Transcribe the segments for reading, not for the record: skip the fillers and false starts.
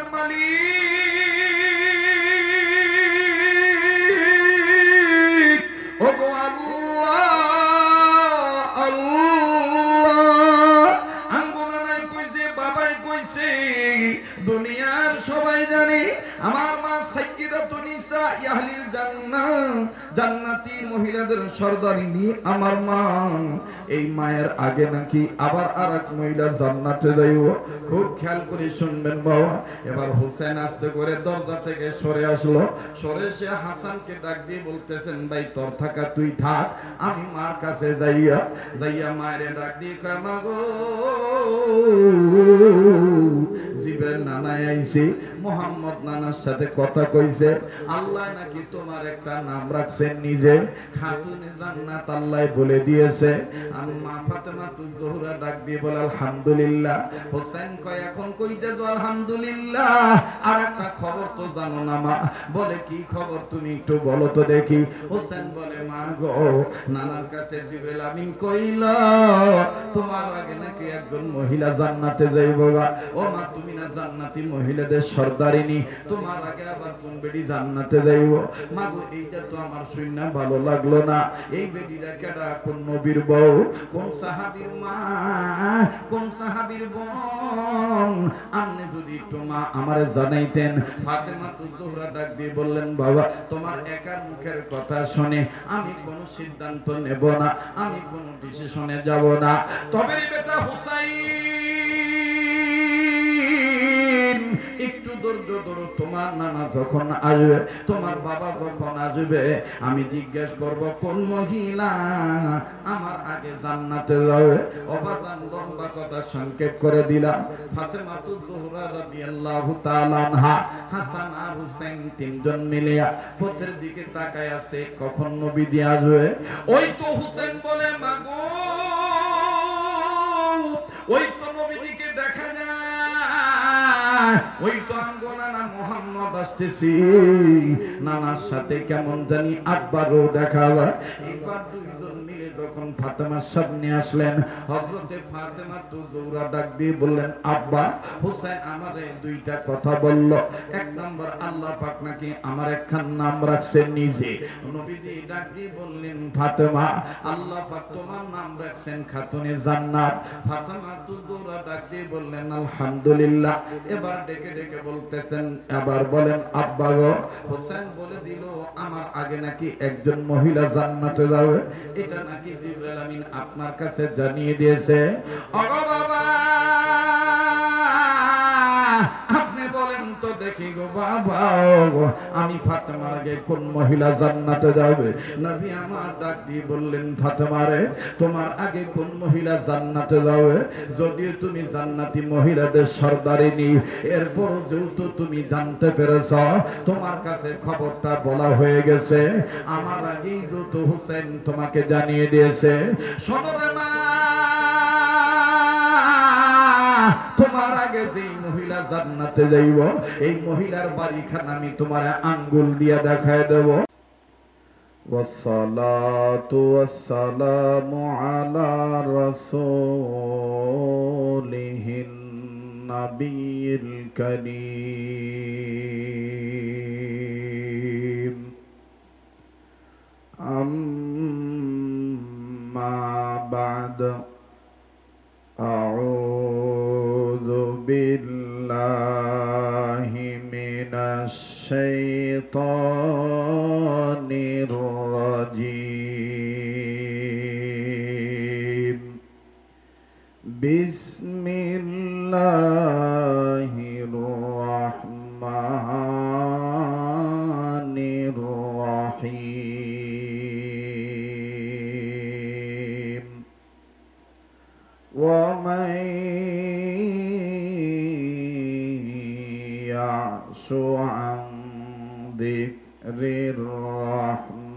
মালিক ওগো আল্লাহ আল্লাহ আঙ্গুনা নাই কইছে বাবাই কইছে দুনিয়ার সবাই জানে আমার মা সাইয়্যিদাতুন নিসা আহলিল জান্নাহ জান্নাতি মহিলাদের সরদারিনী আমার মা এই মায়ের আগে নাকি আবার আরেক মহিলা জান্নাতে যাইব খুব খেয়াল করে শুনবেন বাবা এবার হোসেন আস্তে করে দরজা থেকে সরে আসলো সরে এসে হাসানকে ডাক দিয়ে বলতেছেন ভাই তোর থাকা তুই থাক আমি মার কাছে যাইয়া মায়ের ডাক দিয়ে কয় মা গো জিবরাইল নানা আইছে মোহাম্মদ নানার সাথে কথা কইছে আল্লাহ নাকি তোমার একটা নাম রাখছেন নিজে খাতুনে জান্নাত আল্লাহ বলে দিয়েছে আমি মা ফাতেমা তু জোহরা ডাক দিয়ে বলে আলহামদুলিল্লাহ হোসেন কয় এখন কইতেছো আলহামদুলিল্লাহ আর একটা খবর তো জানো না মা বলে কি খবর তুমি একটু বলো তো দেখি হোসেন বলে মা গো নানার কাছে জিবরাইল আমিন কইল তোমার আগে নাকি একজন মহিলা জান্নাতে যাইবো গা ও মা তুমি না জান্নাতি মহিলাদের সরদারিনী তোমার আগে আবার কোন বেডি জান্নাতে যাইবো মা গো এইটা তো আমার শুননা ভালো লাগলো না এই বেডিটা কেডা কোন নবীর বউ কোন সাহাবীর মা কোন সাহাবীর বোন আপনি যদি একটু মা আমারে জানাইতেন ফাতেমা তু জোহরা ডাক দিয়ে বললেন বাবা তোমার একার মুখের কথা শুনে আমি কোনো সিদ্ধান্ত নেব না আমি কোনো ডিসিশনে যাব না তবে রে বেটা হুসাইন একটু ধৈর্য ধরো তোমার নানা যখন আসবে তোমার বাবা যখন আসবে আমি জিজ্ঞেস করব কোন মহিলা আমার আগে জান্নাতে যাবে অবাজান লম্বা কথা সংক্ষেপ করে দিলাম ফাতেমা তু জোহরা রাদিয়াল্লাহু তাআলা আনহা হাসান আর হুসাইন তিনজন মিলে পথের দিকে তাকায় আছে কখন নবী দিয়ে আসবে ওই তো হুসাইন বলে মাগো ওই তো নবী দিকে দেখা যায় ওই তো আঙ্গনা না মোহাম্মদ আসতেছি নানার সাথে কেমন জানি আব্বারও দেখা যায় এবার দুইজন মিলে যখন ফাতেমার সামনে আসলেন হযরতে ফাতেমা তো জোহরা ডাক দিয়ে বললেন আব্বা হোসেন আমারে দুইটা কথা বলল এক নাম্বার আল্লাহ পাক নাকি আমার একখান নাম রাখছেন নিজে নবীজি ডাক দিয়ে বললেন ফাতেমা আল্লাহ পাক তোমার নাম রাখছেন খাতুনে জান্নাত ফাতেমা তো জোহরা ডাক দিয়ে বললেন আলহামদুলিল্লাহ এবার ডেকে ডেকে বলতেছেন আবার বলেন আব্বা গো হোসেন বলে দিল আমার আগে নাকি একজন মহিলা জান্নাতে যাবে এটা নাকি জিবরাইল আমিন আপনার কাছে জানিয়ে দিয়েছে ওগো বাবা আপনি বলেন তো দেখি গো বাবা আমি ফাতেমার আগে কোন মহিলা জান্নাতে যাবে নবী আমার ডাক দিয়ে বললেন ফাতেমা রে তোমার আগে কোন মহিলা জান্নাতে যাবে যদিও তুমি জান্নাতি মহিলাদের সরদারিনী এরপর যেহেতু তুমি জানতে পেরেছ তোমার কাছে খবরটা বলা হয়ে গেছে আমার আগেই যেহেতু হোসেন তোমাকে জানিয়ে দিয়েছে শোনো রে মা তোমার আগে যেই মহিলা জান্নাতে যাইব এই মহিলার বাড়িখানা আমি তোমার আঙ্গুল দিয়া দেখায় দেব ওয়াসসালাতু ওয়াসসালামু আলা রাসূলিহিন নাবিয়িল কারীম আম্মা বা'দ আউযু বিল্লাহি মিনাশ শাইতানির রাজীম বিসমিল্লাহির রাহমানির রাহিম ومن يعش عن ذكر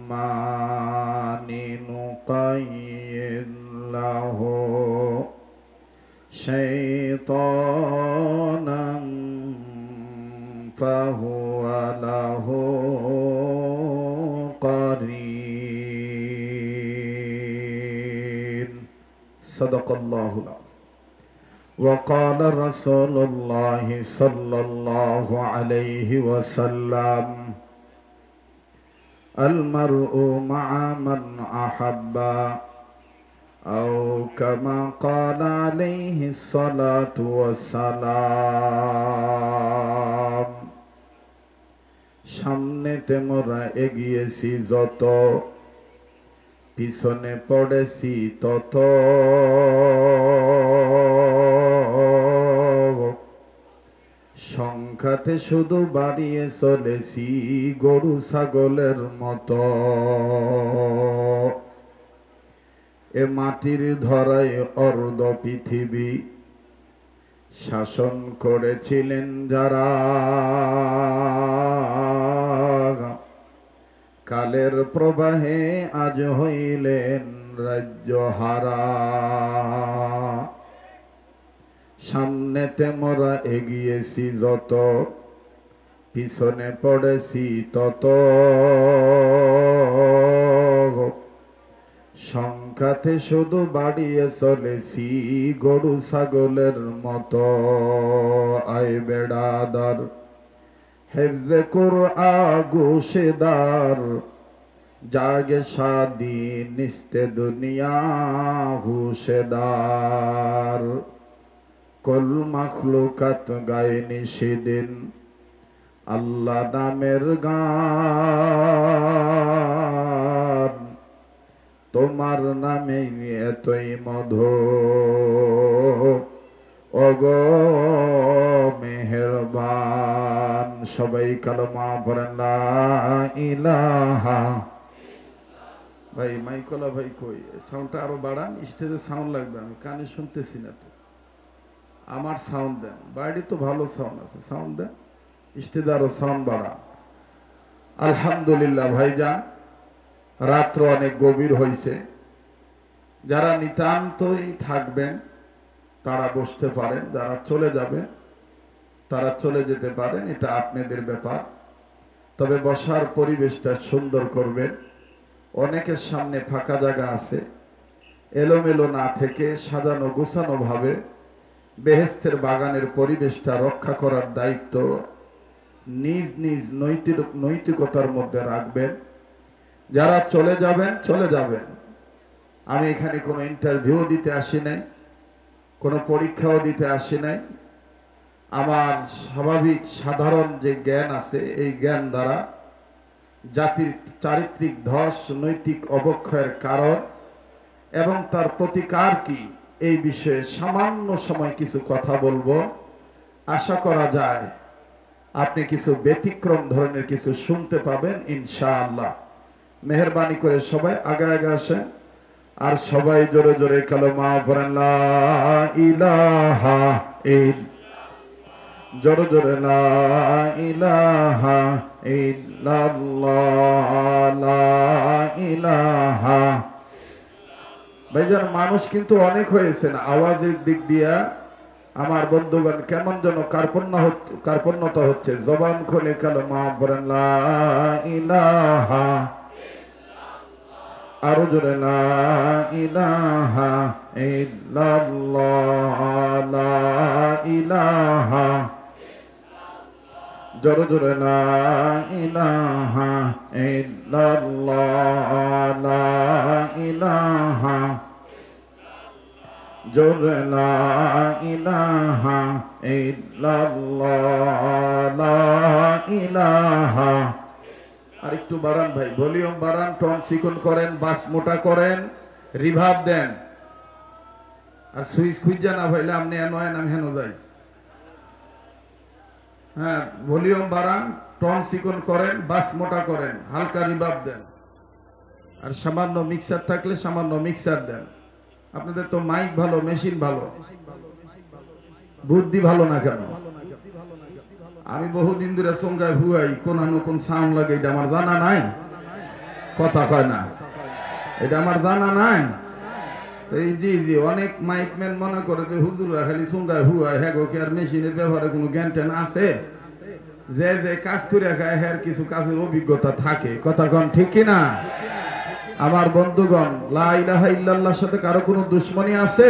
الرحمن نقيض له شيطانا فهو له قرين صدق الله العظيم وقال رسول الله صلى الله عليه وسلم المرء مع من أحب أو كما قال عليه الصلاة والسلام সামনেতে মোরা এগিয়েছি যত পিছনে পড়েছি তত সংখ্যাতে শুধু বাড়িয়ে চলেছি গরু ছাগলের মতো এ মাটির ধরায় অর্ধ পৃথিবী শাসন করেছিলেন যারা কালের প্রবাহে আজ হইলেন রাজ্যহারা সামনেতে মোরা এগিয়েছি যত পিছনে পড়েছি তত সংখ্যাতে শুধু বাড়িয়ে চলেছি গরু ছাগলের মতো আয় বেড়াদার হেফজে কুরআ গোশেদার জাগে শাদি নিস্তে দুনিয়া হুশেদার কুল মাখলুকাত গায়নি সেদিন আল্লাহ নামের গান তোমার নামে এতই মধু ওগো মেহেরবান সবাই কালেমা পড়েন লা ইলাহা ভাই মাইকলা ভাই কই সাউন্ডটা আরো বাড়ান স্টেজে সাউন্ড লাগবে আমি কানে শুনতেছি না তো আমার সাউন্ড দেন বাইরে তো ভালো সাউন্ড আছে সাউন্ড দেন স্টেজে আরো সাউন্ড বাড়ান আলহামদুলিল্লাহ ভাইজান রাত্র অনেক গভীর হয়েছে যারা নিতান্তই থাকবেন তারা বসতে পারেন যারা চলে যাবেন তারা চলে যেতে পারেন এটা আপনাদের ব্যাপার তবে বসার পরিবেশটা সুন্দর করবেন অনেকের সামনে ফাঁকা জায়গা আছে এলোমেলো না থেকে সাজানো গোছানো ভাবে বেহেশতের বাগানের পরিবেশটা রক্ষা করার দায়িত্ব নিজ নিজ নৈতিকতার মধ্যে রাখবেন যারা চলে যাবেন আমি এখানে কোনো ইন্টারভিউ দিতে আসি নাই কোনো পরীক্ষাও দিতে আসি নাই আমার স্বাভাবিক সাধারণ যে জ্ঞান আছে এই জ্ঞান দ্বারা জাতির চারিত্রিক ধস নৈতিক অবক্ষয়ের কারণ এবং তার প্রতিকার কি এই বিষয়ে সামান্য সময় কিছু কথা বলবো আশা করা যায় আপনি কিছু ব্যতিক্রম ধরনের কিছু শুনতে পাবেন ইনশাআল্লাহ মেহেরবানি করে সবাই আগে আগে আসেন আর সবাই জোরে জোরে কালেমা পড়েন লা ইলাহা জোরে জোরে লা ইলাহা ইল্লাল্লাহ লা ইলাহা ভাইজান মানুষ কিন্তু অনেক হয়েছে না আওয়াজের দিক দিয়া আমার বন্ধুগণ কেমন যেন কার্পণ্যতা হচ্ছে জবান খুলে কালেমা পড়েন লা ইলাহা আরো জোরে লা ইলাহা ইল্লাল্লাহ লা ইলাহা জোরে জোরে লা ইলাহা ইল্লাল্লাহ লা ইলাহা জোরে লা ইলাহা ইল্লাল্লাহ লা ইলাহা আর একটু বাড়ান ভাই ভলিউম বাড়ান টোন চিকন করেন বাস মোটা করেন রিভার্ব দেন আর সুইচ খুঁজে না ভাইলে আপনি নয় নাম হেন যাই হ্যাঁ ভলিউম বাড়ান টোন চিকন করেন বাস মোটা করেন হালকা রিভার্ব দেন আর সামান্য মিক্সার থাকলে সামান্য মিক্সার দেন আপনাদের তো মাইক ভালো মেশিন ভালো বুদ্ধি ভালো না কেন আমি বহুদিন ধরে সঙ্গায় ভুয়াই কোন সাউন্ড লাগে এটা আমার জানা নাই কথা কয় না এটা আমার জানা নাই এই জি জি অনেক মাইকম্যান মনে করে যে হুজুররা খালি সঙ্গায় ভুয়াই হ্যাঁ গো কি আর মেশিনের ব্যবহারে কোনো জ্ঞান ট্যান আছে যে যে কাজ করে খায় হ্যাঁ কিছু কাজের অভিজ্ঞতা থাকে কথা কন ঠিক কিনা আমার বন্ধুগণ লা ইলাহা ইল্লাল্লাহর সাথে কারো কোনো দুশ্মনী আছে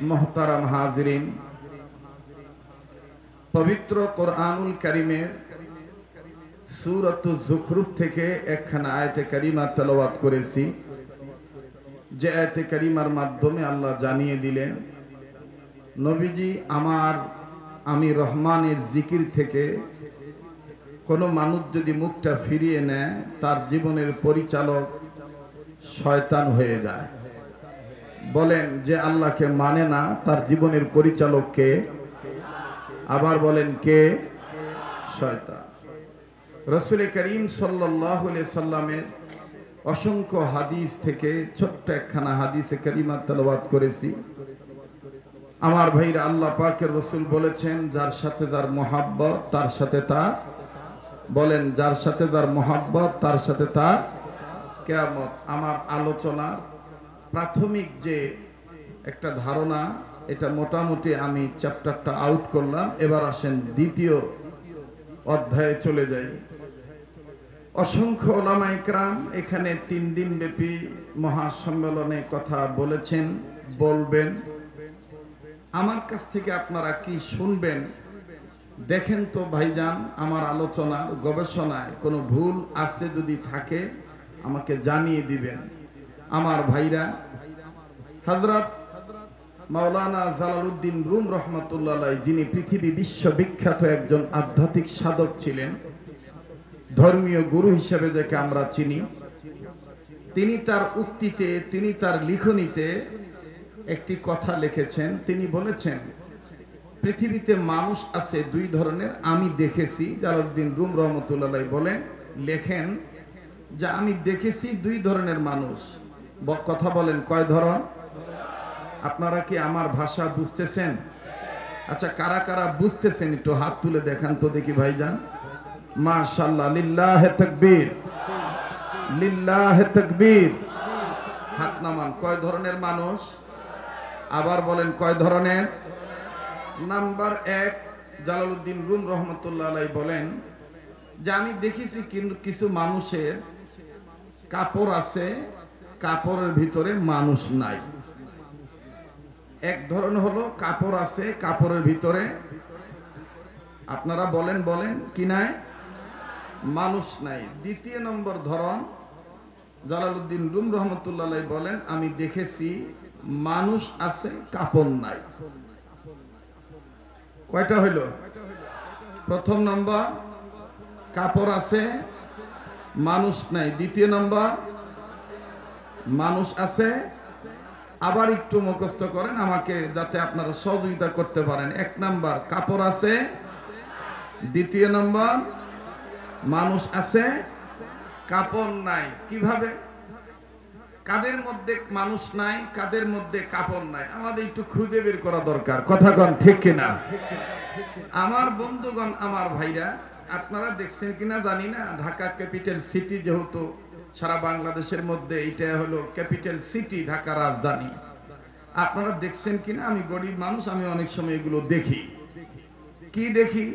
মোহতারাম হাজিরিন, পবিত্র কোরআনুল কারীমের সূরাতুজ যুখরুফ থেকে একখানা আয়াতে কারিমা তেলাওয়াত করেছি। যে আয়াতে কারিমার মাধ্যমে আল্লাহ জানিয়ে দিলেন, নবীজি আমি রহমানের জিকির থেকে কোনো মানুষ যদি মুখটা ফিরিয়ে নেয়, তার জীবনের পরিচালক শয়তান হয়ে যায়। বলেন, যে আল্লাহকে মানে না তার জীবনের পরিচালক কে? আবার বলেন, কে? শয়তান। রাসূল করিম সাল্লাল্লাহু আলাইহি সাল্লামের অসংখ্য হাদিস থেকে ছোট্ট একখানা হাদিসে কারিমা তেলাওয়াত করেছি। আমার ভাইরা, আল্লাহ পাকের রাসূল বলেছেন, যার সাথে যার মহাব্বত তার সাথে তার, বলেন, যার সাথে যার মহাব্বত তার সাথে তার কিয়ামত। আমার আলোচনার প্রাথমিক যে একটা ধারণা, এটা মোটামুটি আমি চ্যাপ্টারটা আউট করলাম। এবার আসেন দ্বিতীয় অধ্যায়ে চলে যাই। অসংখ্য ওলামা ইকরাম এখানে 3 দিন ব্যাপী মহাসম্মেলনে কথা বলেছেন, বলবেন। আমার কাছ থেকে আপনারা কি শুনবেন দেখেন তো ভাইজান। আমার আলোচনার গবেষণায় কোনো ভুল আছে যদি থাকে আমাকে জানিয়ে দিবেন। আমার ভাইরা, হযরত মাওলানা জালালউদ্দিন রুম রহমাতুল্লাহ আলাইহি, যিনি পৃথিবী বিশ্ববিখ্যাত একজন আধ্যাত্মিক সাধক ছিলেন, ধর্মীয় গুরু হিসেবে যাকে আমরা চিনি, তিনি তার উক্তিতে, তিনি তার লিখনীতে একটি কথা লিখেছেন। তিনি বলেছেন, পৃথিবীতে মানুষ আছে 2 ধরনের, আমি দেখেছি। জালালউদ্দিন রুম রহমাতুল্লাহ আলাইহি বলেন, লেখেন যে আমি দেখেছি 2 ধরনের মানুষ। কথা বলেন, কয় ধরন? আপনারা কি আমার ভাষা বুঝতেছেন? আচ্ছা, কারা কারা বুঝতেছেন একটু হাত তুলে দেখান তো দেখি ভাইজান। মাশাআল্লাহ, লিল্লাহে তাকবীর, লিল্লাহে তাকবীর। হাত নামান। কয় ধরনের মানুষ? আবার বলেন, কয় ধরনের? নাম্বার 1, জালালউদ্দিন রুম রহমাতুল্লাহ আলাইহি বলেন যে আমি দেখেছি কিছু মানুষের কাপড় আছে, কাপড়ের ভিতরে মানুষ নাই। এক ধরন হলো কাপড় আছে, কাপড়ের ভিতরে আপনারা বলেন কি নাই? মানুষ নাই। দ্বিতীয় নম্বর ধরন, জালালউদ্দিন রুম রহমাতুল্লাহ আলাইহি বলেন, আমি দেখেছি মানুষ আছে, কাপড় নাই। কয়টা হইল? প্রথম নম্বর, কাপড় আছে, মানুষ নাই। দ্বিতীয় নম্বর, মানুষ আছে। আবার একটু মুখস্থ করেন আমাকে, যাতে আপনারা সহযোগিতা করতে পারেন। 1 নাম্বার, কাপড় আছে। দ্বিতীয় নম্বর, মানুষ আছে, কাপড় নাই। কিভাবে? কাদের মধ্যে মানুষ নাই, কাদের মধ্যে কাপড় নাই, আমাদের একটু খুঁজে বের করা দরকার। কথা কন ঠিক কিনা? আমার বন্ধুগণ, আমার ভাইরা, আপনারা দেখছেন কিনা জানি না, ঢাকা ক্যাপিটাল সিটি, যেহেতু সারা বাংলাদেশের মধ্যে এটা হলো ক্যাপিটাল সিটি, ঢাকা রাজধানী। আপনারা দেখছেন কিনা, আমি গরিব মানুষ, আমি অনেক সময় এগুলো দেখি। কি দেখি?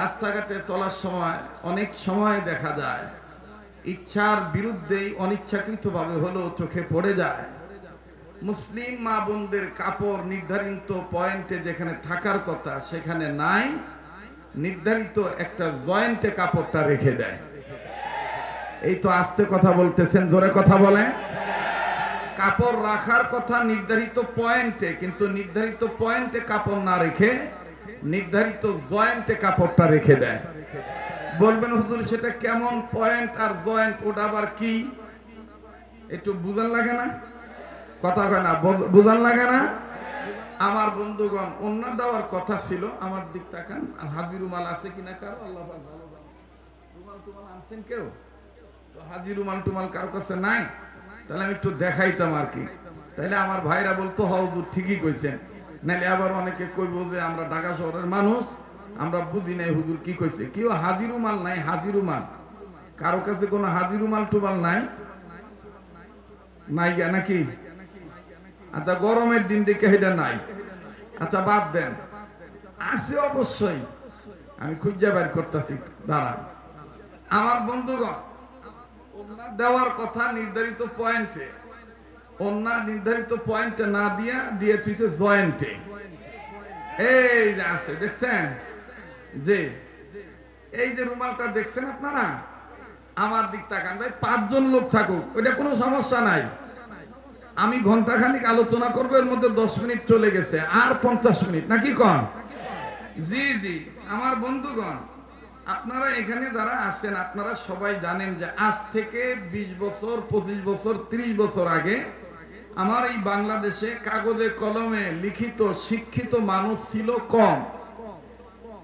রাস্তাঘাটে চলার সময় অনেক সময় দেখা যায় ইচ্ছার বিরুদ্ধেই অনিচ্ছাকৃতভাবে হলেও চোখে পড়ে যায় মুসলিম মা বোনদের কাপড় নির্ধারিত পয়েন্টে যেখানে থাকার কথা সেখানে নাই, নির্ধারিত একটা জয়েন্টে কাপড়টা রেখে দেয়। এই তো আস্তে কথা বলতেছেন, জোরে কথা বলেন। কাপড় রাখার কথা নির্ধারিত পয়েন্টে, কিন্তু নির্ধারিত পয়েন্টে কাপড় না রেখে নির্ধারিত জয়েন্টে কাপড়টা রেখে দেয়। বলবেন, হুজুর সেটা কেমন পয়েন্ট আর জয়েন্ট, ওটা আবার কি? একটু বুঝান লাগে না? কথা কয় না, বুঝান লাগে না? আমার বন্ধুগণ, অন্য দেওয়ার কথা ছিল। আমার দিক তাকান, হাজি রুমাল আছে কিনা কারো? আল্লাহ ভালো জানে। রুমাল টুমাল আনছেন কেউ? তো হাজি রুমাল টুমাল কারো কাছে নাই? তাহলে আমি একটু দেখাইতাম আর কি। তাহলে আমার ভাইরা বলতো, হুজুর ঠিকই কইছেন। নাহলে আবার অনেকে কইব যে আমরা ঢাকা শহরের মানুষ, আমরা বুঝি নাই হুজুর কি কইছে। কেউ হাজি রুমাল নাই? হাজি রুমাল কারো কাছে কোনো হাজি রুমাল টুমাল নাই? নাই নাকি? আচ্ছা, গরমের দিন দেখে এটা নাই। আচ্ছা, বাদ দেন, আছে অবশ্যই, আমি খুঁজে বের করতেছি, দাঁড়ান। আমার বন্ধুগণ, দেওয়ার কথা নির্ধারিত পয়েন্টে, ওন্না নির্ধারিত পয়েন্টে না দিয়ে তুইছে জয়েন্টে। এই যে আছে দেখছেন, যে এই যে রুমালটা দেখছেন আপনারা, আমার দিক তাকান ভাই, 5 জন লোক থাকুক ওইটা কোনো সমস্যা নাই। আমি ঘন্টাখানিক আলোচনা করবো, এর মধ্যে 10 মিনিট চলে গেছে, আর 50 মিনিট নাকি কন? জি জি আমার বন্ধুগণ, আপনারা এখানে যারা আছেন আপনারা সবাই জানেন যে আজ থেকে 20 বছর 25 বছর 30 বছর আগে আমার এই বাংলাদেশে কাগজে কলমে লিখিত শিক্ষিত মানুষ ছিল কম,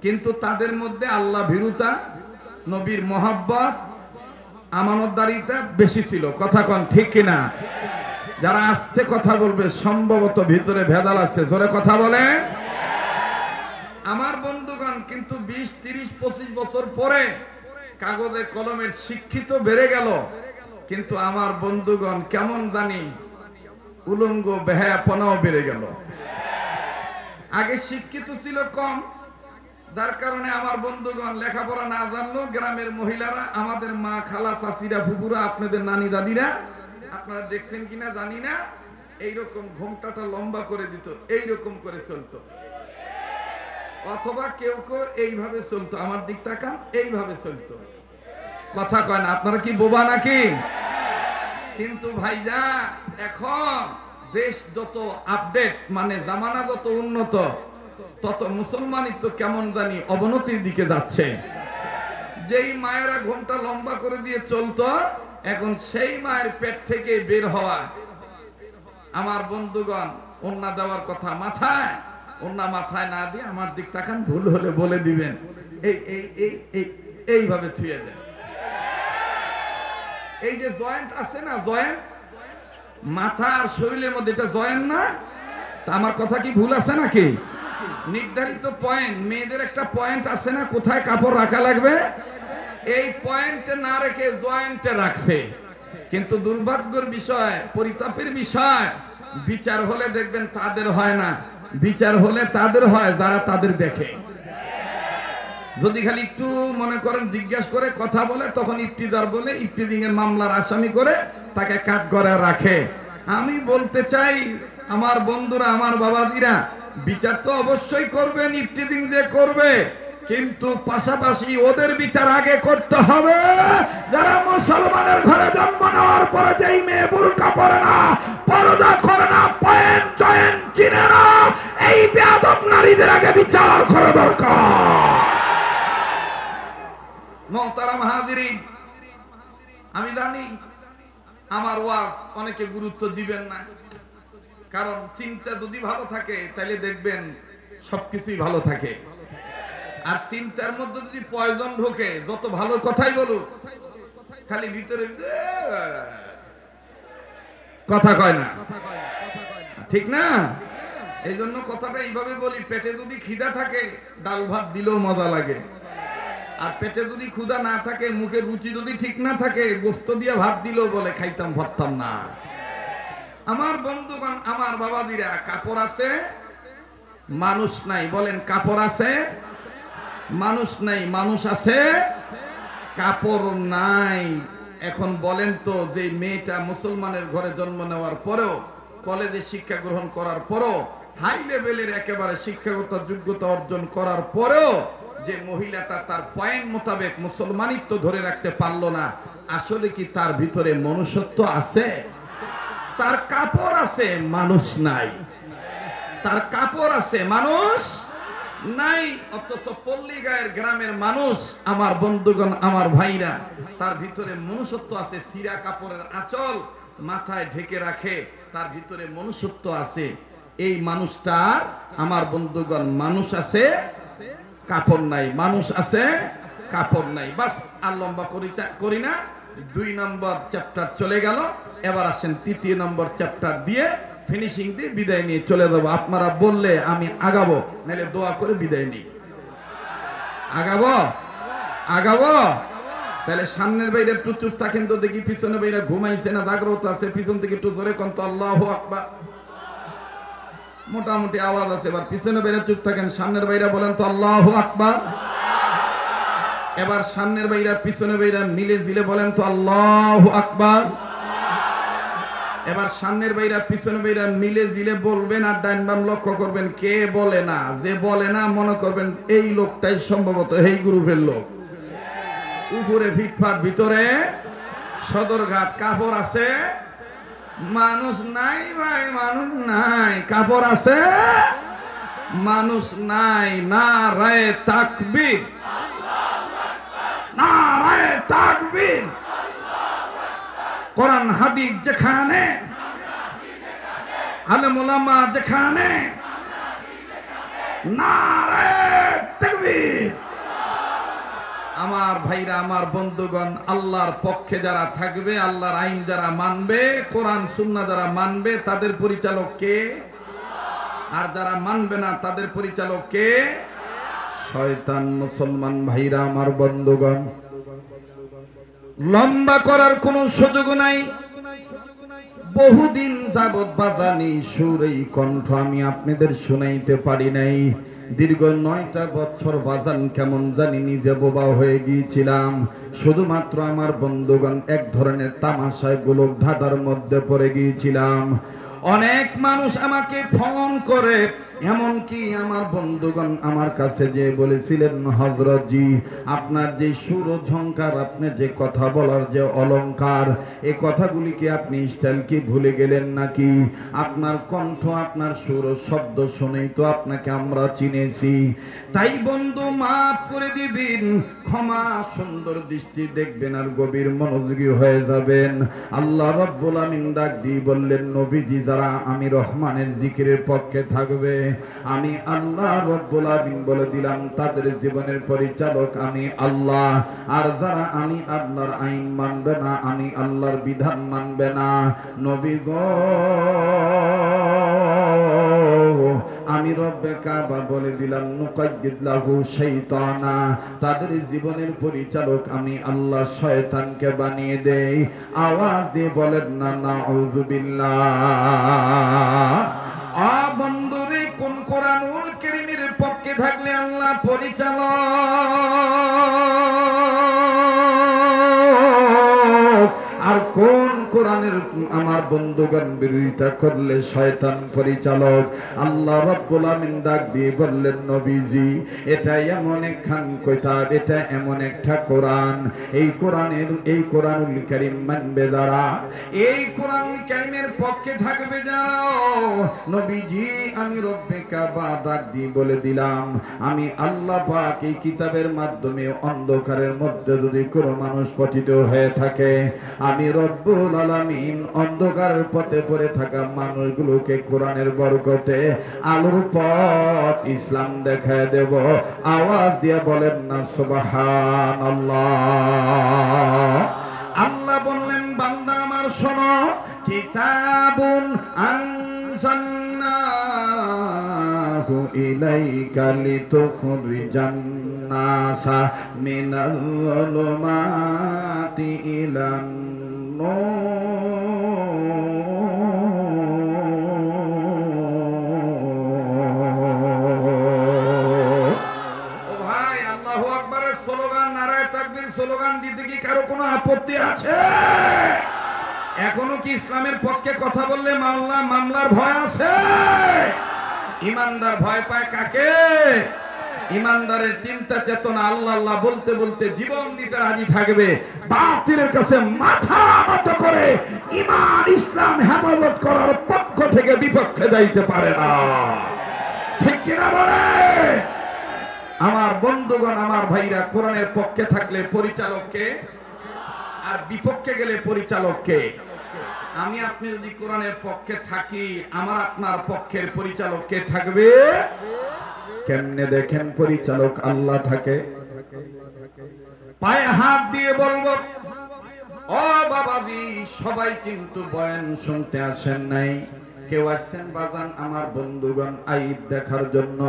কিন্তু তাদের মধ্যে আল্লাহ ভীরুতা, নবীর মহব্বত, আমানতদারিতা বেশি ছিল। কথা কন ঠিক কিনা? যারা আস্তে কথা বলবে সম্ভবত ভিতরে ভেজাল আছে, জোরে কথা বলেন। আমার বন্ধুগণ, কিন্তু 20 30 25 বছর পরে কাগজে কলমের শিক্ষিত বেড়ে গেল, কিন্তু আমার বন্ধুগণ কেমন জানি উলঙ্গ বেহায়াপনাও বেড়ে গেল। আগে শিক্ষিত ছিল কম, যার কারণে আমার বন্ধুগণ লেখাপড়া না জানলো গ্রামের মহিলারা, আমাদের মা খালা চাচিরা ফুপুরা, আপনাদের নানি দাদিরা, আপনারা দেখছেন কিনা জানি না, এইরকম ঘোমটাটা লম্বা করে দিত, এইরকম করে চলতো, অথবা কেউ কেউ এইভাবে চলতো, আমার দিক তাকান, এইভাবে চলতো। কথা কয় না, আপনারা কি বোবা নাকি? কিন্তু ভাইজা এখন দেশ যত আপডেট, মানে জামানা যত উন্নত, তত মুসলমানিত্ব কেমন জানি অবনতির দিকে যাচ্ছে। যেই মায়েরা ঘোমটা লম্বা করে দিয়ে চলতো, এখন সেই মায়ের পেট থেকে বের হওয়া। আমার বন্ধুগণ, ওন্না দেওয়ার কথা মাথায়, ওন্না মাথায় না দিয়ে আমার দিক তাকান, ভুল হলে বলে দিবেন, এই এই এই এই এইভাবে ছুঁয়ে দেয়। এই যে জয়েন্ট আছে না, জয়েন্ট মাথা আর শরীরের মধ্যে, এটা জয়েন্ট না? তা আমার কথা কি ভুল আছে নাকি? নির্ধারিত পয়েন্ট, মেয়েদের একটা পয়েন্ট আছে না, কোথায় কাপড় রাখা লাগবে, এই পয়েন্টে না রেখে জয়েন্টে রাখছে। কিন্তু দুর্ভাগ্যের বিষয়, পরিতাপের বিষয়, বিচার হলে দেখবেন তাদের হয় না, বিচার হলে তাদের হয় যারা তাদের দেখে। যদি খালি একটু মনে করেন জিজ্ঞাসা করে কথা বলে, তখন ইফতিজার বলে ইফতিজিং এর মামলার আসামি করে তাকে কাঠগড়ায় রাখে। আমি বলতে চাই আমার বন্ধুরা, আমার বাবাজিরা, বিচার তো অবশ্যই করবেন, ইফতিজিং যে করবে, কিন্তু পাশাপাশি ওদের বিচার আগে করতে হবে যারা মুসলমানের ঘরে জন্ম নেওয়ার পরে যেই মেয়ে বুরকা পরে না, পর্দা করে না, পয়েন্ট জয়েন্ট চিনে না, এই বেয়াদব নারীদের আগে বিচার করা দরকার। মোহতারাম হাজিরিন, আমি জানি আমার ওয়াজ অনেকে গুরুত্ব দিবেন না, কারণ চিন্তা যদি ভালো থাকে তাহলে দেখবেন সবকিছুই ভালো থাকে, আর চিন্তার মধ্যে যদি পয়জন ঢোকে, যত ভালো কথাই বলুক, খালি ভিতরে কথা কয় না, ঠিক না? এই জন্য কথাটা এইভাবে বলি, পেটে যদি খিদা থাকে ডাল ভাত দিলেও মজা লাগে, আর পেটে যদি ক্ষুধা না থাকে, মুখের রুচি যদি ঠিক না থাকে, গোস্ত দিয়ে ভাত দিলেও বলে খাইতাম ভাবতাম না। আমার বন্ধুগণ, আমার বাবাজিরা, কাপড় আছে মানুষ নাই, বলেন কাপড় আছে মানুষ নাই, মানুষ আছে কাপড় নাই। এখন বলেন তো, যে মেয়েটা মুসলমানের ঘরে জন্ম নেওয়ার পরেও, কলেজে শিক্ষা গ্রহণ করার পরেও, হাই লেভেলের একেবারে শিক্ষাগত যোগ্যতা অর্জন করার পরেও যে মহিলাটা তার পয়েন্ট মোতাবেক মুসলমানিত্ব ধরে রাখতে পারলো না, আসলে কি তার ভিতরে মনুষ্যত্ব আছে? তার কাপড় আছে, মানুষ নাই। তার কাপড় আছে, মানুষ নাই। অথচ পল্লী গায়ের গ্রামের মানুষ, আমার বন্ধুগণ, আমার ভাইরা, তার ভিতরে মনুষ্যত্ব আছে। সিরা কাপড়ের আঁচল মাথায় ঢেকে রাখে, তার ভিতরে মনুষ্যত্ব আছে। এই মানুষটার, আমার বন্ধুগণ, মানুষ আছে, কাপড় নাই। মানুষ আছে, কাপড় নাই। বাস, আর লম্বা করি না, 2 নম্বর চ্যাপ্টার চলে গেল। এবার আসেন 3 নম্বর চ্যাপ্টার দিয়ে ফিনিশিং দিয়ে বিদায় নিয়ে চলে যাব। আপনারা বললে আমি আগাবো, নাহলে দোয়া করে বিদায় নিই। আগাবো আগাবো তাহলে সামনের বাইরে একটু চুপ থাকেন তো দেখি, পিছনে বাইরে ঘুমাইছে না জাগ্রত আছে? পিছন থেকে একটু জোরে কোন তো আল্লাহু আকবার, মোটামুটি আওয়াজ আছে। এবার পিছনে বাইরে চুপ থাকেন, সামনের বাইরে বলেন তো আল্লাহু আকবার। এবার সামনের বাইরে পিছনে বাইরে মিলে জিলে বলেন তো আল্লাহু আকবার। এবার সামনের বাইরা পিছনের বাইরা মিলে জিলে বলবেন আর ডাইন বাম লক্ষ্য করবেন কে বলে না। যে বলে না মনে করবেন এই লোকটাই সম্ভবত এই গ্রুপের লোক। উপরে ফিটফাট, ভিতরে সদরঘাট। কাপড় আছে, মানুষ নাই ভাই, মানুষ নাই। কাপড় আছে, মানুষ নাই। নারায়ে তাকবীর, নারায়ে তাকবীর। কোরআন হাদিস যেখানে, আলেম ওলামা যেখানে, নারায়ে তাকবীর। আমার ভাইরা, আমার বন্ধুগণ, আল্লাহর পক্ষে যারা থাকবে, আল্লাহর আইন যারা মানবে, কোরআন সুন্নাহ যারা মানবে, তাদের পরিচালক কে? আর যারা মানবে না তাদের পরিচালক কে? শয়তান। মুসলমান ভাইরা, আমার বন্ধুগণ, লম্বা করার কোনো সুযোগ নাই। বহুদিন যাবৎ বাজানি সুর এই কণ্ঠ আমি আপনাদের শুনাইতে পারি নাই। দীর্ঘ 9টা বছর বাজান কেমন জানি নিজে বোবা হয়ে গিয়েছিলাম। শুধুমাত্র আমার বন্ধুগণ এক ধরনের তামাশায় গোলক ধাঁধার মধ্যে পড়ে গিয়েছিলাম। অনেক মানুষ আমাকে ফোন করে, এমনকি আমার বন্ধুগণ আমার কাছে যে বলেছিলেন, হযরত জি আপনার যে সুর ঝংকার, আপনার যে কথা বলার যে অলংকার, এই কথাগুলিকে আপনি স্টাইল কি ভুলে গেলেন নাকি? আপনার কণ্ঠ, আপনার সুর শব্দ শুনেই তো আপনাকে আমরা চিনেছি। তাই বন্ধু মাফ করে দিবেন, ক্ষমা সুন্দর দৃষ্টি দেখবেন আর গভীর মনোযোগী হয়ে যাবেন। আল্লাহ রাব্বুল আমিন ডাক দিয়ে বললেন, নবীজি যারা আমি রহমানের জিকিরের পক্ষে থাকবে, আমি আল্লাহ রাব্বুল আমিন বলে দিলাম তাদের জীবনের পরিচালক আমি আল্লাহ। আর যারা আমি আল্লাহর আইন মানবে না, আমি আল্লাহর বিধান মানবে না, নবী গো আমি রব্বে কাবা বলে দিলাম, নুকাইয়িদ লাহু শাইতানা, তাদের জীবনের পরিচালক আমি আল্লাহ শয়তানকে বানিয়ে দেই। আওয়াজ দিয়ে বলেন না নাউযুবিল্লাহ। বন্ধুরে, কোন কোরআনুল কারীমের পক্ষে থাকলে আল্লাহ পরিচালক, আর কোন কোরআনের আমার বন্ধুগণ বিরোধিতা করলে শয়তান পরিচালক? আল্লাহ রাব্বুল আমিন ডাক দিয়ে বললেন, নবীজি এটা এমন একখান কিতাব, এটা এমন একটা কোরআন, এই কোরআনুল কারীম মানবে যারা, এই কোরআনুল কারীমের পক্ষে থাকবে যারা, নবীজি আমি রব্বে কাবা ডাক দিয়ে বলে দিলাম, আমি আল্লাহ পাক এই কিতাবের মাধ্যমে অন্ধকারের মধ্যে যদি কোনো মানুষ পতিত হয়ে থাকে, আমি রব্বুল আলামিন অন্ধকারের পথে পড়ে থাকা মানুষগুলোকে কোরআনের বরকতে আলোর পথ ইসলাম দেখায় দেব। আওয়াজ দিয়ে বলেন না সুবহানাল্লাহ। আল্লাহ বললেন, বান্দা আমার শোনো, কিতাবুন আনজালনাহু ইলাইকা লিতুখরিজান নাসা মিনাল যুলুমাতি ইলান স্লোগান দিতে কি কারো কোনো আপত্তি আছে? এখনো কি ইসলামের পক্ষে কথা বললে মামলার ভয় আছে? ইমানদার ভয় পায় কাকে? ইমানদারের চিন্তা চেতনা আল্লাহ আল্লাহ বলতে বলতে জীবন দিতে রাজি থাকবে। বাতিলের কাছে মাথা নত করে ঈমান ইসলাম হেফাজত করার পক্ষ থেকে বিপক্ষে যাইতে পারে না। ঠিক কিনা বলে? আমার বন্ধুগণ, আমার ভাইরা, কোরআনের পক্ষে থাকলে পরিচালককে, আর বিপক্ষে গেলে পরিচালককে। আমি আপনি যদি কোরআনের পক্ষে থাকি, আমার আপনার পক্ষের পরিচালককে থাকবে কেমনে? দেখেন, পরিচালক আল্লাহ থাকে। পায়ে হাত দিয়ে বলবো, ও বাবাজি, সবাই কিন্তু বয়ান শুনতে আসেন নাই। কেউ আসছেন বাজান আমার বন্ধুগণ আইব দেখার জন্য,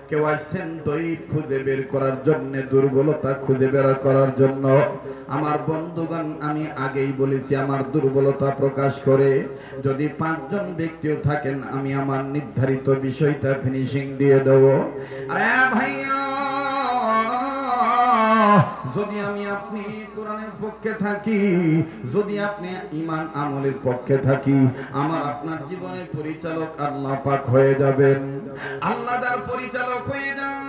কেউ আসছেন দৈব খুঁজে বের করার জন্য, দুর্বলতা খুঁজে বের করার জন্য। আমার বন্ধুগণ, আমি আগেই বলেছি, আমার দুর্বলতা প্রকাশ করে যদি 5 জন ব্যক্তিও থাকেন, আমি আমার নির্ধারিত বিষয়টা ফিনিশিং দিয়ে দেব। আরে ভাইয়া, যদি আমি আপনি কোরআনের পক্ষে থাকি, যদি আপনি ঈমান আমলের পক্ষে থাকি, আমার আপনার জীবনের পরিচালক আল্লাহ পাক হয়ে যাবেন। আল্লাহ তার পরিচালক হয়ে যায়,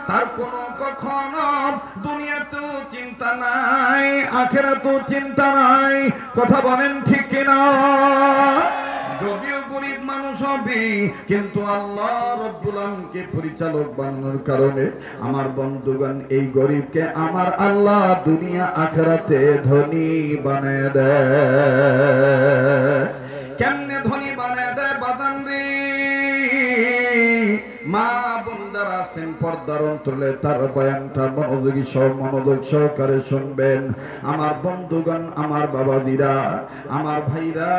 তার কোনো কখনো দুনিয়াতেও চিন্তা নাই, আখিরাতেও চিন্তা নাই। কথা বলেন ঠিক কিনা? যদিও গরিব মানুষ হবে, কিন্তু আল্লাহ রব্বুল আলামিনকে পরিচালক বানানোর কারণে আমার বন্ধুগণ এই গরিবকে আমার আল্লাহ দুনিয়া আখিরাতে ধনী বানায় দেয়। কেমনে ধনী বানায় দেয় বাদান রে? মা বোনদারা আছেন পর্দার অন্তরে, তার বয়ানটা মনোযোগ সহকারে শুনবেন। আমার বন্ধুগণ, আমার বাবাজিরা, আমার ভাইরা,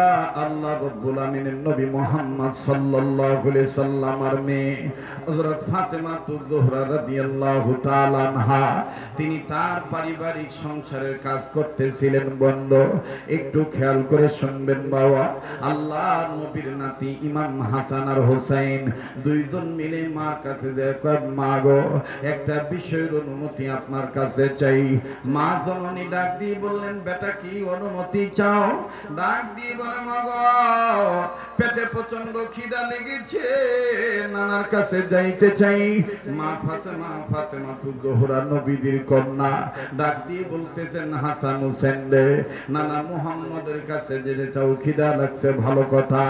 আল্লাহ রাব্বুল আমিনের নবী মুহাম্মদ সাল্লাল্লাহু আলাইহি সাল্লামের মেয়ে হযরত ফাতেমা তুজ-জোহরা রাদিয়াল্লাহু তাআলা আনহা, তিনি তার পারিবারিক সংসারের কাজ করতেছিলেন। বন্ধু একটু খেয়াল করে শুনবেন বাবা। আল্লাহর নবীর নাতি ইমাম হাসান আর হোসেন দুইজন মিলে মার কাছে যায়, কয় মা গো, একটা বিষয়ের অনুমতি আপনার কাছে চাই। মা জননী ডাক দিয়ে বললেন, বেটা কি অনুমতি চাও? ডাক দিয়ে বলে, মা গো, পেটে প্রচন্ড খিদা লেগেছে, নানার কাছে যাইতে চাই। মা ফাতেমা তুজ-জোহরা নবীদের কন্যা ডাক দিয়ে বলতেছেন, হাসান হোসেন রে, নানা মুহাম্মদের কাছে যেতে চাও, খিদা লাগছে ভালো কথা,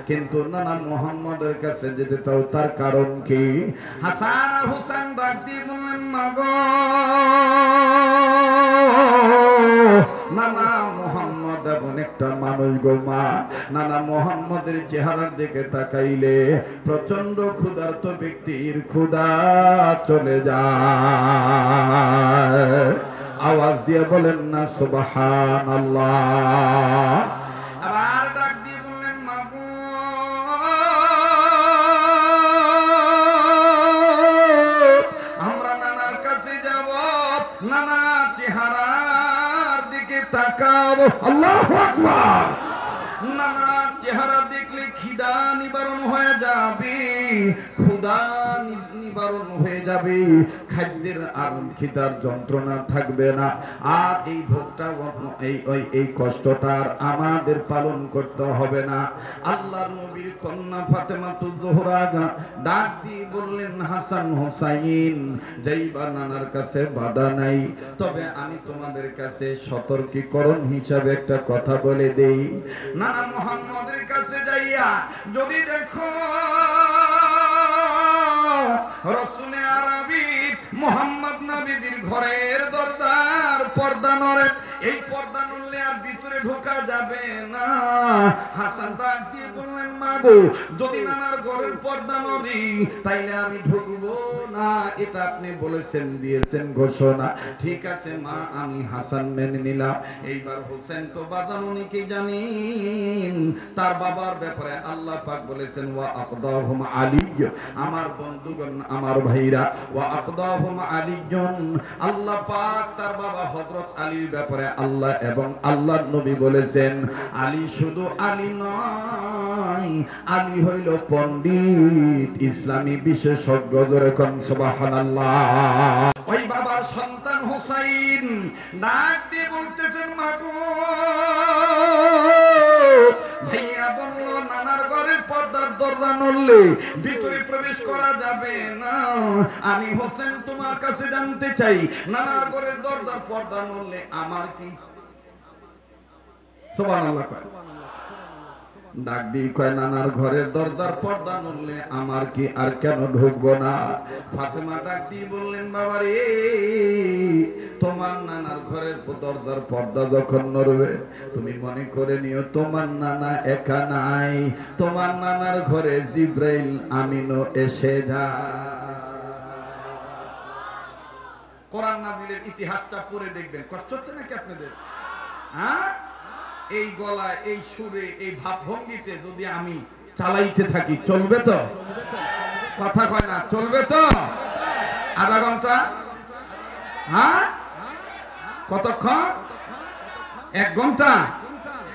কিন্তু নানা মুহাম্মদের কাছে যেতে চাও, তার কারণ কি? হাসান আর হোসেন ডাক দিয়ে বললেন, মা গো, নানা মুহাম্মদ এমন একটা মানুষ গো মা, নানা মুহাম্মদের চেহারার দিকে তাকাইলে প্রচন্ড ক্ষুধার্ত ব্যক্তির ক্ষুধা চলে যায়। আওয়াজ দিয়ে বলেন না সুবহানাল্লাহ। আবার ডাক দিয়ে বললেন, মা গো, আমরা নানার কাছে যাব, নানা চেহারার দিকে তাকাবো। আল্লাহু আকবার। নানার চেহারা দেখলে খিদা নিবারণ হয়ে যাবে, ক্ষুধা নিবারণ হয়ে যাবে, খাদ্যের আর খিদার যন্ত্রণা থাকবে না। আর এই ভোগটা, এই কষ্টটা আর আমাদের পালন করতে হবে না। আল্লাহর নবীর কন্যা ফাতেমা তুজ-জোহরা ডাক দিয়ে বললেন, হাসান হোসাইন, যাইবা নানার কাছে বাধা নাই, তবে আমি তোমাদের কাছে সতর্কীকরণ হিসাবে একটা কথা বলে দেই। নানা মুহাম্মদের কাছে যাইয়া যদি দেখো রাসূলে আরবী মুহাম্মদ নবীর ঘরের দরজার পর্দা নড়ে, এই পর্দা নড়লে আর ভিতরে ঢোকা যাবে না। হাসান ডাক দিয়ে বললেন, মা গো, যদি নানার ঘরের পর্দা নড়ে তাইলে আমি ঢুকবো না, এটা আপনি বলেছেন, দিয়েছেন ঘোষণা। ঠিক আছে মা, আমি হাসান মেনে নিলাম। এইবার হোসেন তো বাদানুনি কি জানেন, তার বাবার ব্যাপারে আল্লাহ পাক বলেছেন, ওয়া আকদাহুম আলী। আমার বন্ধুগণ, আমার ভাইরা, ওয়া আকদাহুম আলীজন, আল্লাহ পাক তার বাবা হযরত আলীর ব্যাপারে আল্লাহ এবং আল্লাহর নবী বলেছেন, আলী শুধু আলী নয়, আলী হইল পণ্ডিত, ইসলামী বিশেষজ্ঞ। জোরে কোন সুবহানাল্লাহ। ওই বাবার সন্তান হোসাইন ডাক দিয়ে বলতেছেন, মা গো, ভাইয়া বলল নানার ঘরের পর্দার দরজা নড়লে ভিতরে প্রবেশ করা যাবে না। আমি হোসেন তোমার কাছে জানতে চাই, নানার ঘরের দরজার পর্দা নড়লে আমার কি? সুবহানাল্লাহ। ডাক দিয়ে কয়, নানার ঘরের দরজার পর্দা নড়লে আমার কি, আর কেন ঢুকবো না? ফাতেমা ডাক দিয়ে বললেন, বাবা রে, তোমার নানার ঘরের দরজার পর্দা যখন নড়বে, তুমি মনে করে নিও তোমার নানা একা নাই, তোমার নানার ঘরে জিব্রাইল আমিনও এসে যায়। কোরআন নাজিলের ইতিহাসটা পড়ে দেখবেন। কষ্ট হচ্ছে নাকি আপনাদের? হ্যাঁ, এই গলায়, এই সুরে, এই ভাবভঙ্গিতে যদি আমি চালাইতে থাকি, চলবে তো? কথা কয় না, চলবে তো? আধা ঘন্টা? হ্যাঁ, কতক্ষণ? 1 ঘন্টা?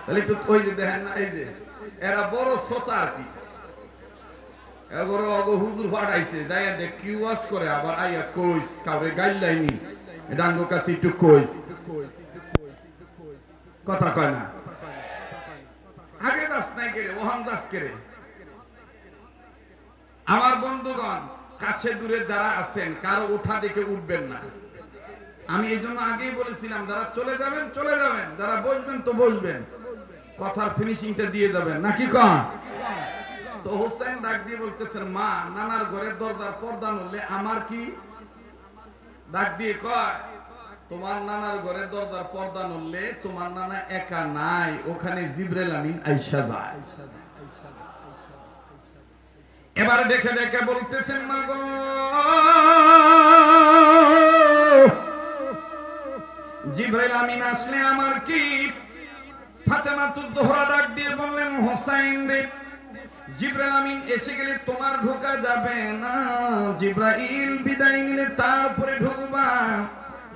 তাহলে একটু ওই যে দেখেন না, এই যে এরা বড় শ্রোতা আর কি, এগরে অগ হুজুর ফাটাইছে যাইয়া দেখ কি ওয়াজ করে আবার আইয়া কইস কাউরে গাইলাইনি ডাঙ্গো কাছে একটু কইস কথা কয় না আগে দাস নাই করে ওহান দাস করে আমার বন্ধুগণ কাছে দূরে যারা আছেন কারো উঠা দেখে উঠবেন না আমি এই জন্য আগেই বলেছিলাম যারা চলে যাবেন যারা বসবেন তো বসবেন কথার ফিনিশিংটা দিয়ে যাবেন নাকি কন তো হোসেন ডাক দিয়ে বলতেছেন মা নানার ঘরের দরজার পর্দা নড়লে আমার কি ডাক দিয়ে কয় তোমার নানার ঘরের দরজার পর্দা নড়লে তোমার নানা একা নাই ওখানে জিবরাইল আমিন আয়েশা যায় এবারে দেখে দেখে বলতেছেন মা গো জিবরাইল আমিন আসলে আমার কি ফাতেমাতুজ জোহরা ডাক দিয়ে বললেন হোসেন রে জিবরাইল আমিন এসে গেলে তোমার ঢোকা যাবে না জিবরাইল বিদায় নিলে তারপরে ঢুকবা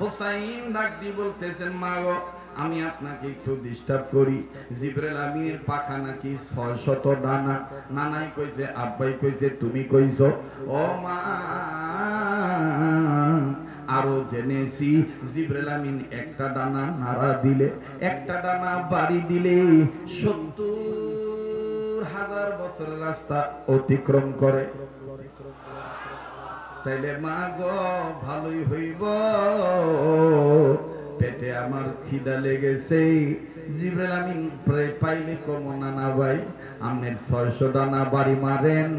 হোসেন ডাক দিয়ে বলতেছেন মা গো আমি আপনাকে একটু ডিস্টার্ব করি জিবরাইল আমিনের পাখা নাকি 600 ডানা নানাই কইছে আব্বাই কইছে তুমি কইছো ও মা আরো জেনেছি জিবরাইল আমিন একটা ডানা নাড়া দিলে একটা ডানা বাড়ি দিলে 70,000 বছরের রাস্তা অতিক্রম করে তাইলে মা গো ভালোই হইব পেটে আমার খিদা লেগেছে জিবরাইল আমিন পাইলে কম নানা ভাই আমনের 600 ডানা বাড়ি মারেন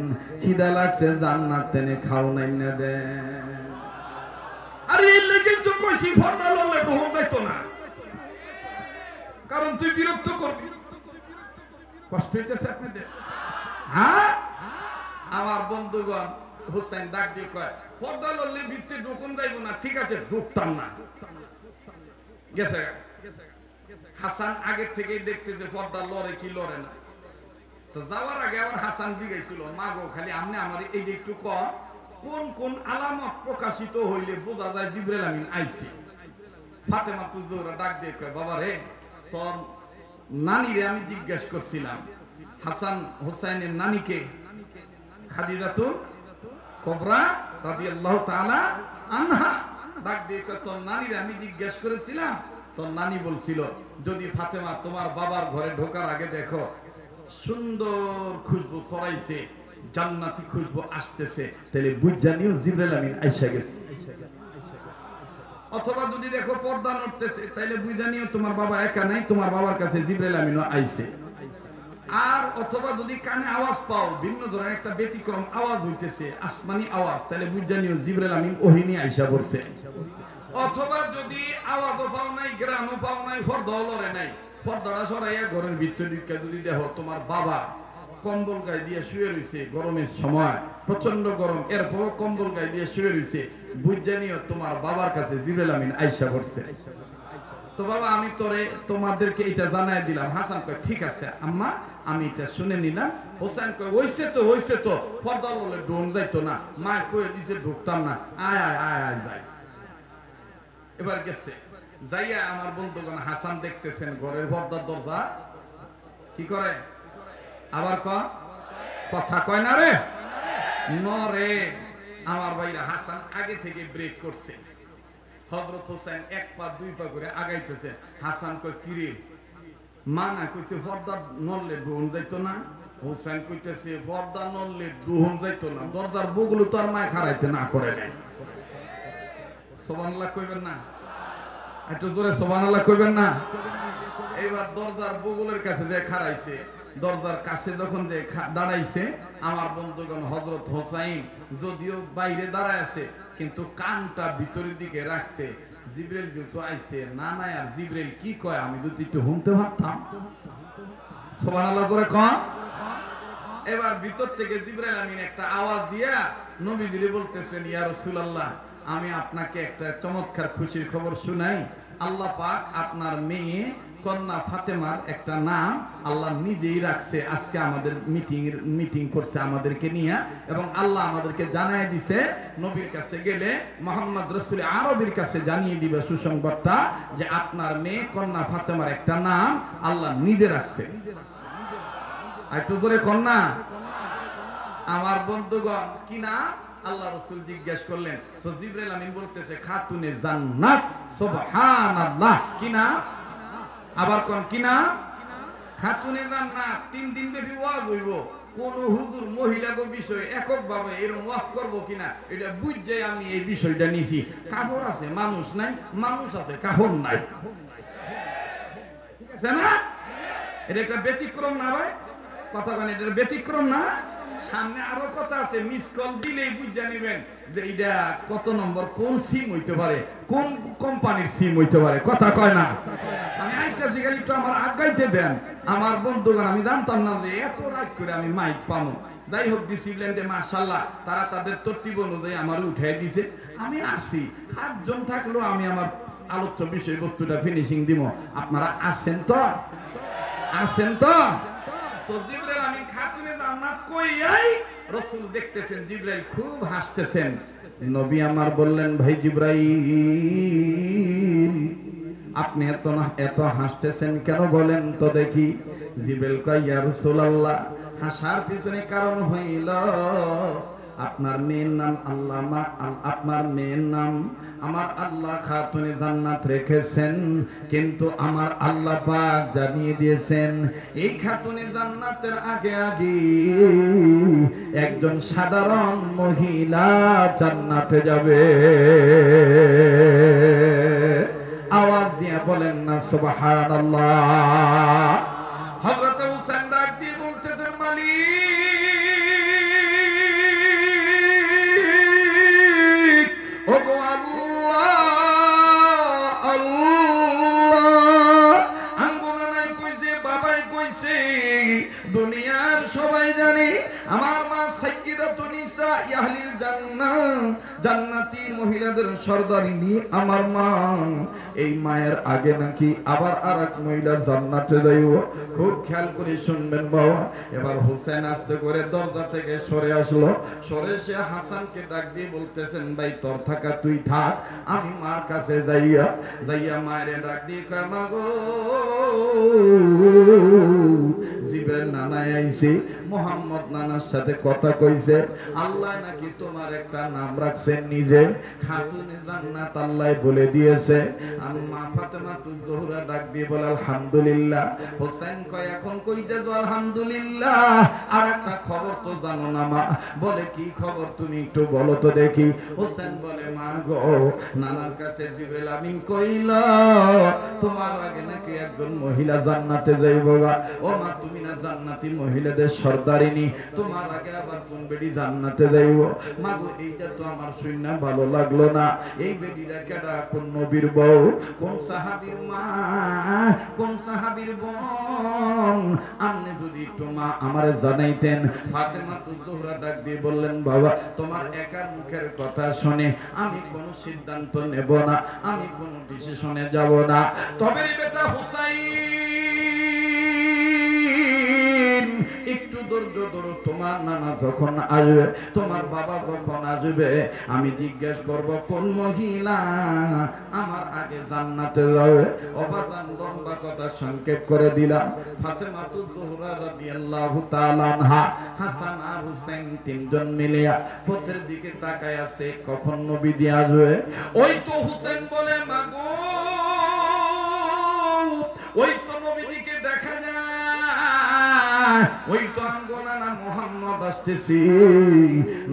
খিদা লাগছে জান্নাত তেনে খাও নাই না দেন আরে এই লেগে তো কইছি ফর্দা ললে বহু যাইতো না কারণ তুই বিরক্ত করবি কষ্ট হইতেছে আপনাদের হ্যাঁ আমার বন্ধুগণ হোসেন ডাক দিয়ে কয় পর্দা লড়লে ভিত্তি ঢুকুন যাইব না ঠিক আছে ঢুকতাম না গেছে হাসান আগে থেকেই দেখতেছে পর্দা লড়ে কি লড়ে না তো যাওয়ার আগে আবার হাসান জিজ্ঞাসছিল মা গো খালি আপনি আমার এই একটু কোন কোন আলামত প্রকাশিত হইলে বোঝা যায় জিবরাইল আমিন আইছে ফাতেমাতুজ জোহরা ডাক দিয়ে কয় বাবা রে তোর নানিরে আমি জিজ্ঞেস করছিলাম হাসান হোসেনের নানিকে খাদিজাতুল কুবরা রাদিয়াল্লাহু তাআলা আনহা ডাক দিয়ে কয় তোর নানিরে আমি জিজ্ঞেস করেছিলাম তোর নানি বলছিল যদি ফাতেমা তোমার বাবার ঘরে ঢোকার আগে দেখো সুন্দর খুশবু ছড়াইছে জান্নাতি খুশবু আসতেছে তাহলে বুঝজানিও জিবরাইল আমিন আয়েশা গেছে অথবা যদি দেখো পর্দা নড়তেছে তাহলে বুঝজানিও তোমার বাবা একা নাই তোমার বাবার কাছে জিবরাইল আমিনও আইছে আর অথবা যদি কানে আওয়াজ পাও ভিন্ন ধরনের একটা ব্যতিক্রম আওয়াজ হইতেছে আসমানি আওয়াজ তাহলে বুঝজানিও জিবরাইল আমিন ওহিনী আয়েশা পড়ছে অথবা যদি আওয়াজও পাও নাই গ্রামও পাও নাই পর্দাও লড়ে নাই পর্দাটা সরাইয়া ঘরের ভিতর ঢুকে যদি দেখো তোমার বাবা কম্বল গায়ে দিয়ে শুয়ে রয়েছে গরমের সময় প্রচন্ড গরম এরপরও কম্বল গায়ে দিয়ে শুয়ে রয়েছে বুঝজানিও তোমার বাবার কাছে জিবরাইল আমিন আয়েশা পড়ছে তো বাবা আমি তোমাদেরকে এটা জানাই দিলাম হাসান কয় ঠিক আছে আম্মা আমি এটা শুনে নিলাম হোসেন কয় হইছে তো পর্দা লড়লে ডোন যাইতো না মা কয়ে দিছে ঢুকতাম না আয় আয় আয় আয় যাই এবার গেছে যাইয়া আমার বন্ধুগণ হাসান দেখতেছেন ঘরের পর্দার দরজা কি করে আবার কথা কয় না রে নরে আমার ভাইরা হাসান আগে থেকে ব্রেক করছে হযরত হোসেন এক পা দুই পা করে আগাইতেছে হাসান কয় কিরে মা না কইছে পর্দা নড়লে ডোন যাইতো না হোসেন কইতেছে পর্দা নড়লে ডোন যাইতো না দরজার বগল তো আর মায় খারাইতে না করে নাই সুবহানাল্লাহ কইবেন না একটু জোরে সুবহানাল্লাহ কইবেন না এইবার দরজার বগলের কাছে যে খারাইছে দরজার কাছে যখন যে দাঁড়াইছে আমার বন্ধুগণ হযরত হোসাইন যদিও বাইরে দাঁড়ায় আছে কিন্তু কানটা ভিতরের দিকে রাখছে জিবরাইল যেহেতু আইছে না আর জিবরাইল কি কয় আমি যদি একটু শুনতে পারতাম সুবহানাল্লাহ করে কন এবার ভিতর থেকে জিবরাইল আমিন একটা আওয়াজ দিয়া নবীজিরে বলতেছেন ইয়া রাসূলুল্লাহ আমি আপনাকে একটা চমৎকার খুশির খবর শুনাই আল্লাহ পাক আপনার মেয়ে কন্যা ফাতেমার একটা নাম আল্লাহ নিজেই রাখছে আজকে আমাদের মিটিং করছে আমাদেরকে নিয়ে এবং আল্লাহ আমাদেরকে জানায় দিছে নবীর কাছে গেলে মুহাম্মদ রাসূল আরবীর কাছে জানিয়ে দিবে সুসংবাদটা যে আপনার মেয়ে কন্যা ফাতেমার একটা নাম আল্লাহ নিজে রাখছে একটু জোরে কন্যা আমার বন্ধুগণ কি নাম? আল্লাহ রাসূল জিজ্ঞেস করলেন, তো জিবরাইল আমিন বলতেছে খাতুনে জান্নাত। সুবহানাল্লাহ। কি নাম? আবার কোন কি নাম? খাতুনে জান্নাত। 3 দিন ব্যাপী ওয়াজ হইব। কোন হুজুর মহিলাগো বিষয়ে এককভাবে এরকম ওয়াজ করব কিনা এটা বুঝে আমি এই বিষয়টা নিছি। কাপড় আছে মানুষ নাই, মানুষ আছে কাপড় নাই, ঠিক আছে না? এটা একটা ব্যতিক্রম না ভাই? কথা বলেন, এটা ব্যতিক্রম না? সামনে আরো কথা আছে, মিস কল দিলেই বুঝে নেবেন যে এটা কত নম্বর, কোন সিম হইতে পারে, কোন কোম্পানির সিম হইতে পারে। কথা কয় না? আমি আইতাছি, খালি একটু আমার আগাইতে দেন। আমার বন্ধুগণ, আমি জানতাম না যে এত রাত করে আমি মাইক পাবো। যাই হোক, ডিসিপ্লিনে মাশাআল্লাহ তারা তাদের তরতিব অনুযায়ী আমার উঠাই দিছে। আমি আসি, 8 জন থাকলেও আমি আমার আলোচ্য বিষয়বস্তুটা ফিনিশিং দিব। আপনারা আসেন তো? আসেন তো? তো জিবরাইল আমিন খাতুনে জান্নাত কইয়াই রাসূল দেখতেছেন জিবরাইল খুব হাসতেছেন। নবী আমার বললেন, ভাই জিবরাইল আপনি এত হাসতেছেন কেন বলেন তো দেখি। জিবরাইল কয়, ইয়া রাসূলুল্লাহ, হাসার পিছনে কারণ হইল আপনার মেয়ের নাম আল্লামা, আপনার মেয়ের নাম আমার আল্লাহ খাতুনে জান্নাত রেখেছেন, কিন্তু আমার আল্লাহ পাক জানিয়ে দিয়েছেন এই খাতুনে জান্নাতের আগে আগে একজন সাধারণ মহিলা জান্নাতে যাবে। আওয়াজ দিয়ে বলেন না সুবহানাল্লাহ। হযরত হুসাইন ডাক দিয়ে বলতেছেন, মালিক ওগো আল্লাহ আল্লাহ, আঙ্গুনা নাই কইছে, বাবাই কইছে, দুনিয়ার সবাই জানে আমার মা সাইয়্যিদাতুন নিসা আহলিল জান্নাহ, জান্নাতি মহিলাদের সর্দারিনী আমার মা। এই মায়ের আগে নাকি আবার আরেক মহিলা জান্নাতে যাইব। খুব খেয়াল করে শুনবেন বাবা। এবার হোসেন আস্তে করে দরজা থেকে সরে আসলো। সরে সে হাসানকে ডাক দিয়ে বলতেছেন, ভাই তোর থাকা তুই থাক, আমি মার কাছে যাইয়া মায়ের ডাক দিয়ে কয়, মা গো জিবরাইল নানা আইছে, মুহাম্মদ নানার সাথে কথা কইছে, আল্লাহ নাকি তোমার একটা নাম রাখছেন নিজে, খাতুনে জান্নাত আল্লাহ বলে দিয়েছে। আম্মা ফাতেমাতুজ জোহরা ডাক দিয়ে বলে আলহামদুলিল্লাহ। হোসেন কয়, এখন কইতেছো আলহামদুলিল্লাহ, আর একটা খবর তো জানো না মা? বলে কি খবর, তুমি একটু বলো তো দেখি। হোসেন বলে, মা গো নানার কাছে জিবরাইল আমিন কইল তোমার আগে নাকি একজন মহিলা জান্নাতে যাইব গা। ও মা, তুমি না জান্নাতি মহিলাদের সর্দারিনী, তোমার আগে আবার কোন বেডি জান্নাতে যাইব? মা গো এইটা তো আমার শুননা ভালো লাগলো না। এই বেডিটা কেডা, কোন নবীর বউ, কোন সাহাবীর মা, কোন সাহাবীর বোন? আপনি যদি একটু মা আমারে জানাইতেন। ফাতেমাতুজ জোহরা ডাক দিয়ে বললেন, বাবা তোমার একার মুখের কথা শুনে আমি কোনো সিদ্ধান্ত নেব না, আমি কোনো ডিসিশনে যাব না। তবে রে বেটা হুসাইন, একটু ধৈর্য ধরো, তোমার নানা যখন আসবে, তোমার বাবা যখন আসবে, আমি জিজ্ঞেস করব কোন মহিলা আমার আগে জান্নাতে যাবে। অবাজান লম্বা কথা সংক্ষেপ করে দিলাম। ফাতেমাতুজ জোহরা রাদিয়াল্লাহু তাআলা আনহা, হাসান আর হুসাইন তিনজন মিলিয়া পথের দিকে তাকায় আছে, কখন নবী দিয়ে আসবে। ওই তো হুসাইন বলে, মাগো ওই তো নবীজিকে দেখা যায়, ওই তো আঙ্গনা না মুহাম্মদ আসতেছি।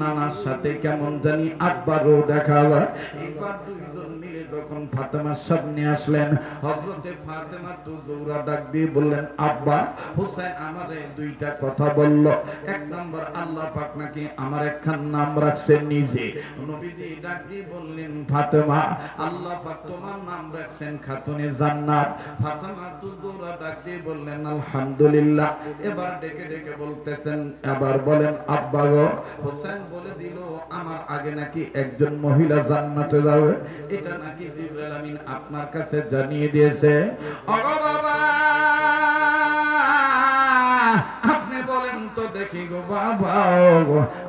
নানার সাথে কেমন জানি আব্বারও দেখা যায়। একবার দুইজন মিলে যখন ফাতেমার সামনে আসলেন, হযরতে ফাতেমাতুজ জোহরা ডাক দিয়ে বললেন, আব্বা হুসাইন আমারে দুইটা কথা বলল। এক নম্বর, আল্লাহ পাক নাকি আমার একখান নাম রাখছেন নিজে। নবীজি ডাক দিয়ে বললেন, ফাতেমা আল্লাহ পাক তোমার নাম রাখছেন খাতুনে জান্নাত। ফাতেমাতুজ জোহরা ডাক দিয়ে বললেন, আলহামদুলিল্লাহ। এবার ডেকে ডেকে বলতেছেন, এবার বলেন আব্বা গো, হোসেন বলে দিল আমার আগে নাকি একজন মহিলা জান্নাতে যাবে, এটা নাকি জিবরাইল আমিন আপনার কাছে জানিয়ে দিয়েছে। ওগো বাবা, আপনি বলেন তো দেখি কি গো বাবা,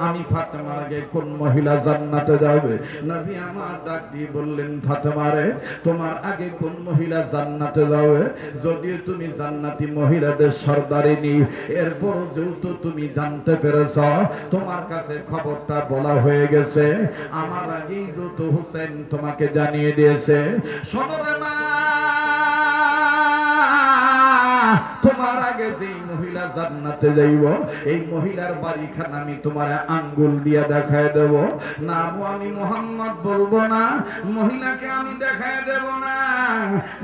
আমি ফাতেমার আগে কোন মহিলা জান্নাতে যাবে? নবী আমার ডাক দিয়ে বললেন, ফাতেমা রে, তোমার আগে কোন মহিলা জান্নাতে যাবে? যদিও তুমি জান্নাতি মহিলাদের সর্দারিনী, এরপরও যেহেতু তুমি জানতে পেরেছ, তোমার কাছে খবরটা বলা হয়ে গেছে, আমার আগেই যেহেতু হুসেন তোমাকে জানিয়ে দিয়েছে, শোনো রে মা, তোমার আগে যেই মহিলা জান্নাতে যাইব, এই মহিলার বাড়িখানা আমি তোমার আঙ্গুল দিয়া দেখায় দেব। নামও আমি মুহাম্মদ বলবো না, মহিলাকে আমি দেখায় দেব না,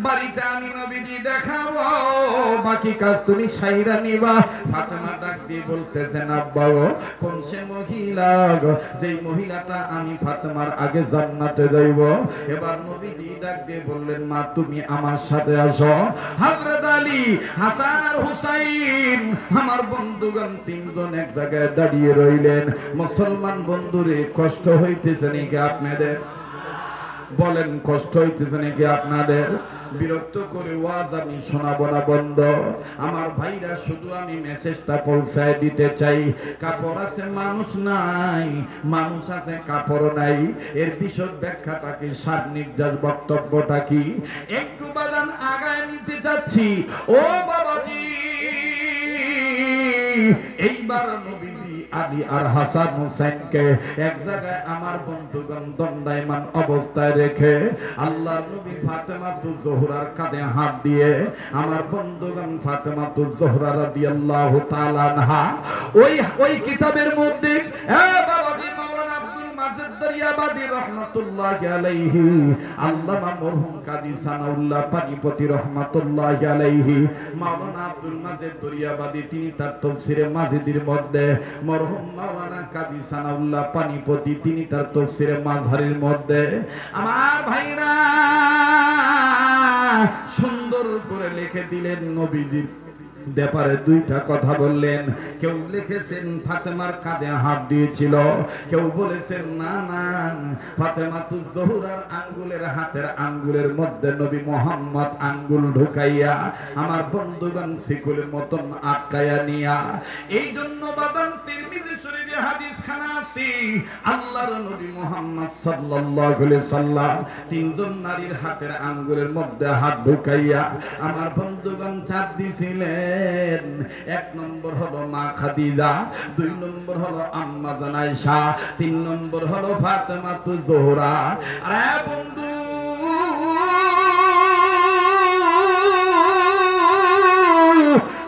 বাড়িটা আমি নবীজি দেখাবো, বাকি কাজ তুমি সাইরা নিবা। ফাতেমা ডাক দিয়ে বলতেছেন, আব্বা গো, কোন সে মহিলা গো, যেই মহিলাটা আমি ফাতেমার আগে জান্নাতে যাইব? এবার নবীজি ডাক দিয়ে বললেন, মা তুমি আমার সাথে আসো। হযরত আলী, হাসান আর হুসাইন, আমার বন্ধুগণ তিনজন এক জায়গায় দাঁড়িয়ে রইলেন। মুসলমান বন্ধুরে, কষ্ট হইতেছে নাকি আপনাদের? বলেন, কষ্ট হইতেছে নাকি আপনাদের? বিরক্ত করে ওয়াজ আমি শোনাবো না, বন্ধ। আমার ভাইরা, শুধু আমি মেসেজটা পৌঁছায় দিতে চাই, কাপড় আছে মানুষ নাই, মানুষ আছে কাপড় নাই, এর বিশদ ব্যাখ্যাটা কি, সার নির্যাস বক্তব্যটা কি, একটু বাদান আগায় নিতে যাচ্ছি। ও বাবাজি, এইবার নবীজি আলী আর হাসান হুসাইনকে এক জায়গায় আমার বন্ধুগণ দণ্ডায়মান অবস্থায় রেখে আল্লাহর নবী ফাতেমাতুজ জোহরার কাঁধে হাত দিয়ে, আমার বন্ধুগণ ফাতেমাতুজ জোহরা রাদিয়াল্লাহু তাআলা আনহা, ওই কিতাবের মধ্যে বাবাজি মাওলানা আব্দুল মাজেদ দরিয়াবাদী রহমাতুল্লাহি আলাইহি, আল্লামা মরহুম কাজী সানাউল্লাহ পানিপতি রহমাতুল্লাহি আলাইহি, মাওলানা আব্দুল মাজেদ দরিয়াবাদী, তিনি তার তাফসীরে মাজিদির মধ্যে, মরহুম মাওলানা কাজী সানাউল্লাহ পানিপতি, তিনি তার তাফসীরে মাযহারির মধ্যে, আমার ভাইরা সুন্দর করে লিখে দিলেন নবীজির ব্যাপারে দুইটা কথা বললেন। কেউ লিখেছেন ফাতেমার কাঁধে হাত দিয়েছিল, কেউ বলেছেন না না, ফাতেমাতুজ জোহরার আঙ্গুলের, হাতের আঙ্গুলের মধ্যে নবী মুহাম্মদ আঙ্গুল ঢুকাইয়া আমার বন্ধুগণ শিকলের মতন আটকায়া নিয়া। এই জন্য বাদান তিরমিজি শরীফে হাদিস খানা আছে, আল্লাহর নবী মুহাম্মদ সাল্লাল্লাহু আলাইহি সাল্লাম তিনজন নারীর হাতের আঙ্গুলের মধ্যে হাত ঢুকাইয়া আমার বন্ধুগণ চাপ দিছিলেন। এক নম্বর হলো মা খাদিজা, দুই নম্বর হলো আম্মা জান আয়েশা, তিন নম্বর হলো ফাতেমাতুজ জোহরা। আরে বন্ধু,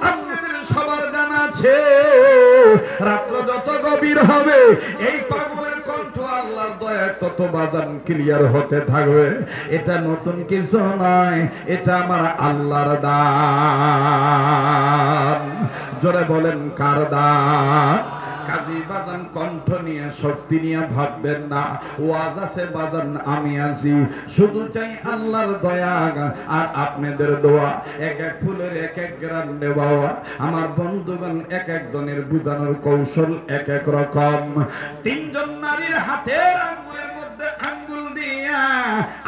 আপনাদের সবার জানা আছে, রাত্র যত গভীর হবে এই পাগলের কণ্ঠ আল্লাহর দয়া তত বাজান ক্লিয়ার হতে থাকবে। এটা নতুন কিছু নয়, এটা আমার আল্লাহর দান। জোরে বলেন, কার দান? কাজী বাজান কণ্ঠ নিয়ে, শক্তি নিয়ে ভাববেন না, ওয়াজ আছে বাজান, আমি আছি, শুধু চাই আল্লাহর দয়া আর আপনাদের দোয়া। এক এক ফুলের এক এক গ্রাম নেওয়া, আমার বন্ধুগণ এক একজনের বুঝানোর কৌশল এক এক রকম। তিনজন নারীর হাতের আঙ্গুলের মধ্যে আঙ্গুল দিয়া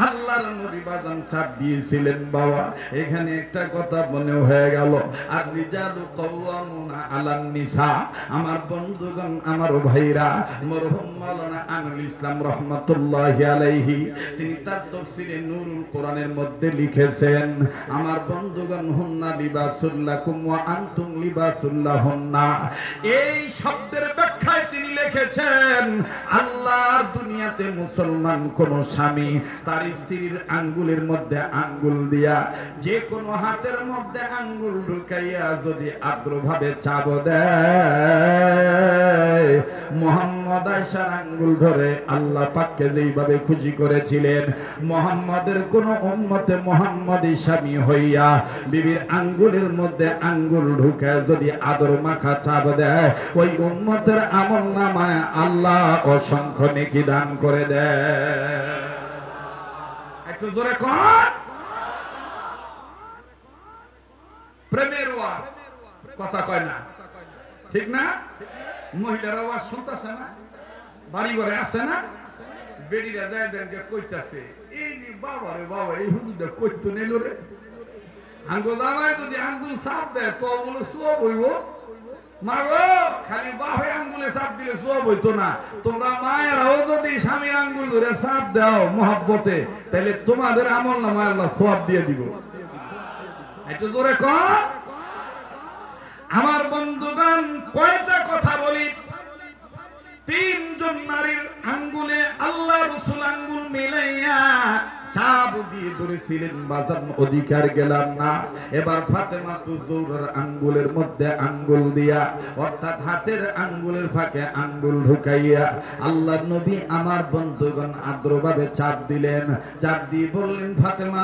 আল্লাহর নবী বাজান চাপ দিয়েছিলেন। বাবা, এখানে একটা কথা মনে হয়ে গেল, আর রিজালু কাওয়ামুনা আলান নিসা। আমার বন্ধুগণ, আমার ভাইরা, মরহুম মাওলানা আমিনুল ইসলাম রহমাতুল্লাহি আলাইহি, তিনি তার তাফসীরে নূরুল কোরআনের মধ্যে লিখেছেন, আমার বন্ধুগণ, হুন্না লিবাসুল লাকুম ওয়া আনতুম লিবাসুল লাহুন্না। এই শব্দের ব্যাখ্যায় তিনি লিখেছেন, আল্লাহর দুনিয়াতে মুসলমান কোন স্বামী তার স্ত্রীর আঙ্গুলের মধ্যে আঙ্গুল দিয়া, যে কোনো হাতের মধ্যে আঙ্গুল ঢুকাইয়া যদি আদ্রভাবে চাপ দেয়, মুহাম্মদ আয়েশার আঙ্গুল ধরে আল্লাহ পাককে যেইভাবে খুশি করেছিলেন, মুহাম্মদের কোন উম্মতে মুহাম্মদী স্বামী হইয়া বিবির আঙ্গুলের মধ্যে আঙ্গুল ঢুকায় যদি আদর মাখা চাপ দেয়, ওই উম্মতের আমলনামায় আল্লাহ অসংখ্য নেকি দান করে দেয়। একটু জোরে কোন প্রেমের ওয়াজ, কথা কয় না, ঠিক না? মহিলারা ওয়াজ শুনতেছে না, বাড়ি ঘরে আছে না, বেডিরা যায় দেনকে কইতাছে, এই বাবা রে বাবা, এই হুজুরটা কইতো নিল রে, আঙ্গুল দামায় যদি আঙ্গুল সাপ দেয় তো বলে সব হইব, মা গো খালি বাপে আঙ্গুলে চাপ দিলে সব হইতো না, তোমরা মায়েরাও যদি স্বামীর আঙ্গুল ধরে চাপ দাও মহব্বতে, তাহলে তোমাদের আমল নামায় আল্লাহ সওয়াব দিয়ে দিব। একটু জোরে কর। আমার বন্ধুগণ, কয়টা কথা বলি, তিনজন নারীর আঙ্গুলে আল্লাহ রাসূল আঙ্গুল মিলাইয়া চাপ দিয়ে ধরেছিলেন, বাজার অধিকার গেলাম না। এবার ফাতেমা জোহরার আঙ্গুলের মধ্যে আঙ্গুল দিয়া, অর্থাৎ হাতের আঙ্গুলের ফাঁকে আঙ্গুল ঢুকাইয়া আল্লাহর নবী আমার বন্ধুগণ আদ্রভাবে চাপ দিলেন। চাপ দিয়ে বললেন, ফাতেমা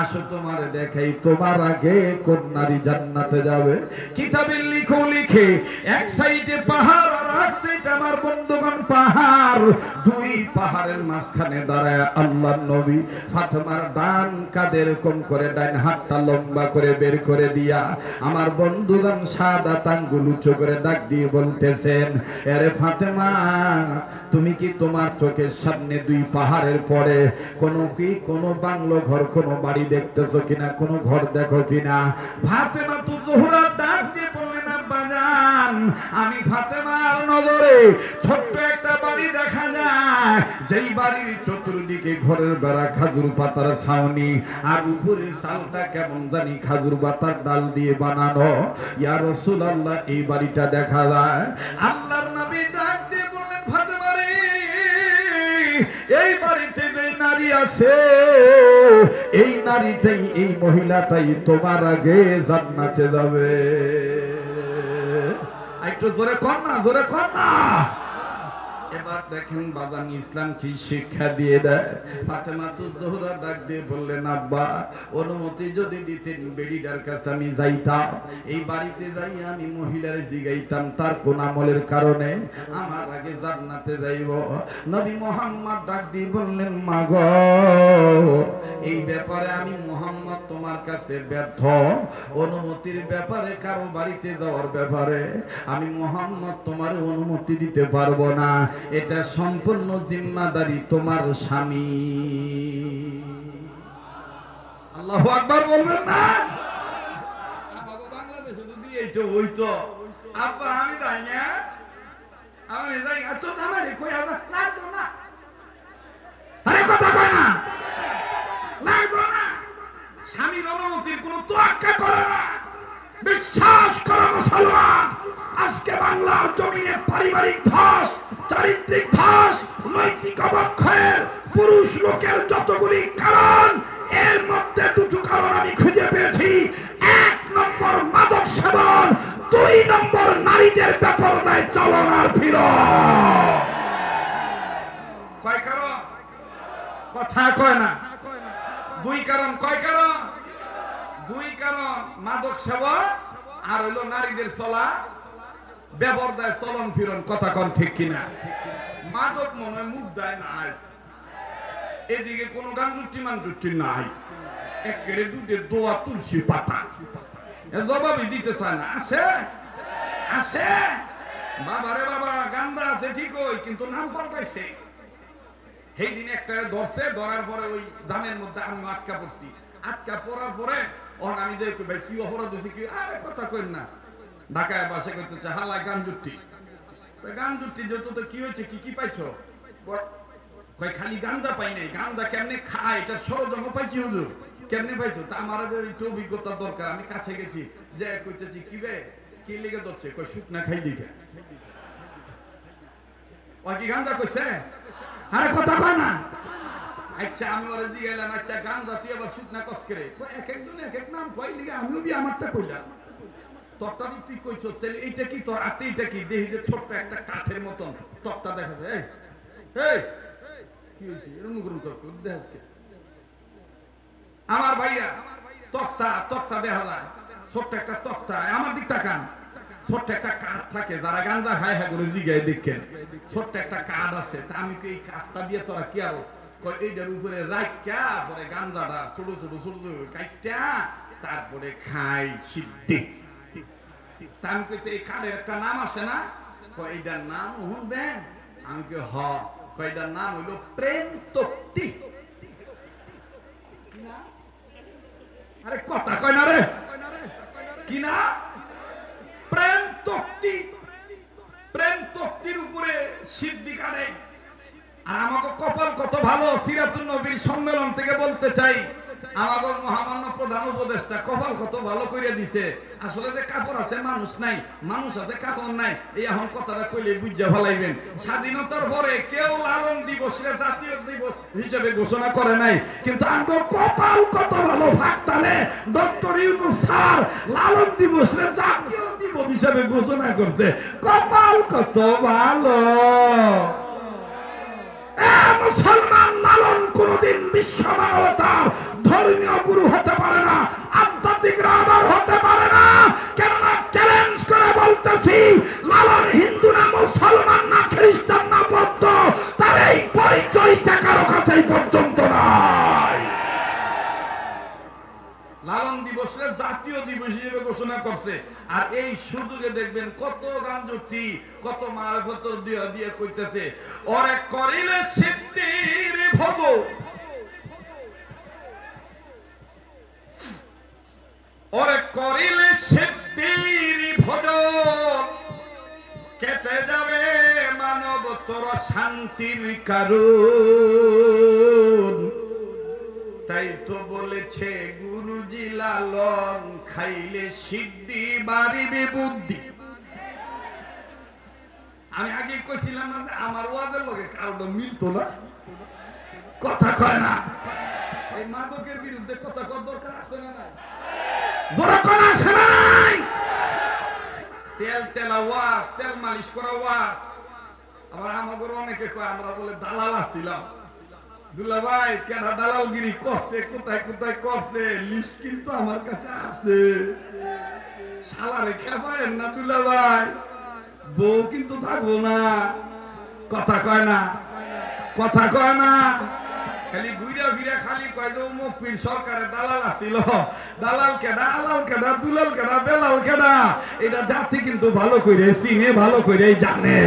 আসো তোমার দেখাই, তোমার আগে কোন নারী জান্নাতে যাবে। কিতাবে লিখে এক সাইডে পাহাড় আর এক সাইডে আমার বন্ধুগণ পাহাড়, দুই পাহাড়ের মাঝখানে দাঁড়ায় আল্লাহর নবী ফাতেমার ডান কাঁধে এরকম করে ডান হাতটা লম্বা করে বের করে দিয়া আমার বন্ধুগণ সাদা আঙ্গুল উঁচু করে ডাক দিয়ে বলতেছেন, আরে ফাতেমা, তুমি কি তোমার চোখের সামনে দুই পাহাড়ের পরে কোনো বাংলো ঘর, কোনো বাড়ি দেখতেছো কিনা, কোনো ঘর দেখো কিনা? ফাতেমা জোহরা ডাক দিয়ে বললেন, আব্বাজান, আমি ফাতেমার নজরে ছোট্ট একটা বাড়ি দেখা যায়, যেই বাড়ির চতুর্দিকে ঘরের বেড়া খাজুর পাতার ছাউনি, আর উপরের চালটা কেমন জানি খাজুর পাতার ডাল দিয়ে বানানো। ইয়া রাসূলুল্লাহ, এই বাড়িটা দেখা যায়। আল্লাহর নবী ডাক দিয়ে বললেন, ফাতেমা রে, এই বাড়িতে যে নারী আছে, এই নারীটাই, এই মহিলাটাই তোমার আগে জান্নাতে যাবে। একটু জোরে কর না, জোরে কর না। এবার দেখেন বাজান ইসলাম কি শিক্ষা দিয়ে দেয়। ফাতেমা জোহরা ডাক দিয়ে বললেন, আব্বা, অনুমতি যদি দিতেন বেডিটার কাছে আমি যাইতাম, এই বাড়িতে যাই আমি মহিলার জিগাইতাম তার কোন আমলের কারণে আমার আগে জান্নাতে যাইব। নবী মুহাম্মদ ডাক দিয়ে বললেন, মা গো, এই ব্যাপারে আমি মুহাম্মদ তোমার কাছে ব্যর্থ। অনুমতির ব্যাপারে, কারো বাড়িতে যাওয়ার ব্যাপারে আমি মুহাম্মদ তোমার অনুমতি দিতে পারবো না, এটা সম্পূর্ণ জিম্মাদারি তোমার স্বামী। আল্লাহু আকবার বলবেন না? বাংলাদেশে যদি এইটা হইতো, আব্বা আমি যাই না, আমি যাই তো আমার কই আবার লাগতো না, আরে কথা কয় না, লাগতো না। স্বামীর অনুমতির কোন তোয়াক্কা করে না। বিশ্বাস করো মুসলমান, আজকে বাংলার জমিনে পারিবারিক ধস, চারিত্রিক ধস, নৈতিক অবক্ষয়ের পুরুষ লোকের যতগুলি কারণ, এর মধ্যে দুটো কারণ আমি খুঁজে পেয়েছি। 1 নম্বর মাদক সেবন, 2 নম্বর নারীদের বেপরদায় চলন আর ফিরন। কয় কারণ? কথা কয় না। 2 কারণ। কয় কারণ? 2 কারণ, মাদক সেবন আর হইলো নারীদের চলা বেপরদায় চলন ফিরন। কথা কন ঠিক কিনা? মাদক মনে হয় মুখ দেয় নাই, এদিকে কোন গান জুটি নাই, একেবারে দুধের দোয়া তুলসী পাতা, জবাবই দিতে চায় না। আছে আছে বাবারে বাবা, গান্দা আছে ঠিকই, কিন্তু নাম পাল্টাইছে। সেই দিন একটা ধরছে, ধরার পরে ওই জামের মধ্যে আমি আটকা পড়ছি। আটকা পড়ার পরে আমি যে ভাই কি অপরাধ হয়েছে, কি আরে কথা কই না, ঢাকায় বাসে করতেছে হালা গান জুটি। গান জুটি যেত তো কি হয়েছে, কি কি পাইছো? কয় খালি গান্দা পাই নাই, গান্দা কেমনে খায় এটার সরঞ্জাম পাইছি হুজুর। কেমনে পাইছো? তা আমার একটু অভিজ্ঞতা দরকার। আমি কাছে গেছি, যে কইতেছি কি বে কি লেগে ধরছে, কয় শুকনা খাই দিকে। ওই কি গান্দা কইছে? আরে কথা কয় না। আচ্ছা আমি ওরে দিয়ে গেলাম, আচ্ছা গান্দা তুই আবার শুকনা কস করে, এক একজন এক এক নাম কই লিগে, আমিও বি আমারটা কইলাম। তক্তা তুই কইছস, তাহলে এইটা কি তোর হাতে? এইটা কি? দেখি যে ছোট্ট একটা কাঠের মতন তক্তা দেখা যায়। এই কি হইছে এরকম করুন করছ দেখাসকে? আমার ভাইরা তক্তা দেখা যায়, ছোট্ট একটা তক্তা। আমার দিক তাকান, ছোট্ট একটা কাঠ থাকে, যারা গাঁজা খায় হ্যাঁ করে জিগায় দেখেন, ছোট্ট একটা কাঠ আছে। তা আমি কি এই কাঠটা দিয়ে তোরা কি আর এইটার উপরে রাখা পরে গাঁজাটা ছোট ছোট ছোট ছোট কাইটা তারপরে খাই সিদ্ধি। তা আমি কইতে এই কাঠের একটা নাম আছে না? এইটার নাম শুনবেন? আমি কি হ, কয়টার নাম হইল প্রেম তক্তি। আরে কথা কয় না রে, কি না? প্রেম তক্তি। প্রেম তক্তির উপরে সিদ্ধি কাটে। আর আমাকে কপাল কত ভালো, সিরাতুন নবীর সম্মেলন থেকে বলতে চাই, আমাকে মহামান্য প্রধান উপদেষ্টা কপাল কত ভালো কইরা দিছে। আসলে যে কাপড় আছে মানুষ নাই, মানুষ আছে কাপড় নাই, এই এখন কথাটা কইলে বুঝা ফেলাইবেন। স্বাধীনতার পরে কেউ লালন দিবসে জাতীয় দিবস হিসেবে ঘোষণা করে নাই, কিন্তু আমাকে কপাল কত ভালো, ভাগতালে ডক্টর ইউনূস স্যার লালন দিবসে জাতীয় দিবস হিসেবে ঘোষণা করছে। কপাল কত ভালো। মুসলমান লালন কোনদিন বিশ্ব মানবতার ধর্মীয় গুরু হতে পারে না, আধ্যাত্মিক রাবার হতে পারে না। কেননা চ্যালেঞ্জ করে বলতেছি, লালন হিন্দু না, মুসলমান না, খ্রিস্টান না, বৌদ্ধ, তার এই পরিচয়টা কারো কাছে পর্যন্ত নাই। লালন দিবসে জাতীয় দিবস হিসেবে ঘোষণা করছে। আর এই সুযোগে দেখবেন কত গাঞ্জটি, কত মারফত দিয়ে দিয়ে কইতেছে, ওরে করিলে সিদ্ধির ভোগ, ওরে করিলে সিদ্ধির ভোজন, কেটে যাবে মানব তোর শান্তির কারণ। তাই তো বলেছে গুরুজি লালন, খাইলে সিদ্ধি বাড়িবে বুদ্ধি। আমি আগে কইছিলাম না যে আমার ওয়াজের লগে কারো মিলতো না, কথা কয় না। এই মাদকের বিরুদ্ধে কথা কর দরকার আছে না নাই? জোরে কোন আছে না নাই? তেল তেলা ওয়াজ, তেল মালিশ করা ওয়াজ। আবার আমাদের অনেকে কয় আমরা বলে দালাল আসছিলাম। দুলা ভাই কেডা দালালগিরি করছে, কোথায় কোথায় করছে, লিস্ট কিন্তু আমার কাছে আছে। শালারে খেপায়েন না দুলা ভাই, বউ কিন্তু থাকবো না, কথা কয় না, কথা কয় না। খালি ঘুরা ফিরা খালি কয় যে অমুক পীর সরকারের দালাল আসিল। দালাল কেডা, আলাল কেডা, দুলাল কেডা, বেলাল কেডা, এটা জাতি কিন্তু ভালো করে চিনে, ভালো করে জানে।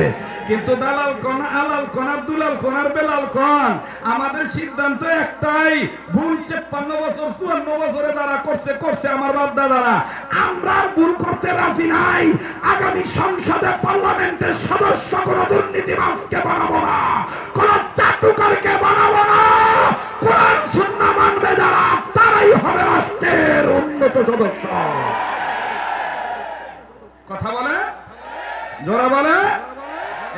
কিন্তু দালাল কোন, আলাল কোন, আর দুলাল কোন, আর বেলাল কোন, আমাদের সিদ্ধান্ত একটাই, ভুল ৫৩ বছর ৫৪ বছরে যারা করছে করছে আমার বাপ দাদারা, আমরা আর ভুল করতে রাজি নাই। আগামী সংসদে পার্লামেন্টের সদস্য কোন দুর্নীতিবাজকে বানাবো না, কোন চাটুকারকে বানাবো না। কোরআন সুন্নাহ মানবে যারা, তারাই হবে রাষ্ট্রের উন্নত সদস্য। কথা বলে, জোরে বলে।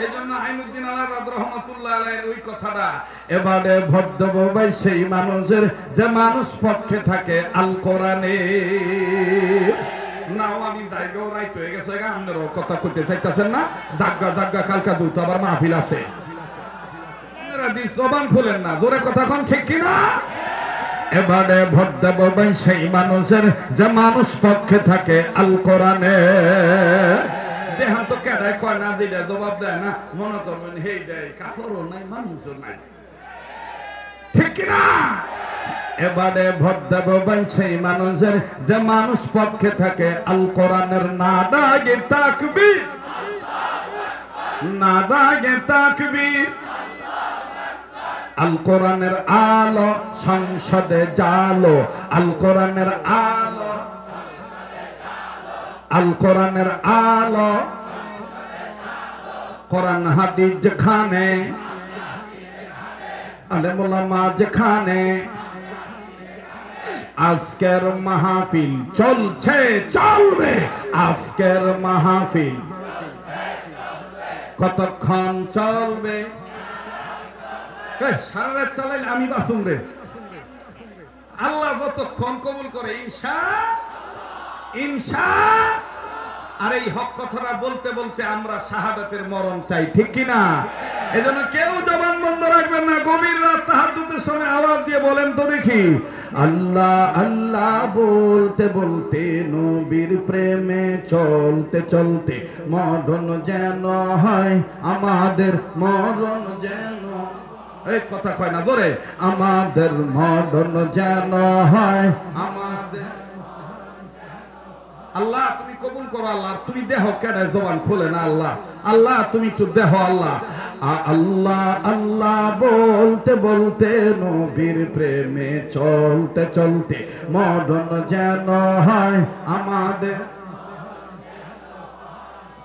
এই জন্য আইনুদ্দিন আলাদ রহমাতুল্লাহ আলাইহির ওই কথাটা, এবারে ভোট দেবো ভাই সেই মানুষের যে মানুষ পক্ষে থাকে আল কোরআনে। নাও আমি জায়গাও রাইট হয়ে গেছে, আপনারও কথা কইতে চাইতেছেন না? জাগা জাগা কালকা দুটো আবার মাহফিল আছে, জবান খুলেন না, জোরে কথা কোন, ঠিক কিনা? এবারে ভোট দেব ভাই সেই মানুষের যে মানুষ পক্ষে থাকে আল কোরআনে। দেহা তো কেডায় কয় না, দিলে জবাব দেয় না, মনে করবেন হেই দেয়, কাপড়ও নাই, মানুষও নাই, ঠিক কিনা? এবারে ভোট দেব ভাই সেই মানুষের যে মানুষ পক্ষে থাকে আল কোরআনের। না দাগে তাকবীর, না দাগে তাকবীর, আল কোরআনের আলো সংসদে জালো, আল কোরআনের আলো, আল কোরআনের আলো, কোরআন হাদিস যেখানে, আলেম ওলামা যেখানে, আজকের মাহফিল চলছে, চলবে আজকের মাহফিল, কতক্ষণ চলবে? সারা রাত চালাইলে আমি বাসুম রে, আল্লাহ যতক্ষণ কবুল করে, ইনশা ইনশা। আর এই হক কথাটা বলতে বলতে আমরা শাহাদাতের মরণ চাই, ঠিক কিনা? এজন্য কেউ জবান বন্ধ রাখবেন না। গভীর রাত তাহাজ্জুদের সময় আওয়াজ দিয়ে বলেন তো দেখি, আল্লাহ আল্লাহ বলতে বলতে, নবীর প্রেমে চলতে চলতে, মরণ যেন হয় আমাদের, মরণ যেন, এই কথা কয় না জোরে, আমাদের মরণ যেন হয় আমাদের। আল্লাহ তুমি কবুল করো, আল্লাহ তুমি দেহ কেডা জবান খোলে না, আল্লাহ আল্লাহ তুমি একটু দেহ, আল্লাহ আল্লাহ আল্লাহ বলতে বলতে, নবীর প্রেমে চলতে চলতে, মরণ যেন হয় আমাদের।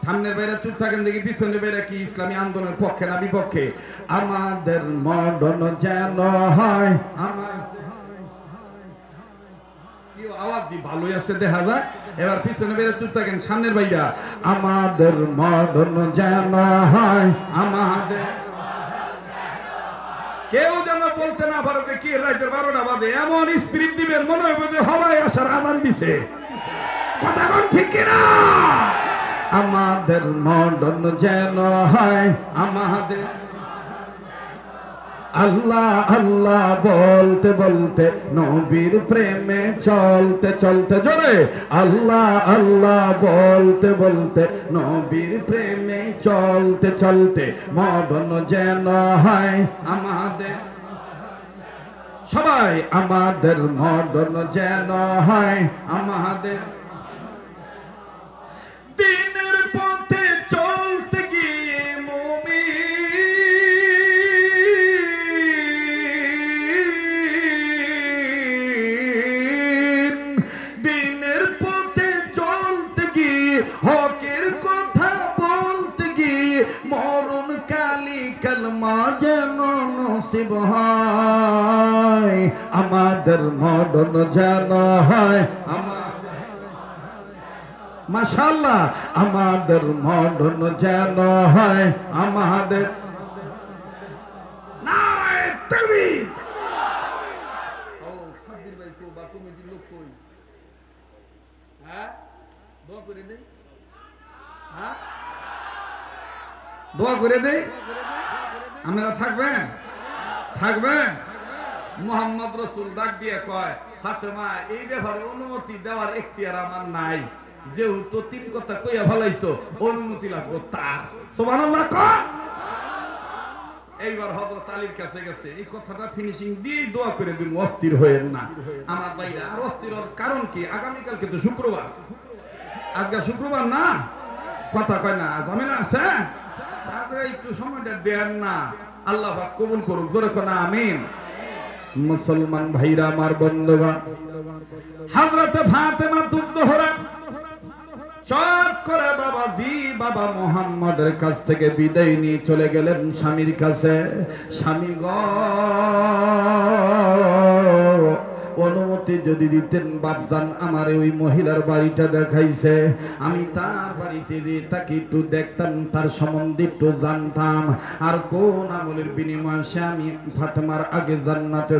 সামনের বাইরে চুপ থাকেন দেখি পিছনের বাইরে কি ইসলামী আন্দোলনের পক্ষে না বিপক্ষে? আমাদের মডন যেন হয় আমার কি আওয়াজ দি ভালোই আছে দেখা যায়। এবার পিছনে বাইরে চুপ থাকেন, সামনের বাইরা আমাদের মডন যেন হয় আমাদের। কেউ যেন বলতে না পারে যে কি রাতের 12টা বাজে, এমন স্পিরিট দিবেন মনে হবে যে হবাই আসার আজান দিছে। কথা কোন ঠিক কিনা? আমাদের মডন যেন হয় আমাদের। আল্লাহ আল্লাহ বলতে বলতে নবীর প্রেমে চলতে চলতে, জোরে আল্লাহ আল্লাহ বলতে বলতে নবীর প্রেমে চলতে চলতে মডন যেন হয় আমাদের। সবাই আমাদের মডন যেন হয় আমাদের। দিনের পথে চলতে গিয়ে মুমিন, দিনের পথে চলতে গিয়ে হকের কথা বলতে গিয়ে মরণ কালি কালমা যেন নসিব হয় আমাদের মডন যেন হয় আমাদের। মাশাআল্লাহ আমাদের মডন যেন হয় আমাদের। নারায়ে তাকবীর। ও সাব্বির ভাই কো বা কমিটির লোক কই? হ্যাঁ দোয়া করে দেই। হ্যাঁ দোয়া করে দেই। আপনারা থাকবেন? থাকবেন? মুহাম্মদ রাসূল ডাক দিয়ে কয়, ফাতেমা এই ব্যাপারে অনুমতি দেওয়ার এখতিয়ার আমার নাই, যেহেতু 3 কথা কইয়া ফেলাইছো অনুমতি লাগবে তার। সুবহানাল্লাহ কর। এইবার হযরত আলীর কাছে গেছে, এই কথাটা ফিনিশিং দিয়ে দোয়া করে দিন, অস্থির হয়েন না আমার ভাইরা। আর অস্থির হওয়ার কারণ কি? আগামীকালকে তো শুক্রবার, আজকে শুক্রবার না, কথা কয় না, ঝামেলা আছে, একটু সময়টা দেন না। আল্লাহ পাক কবুল করুক, জোরে কোন আমিন। মুসলমান ভাইরা আমার বন্ধুগণ, হযরত ফাতেমাতুজ জোহরা চট করে বাবাজি বাবা মুহাম্মাদের কাছ থেকে বিদায় নিয়ে চলে গেলেন স্বামীর কাছে। স্বামী গো, অনুমতি যদি দিতেন বাপজান, আমার ওই মহিলার বাড়িটা দেখাইছে, আমি তার বাড়িতে যে তাকে একটু দেখতাম, তার সম্বন্ধে একটু জানতাম, আর কোন আমলের বিনিময়ে সে আমি ফাতেমার আগে জান্নাতে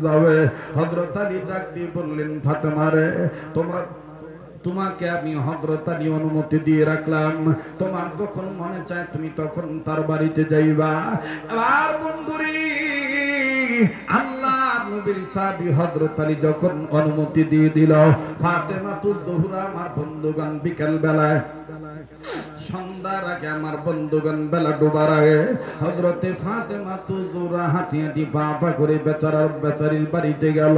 যাবে। হযরত আলী ডাক দিয়ে বললেন, ফাতেমা রে, তোমাকে আমি হযরত আলী অনুমতি দিয়ে রাখলাম, তোমার যখন মনে চায় তুমি তখন তার বাড়িতে যাইবা। এবার বন্ধুরি, আল্লাহ নবীর সাহাবী হযরত আলী যখন অনুমতি দিয়ে দিল, ফাতেমাতুজ জোহরা আমার বন্ধুগণ বিকেল বেলায় সন্ধ্যার আগে আমার বন্ধুগণ বেলা ডোবার আগে হযরতে ফাতেমাতুজ জোহরা হাঁটি হাঁটি পা পা করে বেচারির বাড়িতে গেল।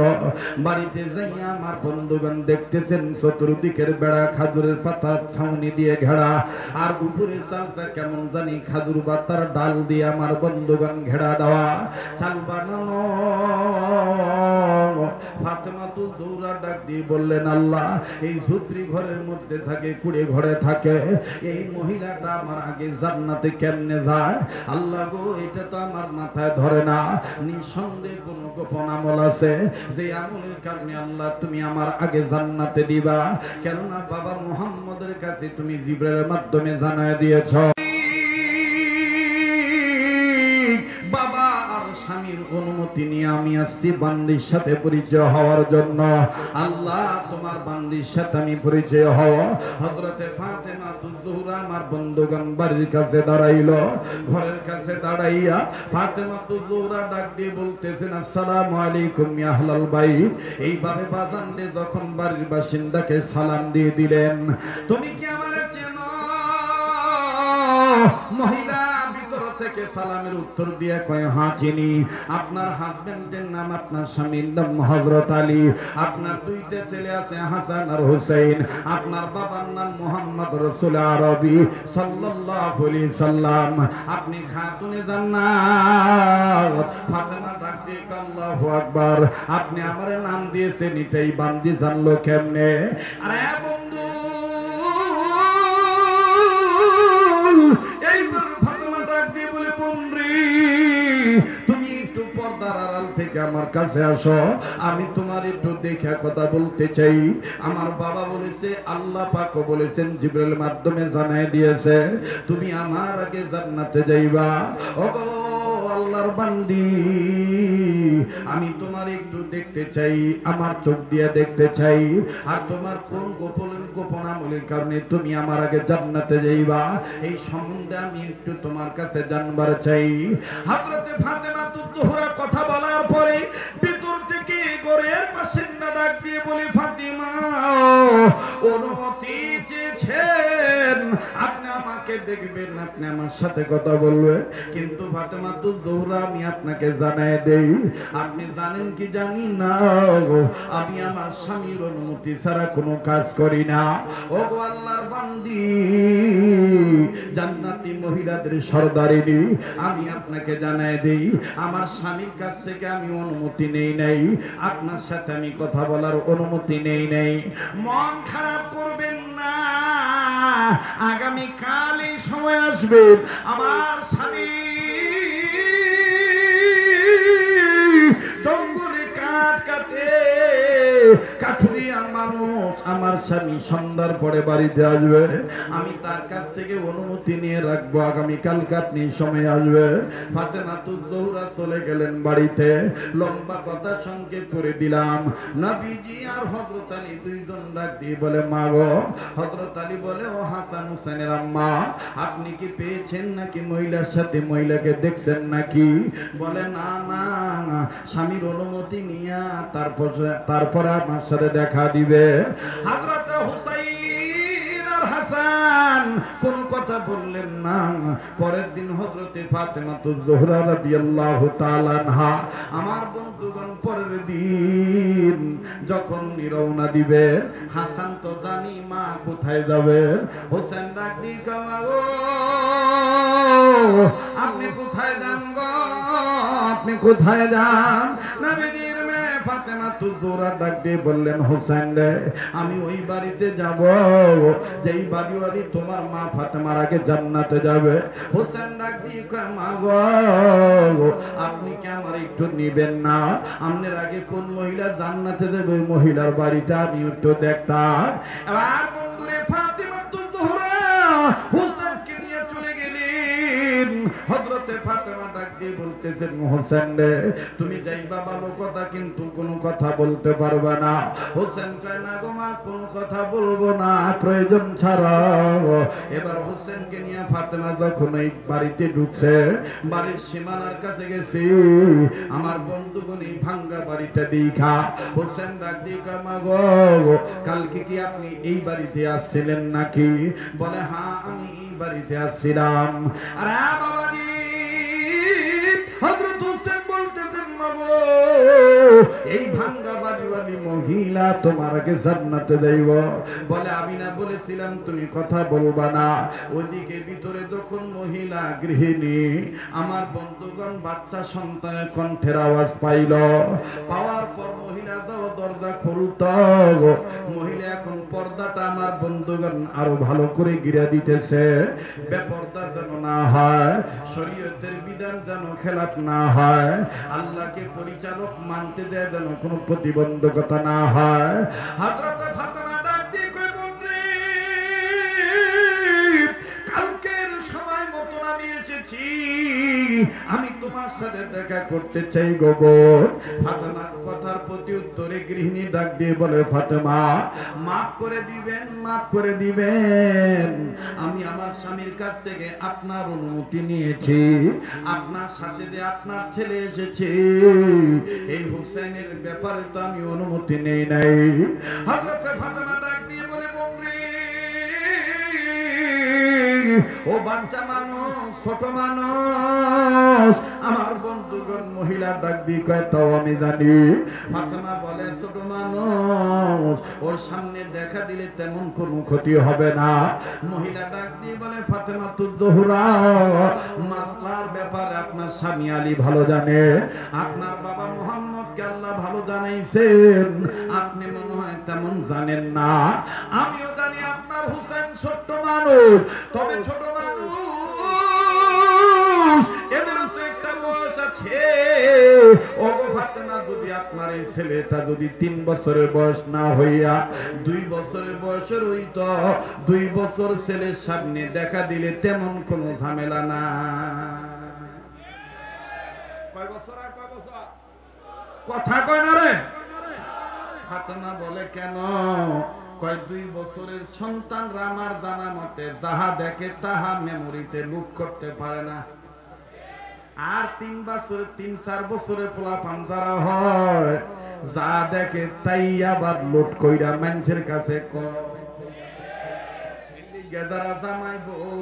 বাড়িতে যাইয়া আমার বন্ধুগণ দেখতেছেন চতুর্দিকের বেড়া খাজুরের পাতা ছাউনি দিয়ে ঘেরা, আর উপরে চালটা কেমন জানি খাজুর পাতার ডাল দিয়ে আমার বন্ধুগণ ঘেরা দেওয়া, চাল বানানো। ফাতেমাতুজ জোহরা ডাক দিয়ে বললেন, আল্লাহ, এই ঝুপড়ি ঘরের মধ্যে থাকে, কুড়ে ঘরে থাকে, এই মহিলাটা আমার আগে জান্নাতে কেমনে যায়? আল্লাহ গো, এটা তো আমার মাথায় ধরে না। নিঃসন্দেহে কোন গোপন আমল আছে, যে আমলের কারণে আল্লাহ তুমি আমার আগে জান্নাতে দিবা, কেননা বাবা মুহাম্মদের কাছে তুমি জিবরাইলের মাধ্যমে জানায় দিয়েছ। বাবা আর স্বামীর অনুমতি নিয়ে আমি আসছি বান্দির সাথে পরিচয় হওয়ার জন্য। আল্লাহ, তোমার বান্দির সাথে আমি পরিচয় হব। হযরতে ফাতেমাতুজ জোহরা আমার বন্ধুগণ বাড়ির কাছে দাঁড়াইলো। ঘরের কাছে দাঁড়াইয়া ফাতেমাতুজ জোহরা ডাক দিয়ে বলতেছেন, আসসালামু আলাইকুম ইয়া আহলাল বাইত। এইভাবে বাজানরে যখন বাড়ির বাসিন্দাকে সালাম দিয়ে দিলেন, তুমি কি আমারে চেনো? মহিলা ভিতর থেকে সালামের উত্তর দিয়ে কয়, হ্যাঁ চিনি। আপনার হাজবেন্ডের নাম, আপনার স্বামীর নাম হযরত আলী, আপনার 2টা ছেলে আছে হাসান আর হুসাইন, আপনার বাবার নাম মুহাম্মদ রাসূল আরবি সাল্লাল্লাহু আলাইহি সাল্লাম, আপনি খাতুনে জান্নাত। ফাতেমা ডাক দিয়ে আল্লাহু আকবার, আপনি আমারে নাম দিয়েছেন, এটাই বান্দি জানলো কেমনে? আরে বন্ধু, পর্দার আড়াল থেকে আমার কাছে আসো, আমি তোমার একটু দেখে কথা বলতে চাই। আমার বাবা বলেছে, আল্লাহ পাকও বলেছেন, জিবরাইল মাধ্যমে জানাই দিয়েছে, তুমি আমার আগে জান্নাতে যাইবা। ওগো আল্লাহর বান্দি, আমি তোমার একটু দেখতে চাই, আমার চোখ দিয়ে দেখতে চাই, আর তোমার কোন গোপন আমলের কারণে তুমি আমার আগে জান্নাতে যাইবা, এই সম্বন্ধে আমি একটু তোমার কাছে জানবার চাই। হযরতে ফাতেমা তুজ-জোহরা কথা বলার পরে ভিতর থেকে ঘরের বাসিন্দা ডাক দিয়ে বলে, ফাতিমা অনুমতি চেয়েছেন, আপনি আমাকে দেখবেন, আপনি আমার সাথে কথা বলবেন। কিন্তু ফাতেমা তুজ-জোহরা, আমি আপনাকে জানাই দেই, আপনি জানেন কি জানি না, আমি আমার স্বামীর অনুমতি ছাড়া কোনো কাজ করি না। ওগো আল্লাহর বান্দি, জান্নাতি মহিলাদের সরদারিনী, আমি আপনাকে জানাই দেই, আমার স্বামীর কাছ থেকে আমি অনুমতি নেই নাই, আপনার সাথে আমি কথা বলার অনুমতি নেই নাই। মন খারাপ করবেন না, আগামী কাল এই সময় আসবে, আমার স্বামী জঙ্গলে কাঠ কাটে, কাঠুরিয়া মানুষ, আমার স্বামী সন্ধ্যার পরে বাড়িতে আসবে, আমি তার কাছ থেকে অনুমতি নিয়ে রাখবো, আগামীকাল কাটনি সময় আসবে। ফাতেমা তুজ-জোহরা চলে গেলেন বাড়িতে। লম্বা কথা সংক্ষেপ করে দিলাম, নবীজি আর হযরত আলী দুইজন ডাক দিয়ে বলে, মা গো। হযরত আলী বলে, ও হাসান হুসেনের আম্মা, আপনি কি পেয়েছেন নাকি মহিলার সাথে, মহিলাকে দেখছেন নাকি? বলে, না না, স্বামীর অনুমতি নিয়ে তারপরে আমার সাথে দেখা দিবে। হযরত হুসাইন আর হাসান কোন কথা বললেন না। পরের দিন হযরতে ফাতেমা তুজ-জোহরা রাদিয়াল্লাহু তাআলা আনহা, আমার বন্ধুগণ, পরের দিন যখন রওনা দিবেন, হাসান তো জানি মা কোথায় যাবেন, হোসেন ডাক দিয়ে কয়, গো আপনি কোথায় যান গো, আপনি কোথায় যান? নবীজির মেয়ে ফাতেমা তুজ-জোহরা ডাক দিয়ে বললেন, হোসেন রে, আমি ওই বাড়িতে যাব যেই বাড়িওয়ালি তোমার মা ফাতেমার আগে জান্নাতে যাবে। হোসেন ডাক দিয়ে কয়, মা গো, আপনি কি আমার একটু নিবেন না? আপনার আগে কোন মহিলা জান্নাতে যাবে, ওই মহিলার বাড়িটা আমি একটু দেখতাম। এবার বন্ধুরে, ফাতেমা তুজ-জোহরা হোসেনকে নিয়ে চলে গেলেন। হযরতে ফাতেমা ডাক দিয়ে বলতেছেন, হোসেন রে, তুমি যাইবা ভালো কথা, কিন্তু কোনো কথা বলতে পারবে না। হোসেন কয়, না গো মা, কোনো কথা বলবো না, প্রয়োজন ছাড়া। এবার হোসেনকে নিয়ে ফাতেমা যখন এই বাড়িতে ঢুকছে, বাড়ির সীমানার কাছে গেছি, আমার বন্ধুগণ এই ভাঙ্গা বাড়িটা দেখা হোসেন ডাক দিয়ে কয়, মা গো, কালকে কি আপনি এই বাড়িতে আসছিলেন নাকি? বলে, হ্যাঁ, আমি এই বাড়িতে আসছিলাম। আরে বাবাজি, হযরত হোসেন বলতেছেন, মা গো, এই ভাঙ্গা বাড়িওয়ালি মহিলা তোমার আগে জান্নাতে যাইব। বলে, আমি না বলেছিলাম তুমি কথা বলবা না? ওইদিকে ভিতরে যখন মহিলা গৃহিণী, আমার বন্ধুগণ, বাচ্চা সন্তানের কণ্ঠের আওয়াজ পাইল, পাওয়ার পর মহিলা যাও দরজা খুলত। মহিলা এখন পর্দাটা, আমার বন্ধুগণ, আরো ভালো করে গিরা দিতেছে, বেপর্দা যেন না হয়, শরীয়তের বিধান যেন খেলাপ না হয়, আল্লাহকে পরিচালক মানতে যায় যেন কোনো প্রতিবন্ধকতা না হয়। হযরত ফাতেমা ডাক দিয়ে কই, বন্ধু, কালকের সময় মতন আমি এসেছি, আমি তোমার সাথে দেখা করতে চাই গো বোন। ফাতেমার কথার প্রতি উত্তরে গৃহিণী ডাক দিয়ে বলে, ফাতেমা, মাফ করে দিবেন, মাফ করে দিবেন, আমি আমার স্বামীর কাছ থেকে আপনার অনুমতি নিয়েছি, আপনার সাথে যে আপনার ছেলে এসেছে, এই হোসেনের ব্যাপারে তো আমি অনুমতি নেই নাই। হযরত ফাতেমা ডাক দিয়ে বলে, বন্ধু, ও বাচ্চা মানুষ, ছোট মানুষ, আমার বন্ধুগণ, মহিলা ডাক দিয়ে কয়, তাও আমি জানি। ফাতেমা বলে, ছোট মানুষ, ওর সামনে দেখা দিলে তেমন কোনো ক্ষতি হবে না। মহিলা ডাক দিয়ে বলে, ফাতেমা তুজ-জোহরা, মাসলার ব্যাপারে আপনার স্বামী আলী ভালো জানে, আপনার বাবা মুহাম্মদকে আল্লাহ ভালো জানাইছেন, আপনি মনে হয় তেমন জানেন না। আমিও জানি আপনার হোসেন ছোট্ট মানুষ, তবে ছোট মানুষ, এদেরও তো একটা বয়স আছে, ওগো ফাতেমা, যদি আপনার এই ছেলেটা যদি 3 বছরের বয়স না হইয়া 2 বছরের বয়সের হইতো, 2 বছর ছেলের সামনে দেখা দিলে তেমন কোনো ঝামেলা না। কয় বছর আর কয় বছর কথা কয় না রে? ফাতেমা বলে কেন? কয় 2 বছরের সন্তানরা আমার জানা মতে যাহা দেখে তাহা মেমোরিতে লুট করতে পারে না। আর 3 বছর 3-4 বছরের পোলাপান যারা হয়, যা দেখে তাই আবার লুট কইরা মানুষের কাছে যারা জামাই বউ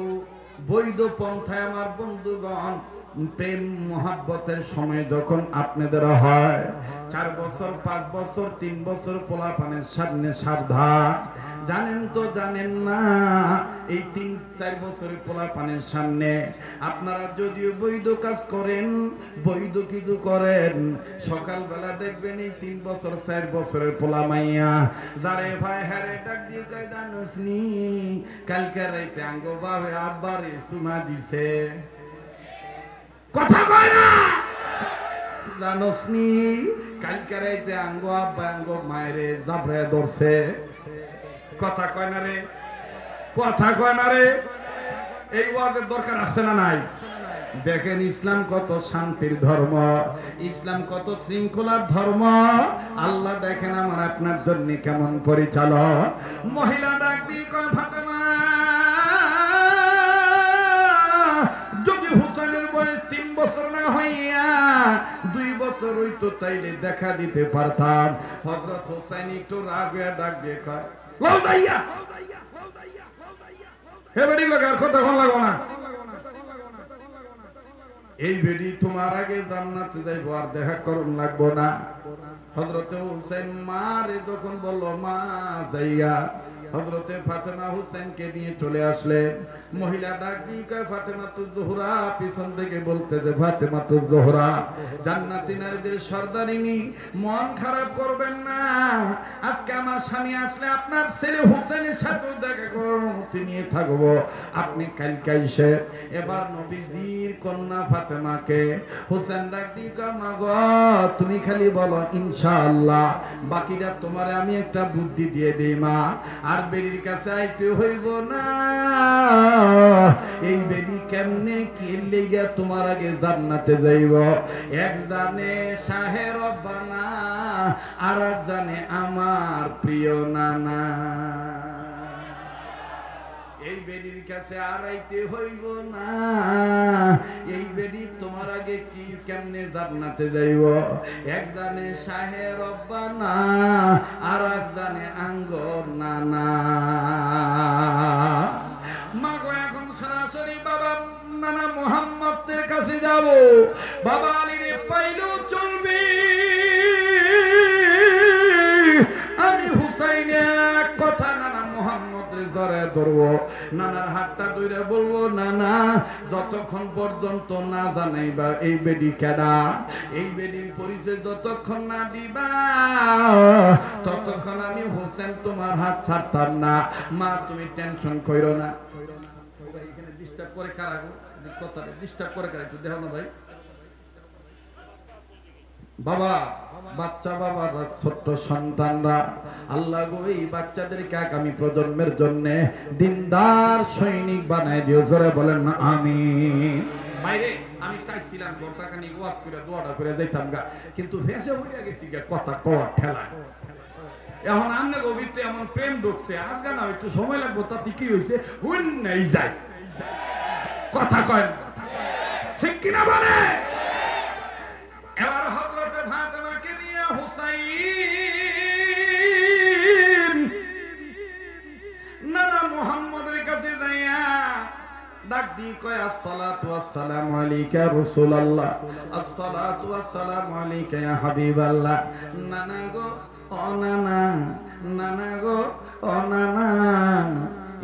বৈধ পন্থায় আমার বন্ধুগণ, প্রেম মহাব্বতের সময় যখন আপনাদের হয় 4 বছর 5 বছর 3 বছর পোলাপানের সামনে সাবধান। জানেন তো জানেন না, এই 3-4 বছরের পোলাপানের সামনে আপনারা যদিও বৈধ কাজ করেন, বৈধ কিছু করেন, সকালবেলা দেখবেন এই 3 বছর 4 বছরের পোলা মাইয়া যারে ভাই হারে ডাক দিয়ে কয় জানোস নি কালকে রাইতে আঙ্গো বাবে আব্বারে সুমা দিছে। কথা কয় না? জানোস নি কালকে রাইতে আঙ্গো আব্বা আঙ্গো মায়েরে জাবরে ধরছে। কথা কয় না রে? কথা কয় না রে? এই ওয়াজের দরকার আছে না নাই? দেখেন ইসলাম কত শান্তির ধর্ম, ইসলাম কত শৃঙ্খলার ধর্ম। আল্লাহ দেখেন আমার আপনার জন্য কেমন পরিচালক। মহিলা ডাক দিয়ে কয় ফাতেমা, যদি হুসাইনের বয়স 3 বছর না হইয়া 2 বছর হইতো তাইলে দেখা দিতে পারতাম। হযরত হুসাইন একটু রাগ হয়ে ডাক দিয়ে কয় লাউদাইয়া, হে বেটি লাগার কথা কোন লাগো না, এই বেটি তোমার আগে জান্নাতে যাইবো, আর দেখা করুন লাগবো না। হযরতে হুসাইন মারে যখন বলল মা যাইয়া, হযরতে ফাতেমা হুসাইনকে নিয়ে চলে আসলেন। মহিলা ডাক দিয়ে কয় ফাতেমাতুজ জোহরা, পিছন থেকে বলতেছে ফাতেমাতুজ জোহরা জান্নাতি নারীদের সর্দারিনী, মন খারাপ করবেন না, আজকে আমার স্বামী আসলে আপনার ছেলে হুসাইনের সাথে দেখা করার অনুমতি নিয়ে থাকবো, আপনি কালকে এসে। এবার নবীজির কন্যা ফাতেমাকে হুসাইন ডাক দিয়ে কয় মা গো তুমি খালি বলো ইনশাআল্লাহ, বাকিটা তোমারে আমি একটা বুদ্ধি দিয়ে দেই মা। আর বেরির কাছে আইতে হইব না, এই বেরি কেমনে কি লেগা তোমার আগে জান্নাতে যাইব। এক জানে শাহে রব্বানা, আর এক জানে আমার প্রিয় নানা। এই বেডির কাছে আড়াইতে হইব না, এই বেডি তোমার আগে কি কেমনে জান্নাতে যাইব। এক জানে শাহে রব্বানা, আর এক জানে আঙ্গর নানা। মাগো এখন সরাসরি বাবা নানা মুহাম্মদের কাছে যাব, বাবা আলীরে পাইলেও চলবে, আমি হুসাইনে কথা নানা মুহাম্মদের জরে ধরবো, নানার হাতটা ধরে বলবো নানা যতক্ষণ পর্যন্ত না জানাইবা এই বেডি কেডা, এই বেডির পরিচয় যতক্ষণ না দিবা ততক্ষণ আমি হোসেন তোমার হাত ছাড়তাম না। মা তুমি টেনশন কইরো না। এখানে ডিস্টার্ব করে কারা গো? কথাটা ডিস্টার্ব করে কারা একটু দেখো না ভাই। বাবা বাচ্চা বাবারা ছোট্ট সন্তানরা, আল্লাহ গো এই বাচ্চাদেরকে আগামী প্রজন্মের জন্য দিনদার সৈনিক বানাই দিও, জোরে বলেন না আমিন। বাইরে আমি চাইছিলাম ঘন্টাখানি ওয়াজ করে দোয়াটা করে যাইতাম গা, কিন্তু ভেসে হইয়া গেছি গা কথা কওয়ার ঠেলা। এখন আমনে গভীরতে এমন প্রেম ঢুকছে, আর গানা একটু সময় লাগবো, তাতে কি হয়েছে হুন নাই যায়। কথা কয় ঠিক কিনা বলে? এবার হযরতে ফাতেমাকে নিয়ে হুসাইন নানা মুহাম্মদের কাছে যাইয়া ডাক দি কয় আসসালাতু ওয়াসসালামু আলাইকা রাসূলুল্লাহ, আসসালাতু ওয়াসসালামু আলাইকা ইয়া হাবিবাল্লাহ। নানা গো ও নানা, নানা গো ও নানা,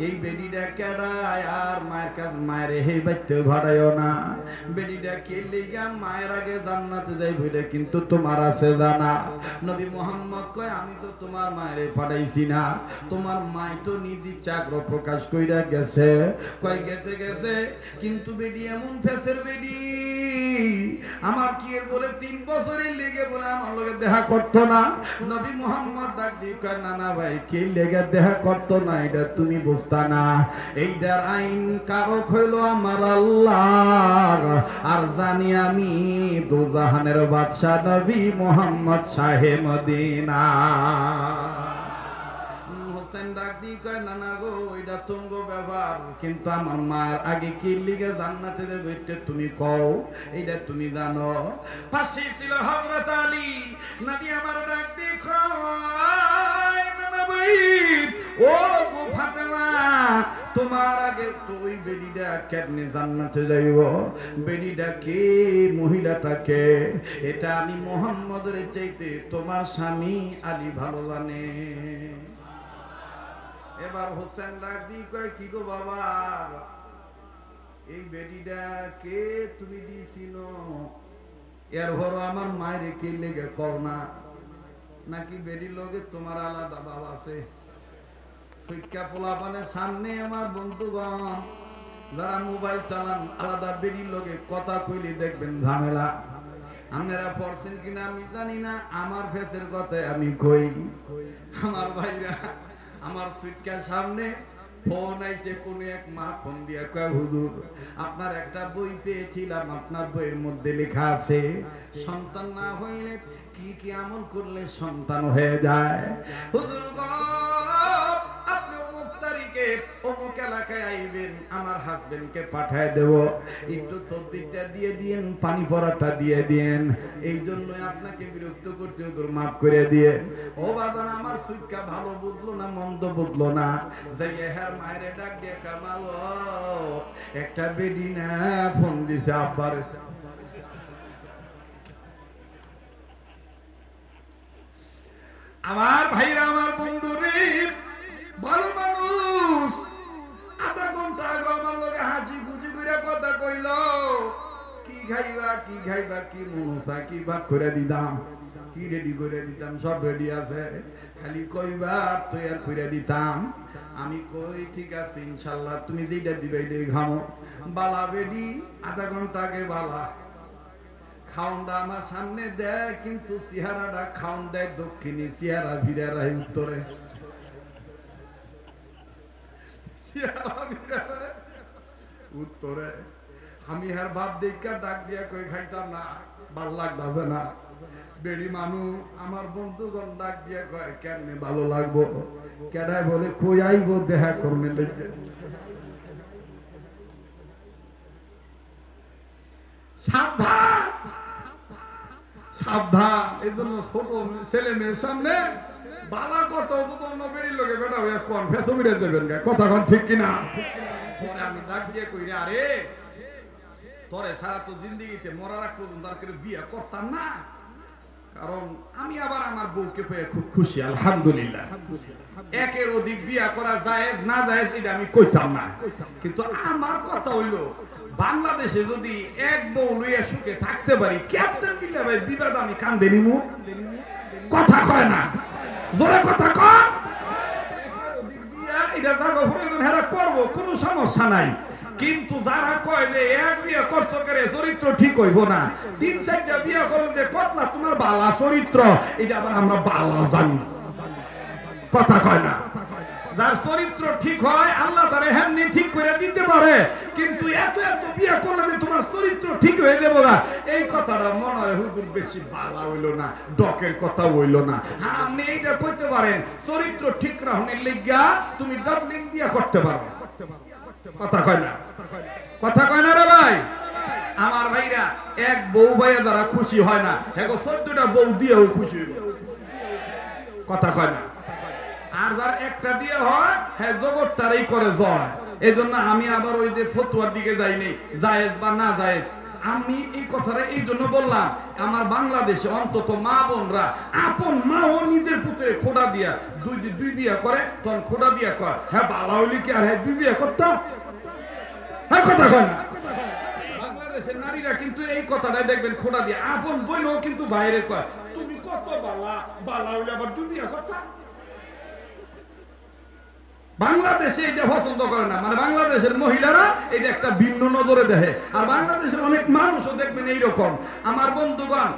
এই বেডিটা কেডায় আর মায়ের কাছে মায়ের এই বাইতে ভাড়ায়ও না বেডিটা কে লিগা মায়ের আগে জান্নাতে যাই বলে কিন্তু তোমার আছে জানা নবী মুহাম্মদ কয় আমি তো তোমার মায়েরে পাঠাইছি না তোমার মাই তো নিজ ইচ্ছা আগ্রহ প্রকাশ কইরা গেছে কয় গেছে গেছে কিন্তু বেডি এমন ফেসের বেডি আমার কি এর বলে 3 বছরের লেগে বলে আমার লগে দেখা করতো না নবী মুহাম্মদ ডাক দিয়ে কয় না না ভাই কে লেগে দেখা করতো না এটা তুমি বুঝতা না এইটার আইন কারক হইল আমার আল্লাহ আর জানি আমি দোজাহানের বাদশা নবী মুহাম্মদ শাহে মদিনা হোসেন ডাক দিয়ে কয় না না গো এটা তুঙ্গ ব্যবহার কিন্তু আমার মার আগে কি লিগে জান্নাতে দেবে এটা তুমি কও এটা তুমি জানো পাশে ছিল হযরত আলী নবী আমার ডাক দিয়ে কয় না ভাই ও গো ফাতেমা তোমার আগে তো ওই বেডিটা কেমনে জান্নাতে যাইব বেডিটা কে মহিলাটা কে এটা আমি মুহাম্মদের চাইতে তোমার স্বামী আলী ভালো জানে এবার হোসেন ডাক দিয়ে কয় কি গো বাবা এই বেডিটা কে তুমি দিছিল এর ভরো আমার মায়ের কে লেগে কও না নাকি বেডির লগে তোমার আলাদা বাবা আছে সুইকা পোলাপানের সামনে আমার বন্ধুগণ যারা মোবাইল চালান আলাদা বেডির লগে কথা কইলে দেখবেন ঝামেলা আপনারা পড়ছেন কিনা আমি জানি না আমার ফেসের কথায় আমি কই আমার ভাইরা আমার সুইটকার সামনে ফোন আইছে কোন এক মা ফোন দিয়া কয় হুজুর আপনার একটা বই পেয়েছিলাম আপনার বইয়ের মধ্যে লেখা আছে সন্তান না হইলে কি কি আমল করলে সন্তান হয়ে যায় হুজুর গো আপনি অমুক তারিখে অমুক এলাকায় আইবেন আমার হাজবেন্ডকে পাঠায় দেব একটু তদবিরটা দিয়ে দিয়েন পানি পড়াটা দিয়ে দিয়েন এই জন্যই আপনাকে বিরক্ত করছি হুজুর মাফ করে দিয়ে ও বাজান আমার সুইটকা ভালো বুঝলো না মন্দ বুঝলো না যাই এহার মায়ের ডাক দিয়ে কামাও একটা বেডি না ফোন দিছে আব্বার আমার ভাইরা আমার বন্ধু রে ভালো মানুষ আধা ঘন্টা আগে আমার লগে হাসি খুশি করে কথা কইল কি খাইবা কি মনসা কি ভাত করে দিতাম কি রেডি করে দিতাম সব রেডি আছে খালি কইবা তৈয়ার করে দিতাম আমি কই ঠিক আছে ইনশাআল্লাহ তুমি যেটা দিবে এটাই খামো বালা বেডি আধা ঘন্টা আগে বালা খাউন্ডা আমার সামনে দেয় কিন্তু চেহারাটা খাউন দেয় দক্ষিণে চেহারা ভিড়ে রায় উত্তরে উত্তরে আমি হার বাপ দেখা ডাক দিয়া কই খাইতাম না ভাল লাগতাছে না বেড়ি মানু আমার বন্ধুগণ ডাক দিয়া কয় কেমনে ভালো লাগবো কেডায় বলে কই আইবো দেখা করবে লেগে সাবধান সাবধান এই জন্য ছোট ছেলে মেয়ের সামনে বালা কত বেরিয়ে লোকে বেটা হয়ে কোন ফেসো মিরে দেবেন কথা কোন ঠিক কিনা পরে আমি ডাক দিয়ে কই রে আরে তোরে সারা তো জিন্দেগিতে মরার আগ পর্যন্ত আর করে বিয়ে করতাম না কারণ আমি আবার আমার বউকে পেয়ে খুব খুশি আলহামদুলিল্লাহ একের অধিক বিয়ে করা জায়েজ না জায়েজ এটা আমি কইতাম না কিন্তু আমার কথা হইলো বাংলাদেশে যদি এক বউ লইয়া সুখে থাকতে পারি ক্যাপ্টেন বিল্লা ভাই বিবাদ আমি কান্দে নিমু কথা কয় না জোরে কথা কয় এটা জাগো প্রয়োজন হেরা করবো কোনো সমস্যা নাই কিন্তু যারা কয় যে এক বিয়ে করছো করে চরিত্র ঠিক হইব না 3-4টা বিয়ে করলে যে কতলা তোমার বালা চরিত্র এটা আবার আমরা বালা জানি কথা কয় না যার চরিত্র ঠিক হয় আল্লাহ তারে এমনি ঠিক করে দিতে পারে কিন্তু এত এত বিয়ে করলে যে তোমার চরিত্র ঠিক হয়ে যাবে না এই কথাটা মনে হয় হুজুর বেশি ভালো হইলো না ডকের কথা হইলো না আপনি এইটা করতে পারেন চরিত্র ঠিক রাখনের লিগা তুমি ডাবলিং বিয়ে করতে পারবে কথা কয় না কথা কয় না রে ভাই আমার ভাইরা এক বউ ভাইয়া দ্বারা খুশি হয় না এখন 14টা বউ দিয়েও খুশি হইব কথা কয় না আর যার একটা দিয়ে হয় হ্যাঁ জগৎটারই করে জয় এই জন্য আমি আবার ওই যে ফতুয়ার দিকে যাইনি জায়েজ বা না জায়েজ আমি এই কথাটা এই জন্য বললাম, আমার বাংলাদেশে অন্তত মা বোনরা আপন মা ও নিজের পুত্রে খোঁড়া দিয়া দুই বিয়া করে, তখন খোঁড়া দিয়া কয় হ্যাঁ বালা হইলে কি আর হ্যাঁ দুই বিয়া করতাম, হ্যাঁ কথা কয় না। বাংলাদেশের নারীরা কিন্তু এই কথাটাই দেখবেন খোঁড়া দিয়া আপন বোনও কিন্তু বাইরে কয় তুমি কত বালা, বালা হইলে আবার দুই বিয়া করতাম। বাংলাদেশে এটা পছন্দ করে না, মানে বাংলাদেশের মহিলারা এটা একটা ভিন্ন নজরে দেখে। আর বাংলাদেশের অনেক মানুষও দেখবেন এইরকম। আমার বন্ধুগণ,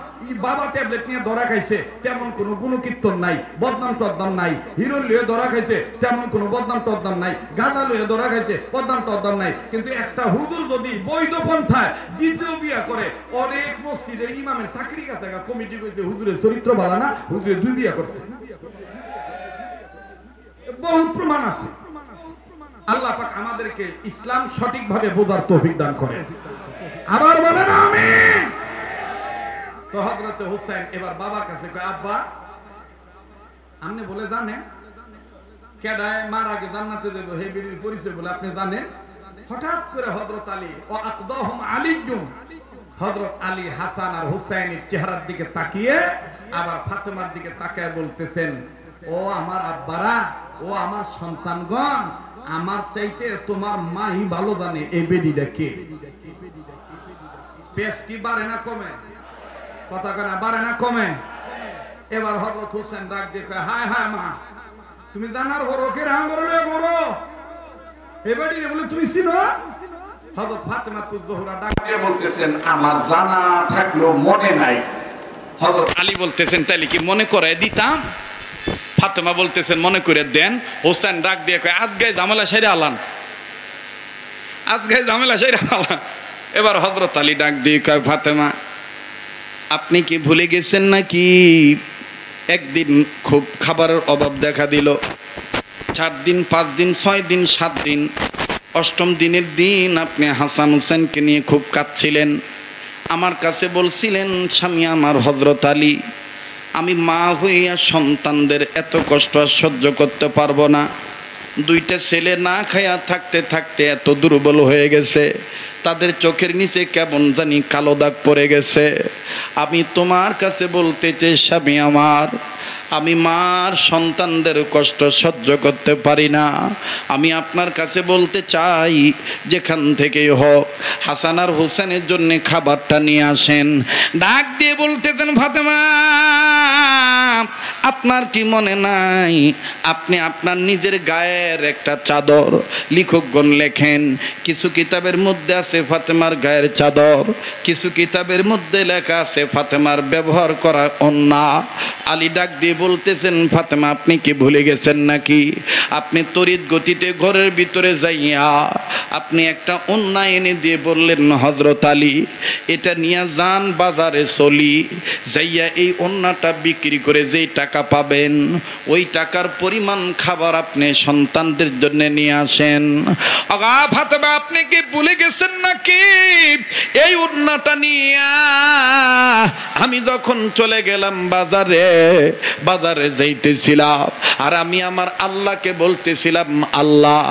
বাবা ট্যাবলেট নিয়ে ধরা খাইছে, তেমন কোনো গুণকীর্তন নাই, বদনাম টদনাম নাই। হিরো লুয়ে ধরা খাইছে, তেমন কোনো বদনাম টদনাম নাই। গাঁদা লুয়ে ধরা খাইছে, বদনাম টদনাম নাই। কিন্তু একটা হুজুর যদি বৈধ পন্থায় দ্বিতীয় বিয়া করে, অনেক মসজিদের ইমামের চাকরি কাছে কমিটি কইছে হুজুরের চরিত্র ভালো না, হুজুরে দুই বিয়া করছে। বহু প্রমাণ আছে। আল্লাহ পাক আমাদেরকে ইসলাম সঠিকভাবে বোঝার তৌফিক দান করে। আবার বলেন আমিন। তো হযরত হুসাইন এবার বাবার কাছে কয় আব্বা আপনি বলে জানেন কেডায় মার আগে জান্নাতে দেব হে বিবির পরিচয় বলে আপনি জানেন? হঠাৎ করে হযরত আলী ও আকদাহুম আলীয়ুম, হযরত আলী হাসান আর হুসাইনের চেহারার দিকে তাকিয়ে আবার ফাতেমার দিকে তাকায় বলতেছেন, ও আমার আব্বারা, ও আমার সন্তানগণ, আমার চাইতে তোমার মাই ভালো জানে এই বেডিটা কে। পেশ কি বাড়ে না কমে? কথা কেনা বাড়ে না কমে? এবার হযরত হোসেন ডাক দিয়ে কয় হায় হায় মা, তুমি জানার বড় কে রাম বড় বড় এই বেডি বলে তুমি চিনো? হযরত ফাতেমা তুজ-জোহরা ডাক দিয়ে বলতেছেন আমার জানা থাকলো মনে নাই। হযরত আলী বলতেছেন তাইলে কি মনে করায় দিতাম? ফাতেমা বলতেছেন মনে করে দেন। হোসেন ডাক দিয়ে কয় আজগায় ঝামেলা সেরে আলান, আজগায় ঝামেলা সেরে আলান। এবার হযরত আলী ডাক দিয়ে কয় ফাতেমা আপনি কি ভুলে গেছেন নাকি একদিন খুব খাবারের অভাব দেখা দিল, 4 দিন 5 দিন 6 দিন 7 দিন, 8ম দিনের দিন আপনি হাসান হোসেনকে নিয়ে খুব কাঁদছিলেন, আমার কাছে বলছিলেন স্বামী আমার হযরত আলী আমি মা হইয়া সন্তানদের এত কষ্ট আর সহ্য করতে পারবো না, 2টা ছেলে না খায়া থাকতে থাকতে এত দুর্বল হয়ে গেছে, তাদের চোখের নিচে কেমন জানি কালো দাগ পড়ে গেছে, আমি তোমার কাছে বলতে চাই স্বামী আমার আমি মার সন্তানদের কষ্ট সহ্য করতে পারি না, আমি আপনার কাছে বলতে চাই যেখান থেকেই হোক হাসান আর হোসেনের জন্য খাবারটা নিয়ে আসেন। ডাক দিয়ে বলতেছেন ফাতেমা আপনার কি মনে নাই আপনি আপনার নিজের গায়ের একটা চাদর, লেখকগণ লেখেন কিছু কিতাবের মধ্যে আছে ফাতেমার গায়ের চাদর, কিছু কিতাবের মধ্যে লেখা আছে ফাতেমার ব্যবহার করা ওন্না। আলী ডাক দিয়ে বলতেছেন ফাতেমা আপনি কি ভুলে গেছেন নাকি? আপনি তড়িৎ গতিতে ঘরের ভিতরে যাইয়া আপনি একটা ওন্না এনে দিয়ে বললেন হযরত আলী এটা নিয়ে যান বাজারে চলি, যাইয়া এই ওন্নাটা বিক্রি করে যেই টাকা পাবেন ওই টাকার পরিমাণ খাবার আপনি সন্তানদের জন্য নিয়ে আসেন। আগা ফাতেমা আপনি কি ভুলে গেছেন নাকি এই ওন্নাটা নিয়ে আমি যখন চলে গেলাম বাজারে যাইতেছিলাম আর আমি আমার আল্লাহকে বলতেছিলাম আল্লাহ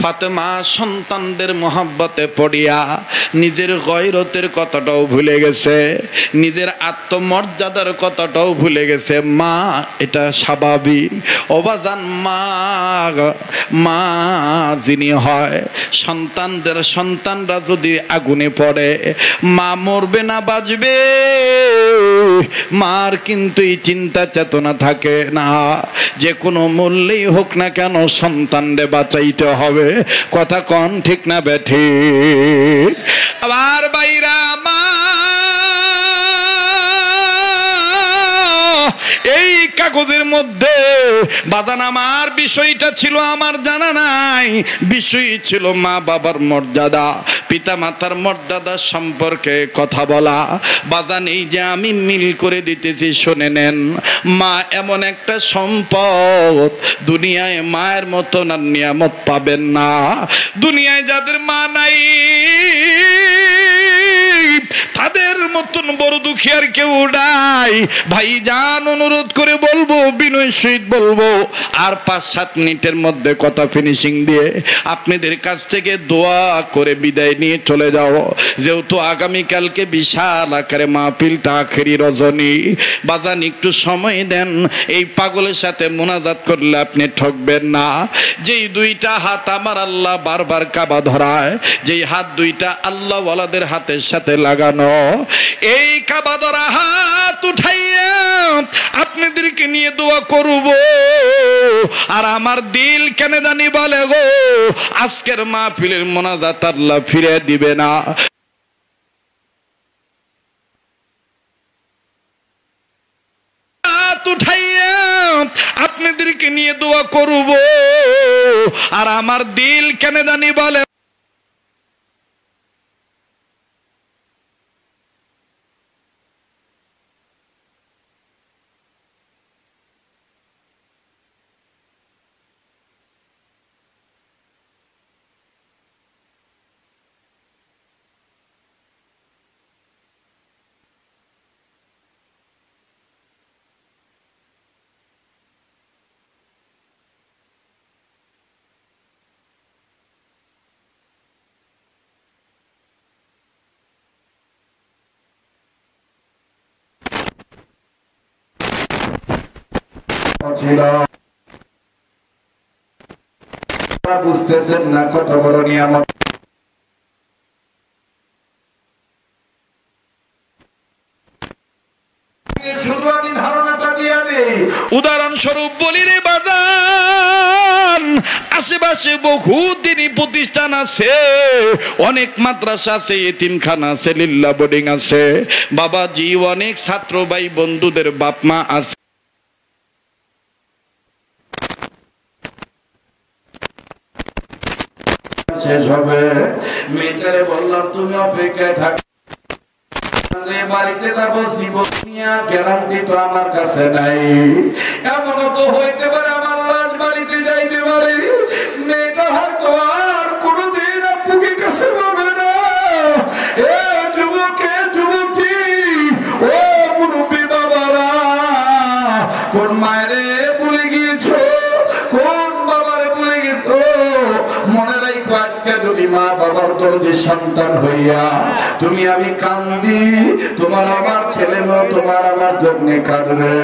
ফাতেমা সন্তানদের মহব্বতে পড়িয়া নিজের গয়রতের কথাটাও ভুলে গেছে, নিজের আত্মমর্যাদার কথাটাও ভুলে গেছে, মা এটা স্বাভাবিক অবাজান মা যিনি হয় সন্তানরা যদি আগুনে পড়ে মা মরবে না বাঁচবে মার কিন্তু এই চিন্তা চেতনা থাকে না, যে কোনো মূল্যেই হোক না কেন সন্তানরে বাঁচাইতে হবে। কথা কন ঠিক না বেঠিক? আবার বাইরা মা এই কাগজের মধ্যে বাদান আমার বিষয়টা ছিল আমার জানা নাই, বিষয় ছিল মা বাবার মর্যাদা পিতা মাতার মর্যাদা সম্পর্কে কথা বলা। বাদান এই যে আমি মিল করে দিতেছি শুনে নেন, মা এমন একটা সম্পদ দুনিয়ায় মায়ের মতো না নিয়ামত পাবেন না। দুনিয়ায় যাদের মা নাই তাদের মতো মতন বড় দুঃখী আর কেউ নাই। ভাইজান অনুরোধ করে বলবো, বিনয় সহিত বলবো, আর 5-7 মিনিটের মধ্যে কথা ফিনিশিং দিয়ে আপনাদের কাছ থেকে দোয়া করে বিদায় নিয়ে চলে যাও। যেহেতু আগামীকালকে বিশাল আকারে মাহফিলটা আখেরি রজনী, বাজান একটু সময় দেন। এই পাগলের সাথে মোনাজাত করলে আপনি ঠকবেন না। যেই 2টা হাত আমার আল্লাহ বারবার কাবা ধরায়, যেই হাত 2টা আল্লাহ ওয়ালাদের হাতের সাথে লাগানো, এই কাবা ধরা হাত উঠাইয়া আপনাদেরকে নিয়ে দোয়া করব। আর আমার দিল কেন জানি বলে গো, আজকের মাহফিলের মোনাজাত আল্লাহ ফিরে দিবে না। উঠাইয়া আপনাদেরকে নিয়ে দোয়া করব। আর আমার দিল কেন জানি বলে বুঝতেছেন না কত বড় নিয়ামত। শুধু আমি ধারণাটা দিয়ে দিই, উদাহরণস্বরূপ বলি রে বাজান, আশেপাশে বহু দিনই প্রতিষ্ঠান আছে, অনেক মাদ্রাসা আছে, এতিমখানা আছে, লিল্লা বোর্ডিং আছে, বাবাজি অনেক ছাত্র ভাই বন্ধুদের বাপ মা আছে। শেষ হবে, মেয়েটারে বললাম তুমি অপেক্ষায় থাক, বাড়িতে যাবো, গ্যারান্টি তো আমার কাছে নাই। এমনও তো হইতে পারে আমার লাশ বাড়িতে যাইতে পারে, মেয়েটা হয়তো আর কোনোদিন আপুকে কাছে পাবে না। এ যুবকে যুবতী, ও মুরব্বী বাবারা, কোন মায়েরে ভুলে গিয়েছো, কোন বাবারে ভুলে গেছো, মনে রাখো আজকে যদি মা বাবার দরজে সন্তান হইয়া তুমি আমি কান্দি, তোমার আমার ছেলে মেয়ে তোমার আমার জন্য কাঁদবে।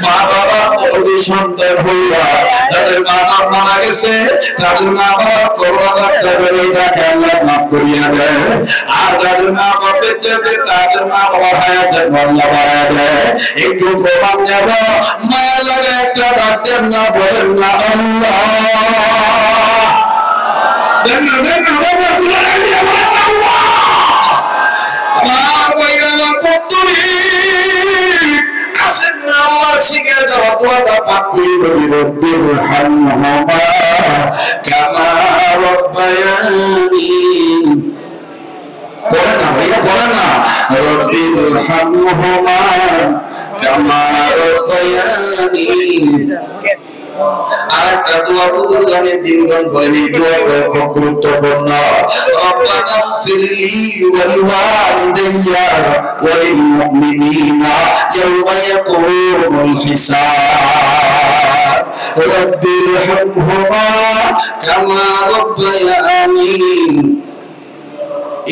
মা বাবা সন্তান হইয়া যাদের মা বাবা মারা গেছে, তাদের মা বাবা করোনা মাফ করিয়া দেয়। আর যাদের মা বাবা বেঁচে আছে, তাদের মা বাবা হায়াতের মর্যাদা বাড়ায় দেয়। একটু প্রমাণ নেব, মায়ের লাগে একটা ডাক দেন না, বলেন না আল্লাহ, দেন না দেন না দেন না, তুলে রাখি বলেন না আল্লাহ। আমার বইরা আমার পুত্রী আসেন না, আমার শিখে যাওয়া দোয়াটা পাঠ করি, বলি রব্বির হামহুমা কামা রব্বায়ানি, পড়ে না ভাইয়া, পড়ে না, রব্বির হামহুমা কামা রব্বায়ানি। আরেকটা দোয়া বুজুর্গানের দিনগণ বলেন, এই দোয়াটা খুব গুরুত্বপূর্ণ। রব্বানা ফিরলি ওয়া লিওয়ালিদাইয়া ওয়া লিল মুমিনিনা ইয়াওমা ইয়াকুমুল হিসাব, রব্বির হামহুমা কামা রব্বায়ানি।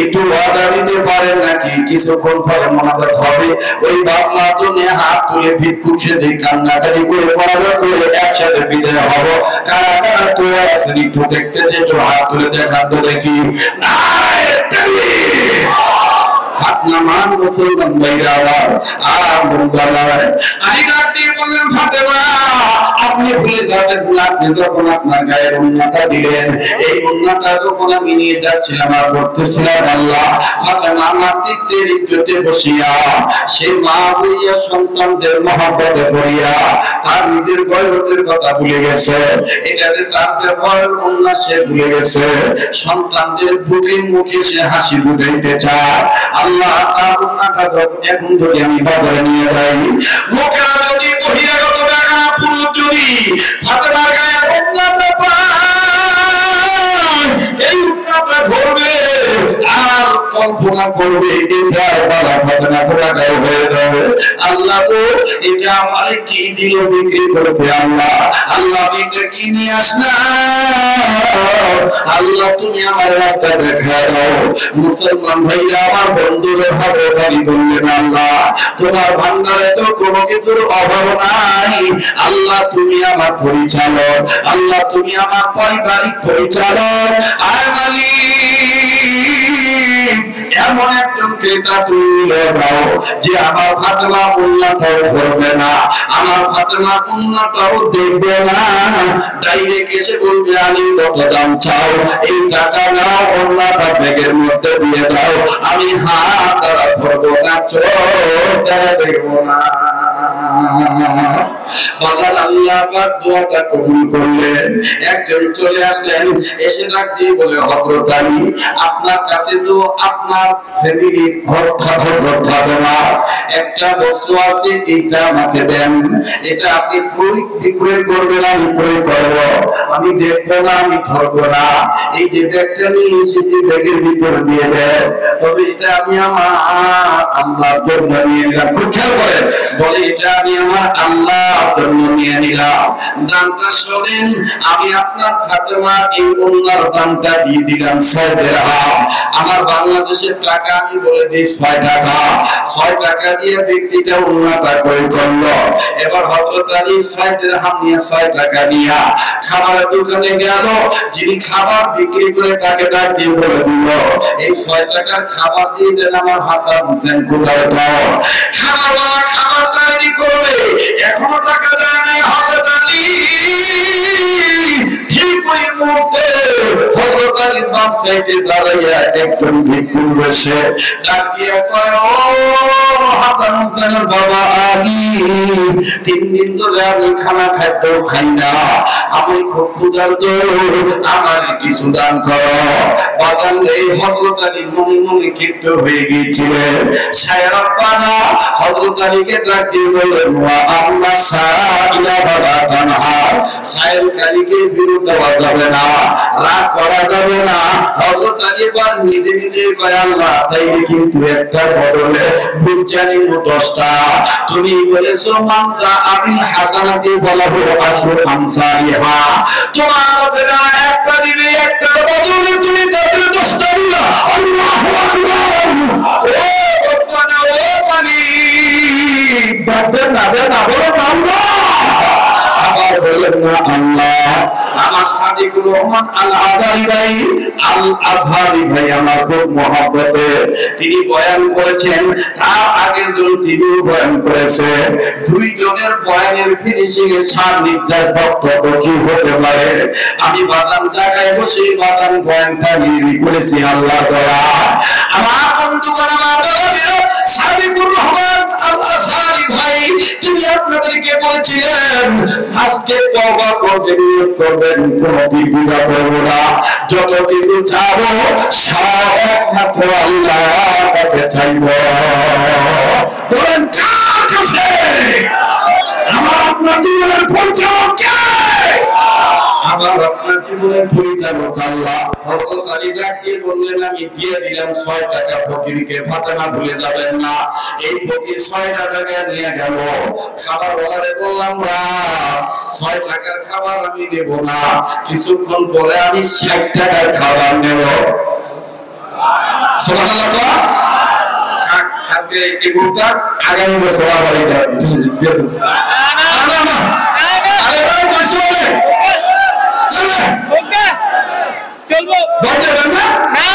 একটু ওয়াদা দিতে পারেন নাকি কিছুক্ষণ পরে মোনাজাত হবে, ওই বাপ মা তো নিয়ে হাত তুলে ভিক্ষুক সেজে কান্নাকাটি করে মোনাজাত করে একসাথে বিদায় হব। কারা কারা করে আছেন একটু দেখতে, যে একটু হাত তুলে দেখান তো দেখি। হাত নামান মুসলমান ভাইরা আমার, আর বলবার আমি ডাক দিয়ে বললেন, ফাতেমা আপনি ভুলে যাবেন না, আপনি যখন আপনার গায়ের ওড়নাটা দিলেন, এই ওড়নাটা যখন আমি নিয়ে যাচ্ছিলাম আর করতেছিলাম আল্লাহ, ফাতেমা আমার দিকতে বসিয়া সেই মা হইয়া সন্তানদের মহব্বতে পড়িয়া তার নিজের গয়রতের কথা ভুলে গেছে, এটাতে তার ব্যবহারের ওড়না সে ভুলে গেছে, সন্তানদের বুকে মুখে সে হাসি ফুটাইতে চায়। আল্লাহ তার ওড়নাটা এখন যদি আমি বাজারে নিয়ে যাই, লোকেরা যদি বহিরাগত দেখা পুরুষ যদি ফাতেমার গায়ে ওড়নাটা পায়, এই ওড়নাটা ধরবে আর কল্পনা করবে এটার বালা ফাতেমা পুরা গায়ে হয়ে যাবে। আল্লাহ গো, এটা আমার কি দিল বিক্রি করতে, আল্লাহ আল্লাহ এটা কি নিয়ে আসলাম, আল্লাহ তুমি আমার রাস্তা দেখা দাও। মুসলমান ভাইরা আমার বন্ধুদের হযরত বললেন, আল্লাহ তোমার ভান্ডারে তো কোনো কিছুর অভাব নাই, আল্লাহ তুমি আমার পরিচালক, আল্লাহ তুমি আমার পারিবারিক পরিচালক। আয় মালিক, এমন একজন ক্রেতা তুমি মিলে দাও যে আমার ফাতেমা ওড়নাটাও ধরবে না, আমার ফাতেমা ওড়নাটাও দেখবে না, ডাইরেক্ট এসে বলবে আমি কত দাম চাও, এই টাকা নাও, ওড়নাটা ব্যাগের মধ্যে দিয়ে দাও, আমি হাত দ্বারা ধরবো না, চোখ দ্বারা দেখবো না। আল্লাহ পাক দোয়াটা কবুল করলেন। একজন চলে আসলেন, এসে ডাক দিয়ে বলে, হযরত আলী আপনার কাছে তো আপনার ফ্যামিলি হযরত ফাতেমা একটা বস্তু আছে, এইটা আমাকে দেন, এটা আপনি বিক্রয় করবেন, আমি ক্রয় করব, আমি দেখবো না, আমি ধরবো না, এই যে ব্যাগটা নিয়ে এসেছি ব্যাগের ভিতরে দিয়ে দেন, তবে এটা আমি আমার আল্লাহর জন্য নিয়ে নিলাম। খুব খেয়াল করেন, বলে এটা আমি আমার আল্লাহর জন্য নিয়ে নিলাম। দামটা শোনেন, আমি আপনার ফাতেমা এই ওড়নার দামটা দিয়ে দিলাম 6 দিরহাম। আমার বাংলাদেশের টাকা আমি বলে দিই 6 টাকা। 6 টাকা দিয়ে ব্যক্তিটা ওড়নাটা ক্রয় করলো। এবার হযরত আলী 6 দিরহাম নিয়ে 6 টাকা নিয়ে খাবারের দোকানে গেল, যিনি খাবার বিক্রি করে তাকে ডাক দিয়ে বলে দিল, এই 6 টাকার খাবার দিয়ে দেন আমার হাসান হোসেন কোথায় তো খাবারওয়ালা খাবার তৈরি করবে, এখনো টাকা দেয় না হযরত আলী। ঠিক ওই মুহূর্তে হযরত আলীর বাম সাইডে দাঁড়াইয়া একজন ভিক্ষুক বসে ডাক দিয়ে কয়, ও হাসান হোসেনের বাবা আলী, 3 দিন ধরে আমি খানা খাদ্য খাই না, আমি খুব ক্ষুধার্ত, আমার কিছু দান করো। বাগান এই হযরত আলী মনে মনে ক্ষিপ্ত হয়ে গিয়েছিলেন। সাহেব বাবা হযরত আলীকে ডাক দিয়ে বললেন, ওয়া আম্মা সাইলা বাবা তানহা, সাহেব আলীকে বিরুদ্ধে দেওয়া যাবে না, রাগ করা যাবে না। হযরত আলী এবার নিজে নিজে কয়, আল্লাহ তাইলে কিন্তু একটা বদলে বুঝানি 10টা, তুমি বলেছো মানজা আবিল হাসানাতি ফালাহু আশরু আমসালিহা, তোমার মতে যারা একটা দিবে একটার বদলে তুমি তাদের 10টা দিলা। আল্লাহু আকবার। ও রব্বানা ও মালিক, বাদের না বলো আল্লাহ, আবার বলেন না আল্লাহ। আমার সাদিকুর রহমান আল আজহারি ভাই, আমার খুব মহব্বতে, তিনি বয়ান করেছেন, তার আগের জন তিনিও বয়ান করেছে। 2 জনের বয়ানের ফিনিশিং এ সার নির্যাস বক্তব্য কি হতে পারে। আমি বাদাম জায়গায় বসে বাদাম বয়ানটা নিয়ে করেছি আল্লাহ দয়া। আমার বন্ধুগণ, আমার সাদিকুর রহমান আল আজহারি ভাই, তিনি আপনাদেরকে বলেছিলেন আজকে তওবা করবেন, নিয়ত করবেন, কোনো বিপদা করব না, যত কিছু চাবো সব একমাত্র আল্লাহর কাছে চাইব। বলেন কার কাছে? আমার আপনার জীবনের পরিচালক কে? আমার আপনার জীবনের পরিচালক আল্লাহ। হযরত আলী ডাক দিয়ে বললেন, আমি দিয়ে দিলাম 6 টাকা ফকিরকে, ফাতেমা ভুলে যাবেন না। এই ফকির 6 টাকা নিয়ে গেল। খাবার বলারে বললাম, 6 টাকার খাবার আমি নেব না, কিছুক্ষণ পরে আমি 60 টাকার খাবার নেব। সুবহানাল্লাহ। আজকে এই মুহূর্তে আগামী বছর আবার এটা দিয়ে দেব। আরে ভাই কইছো ওকে চলবো বলতে পারবেন না? না।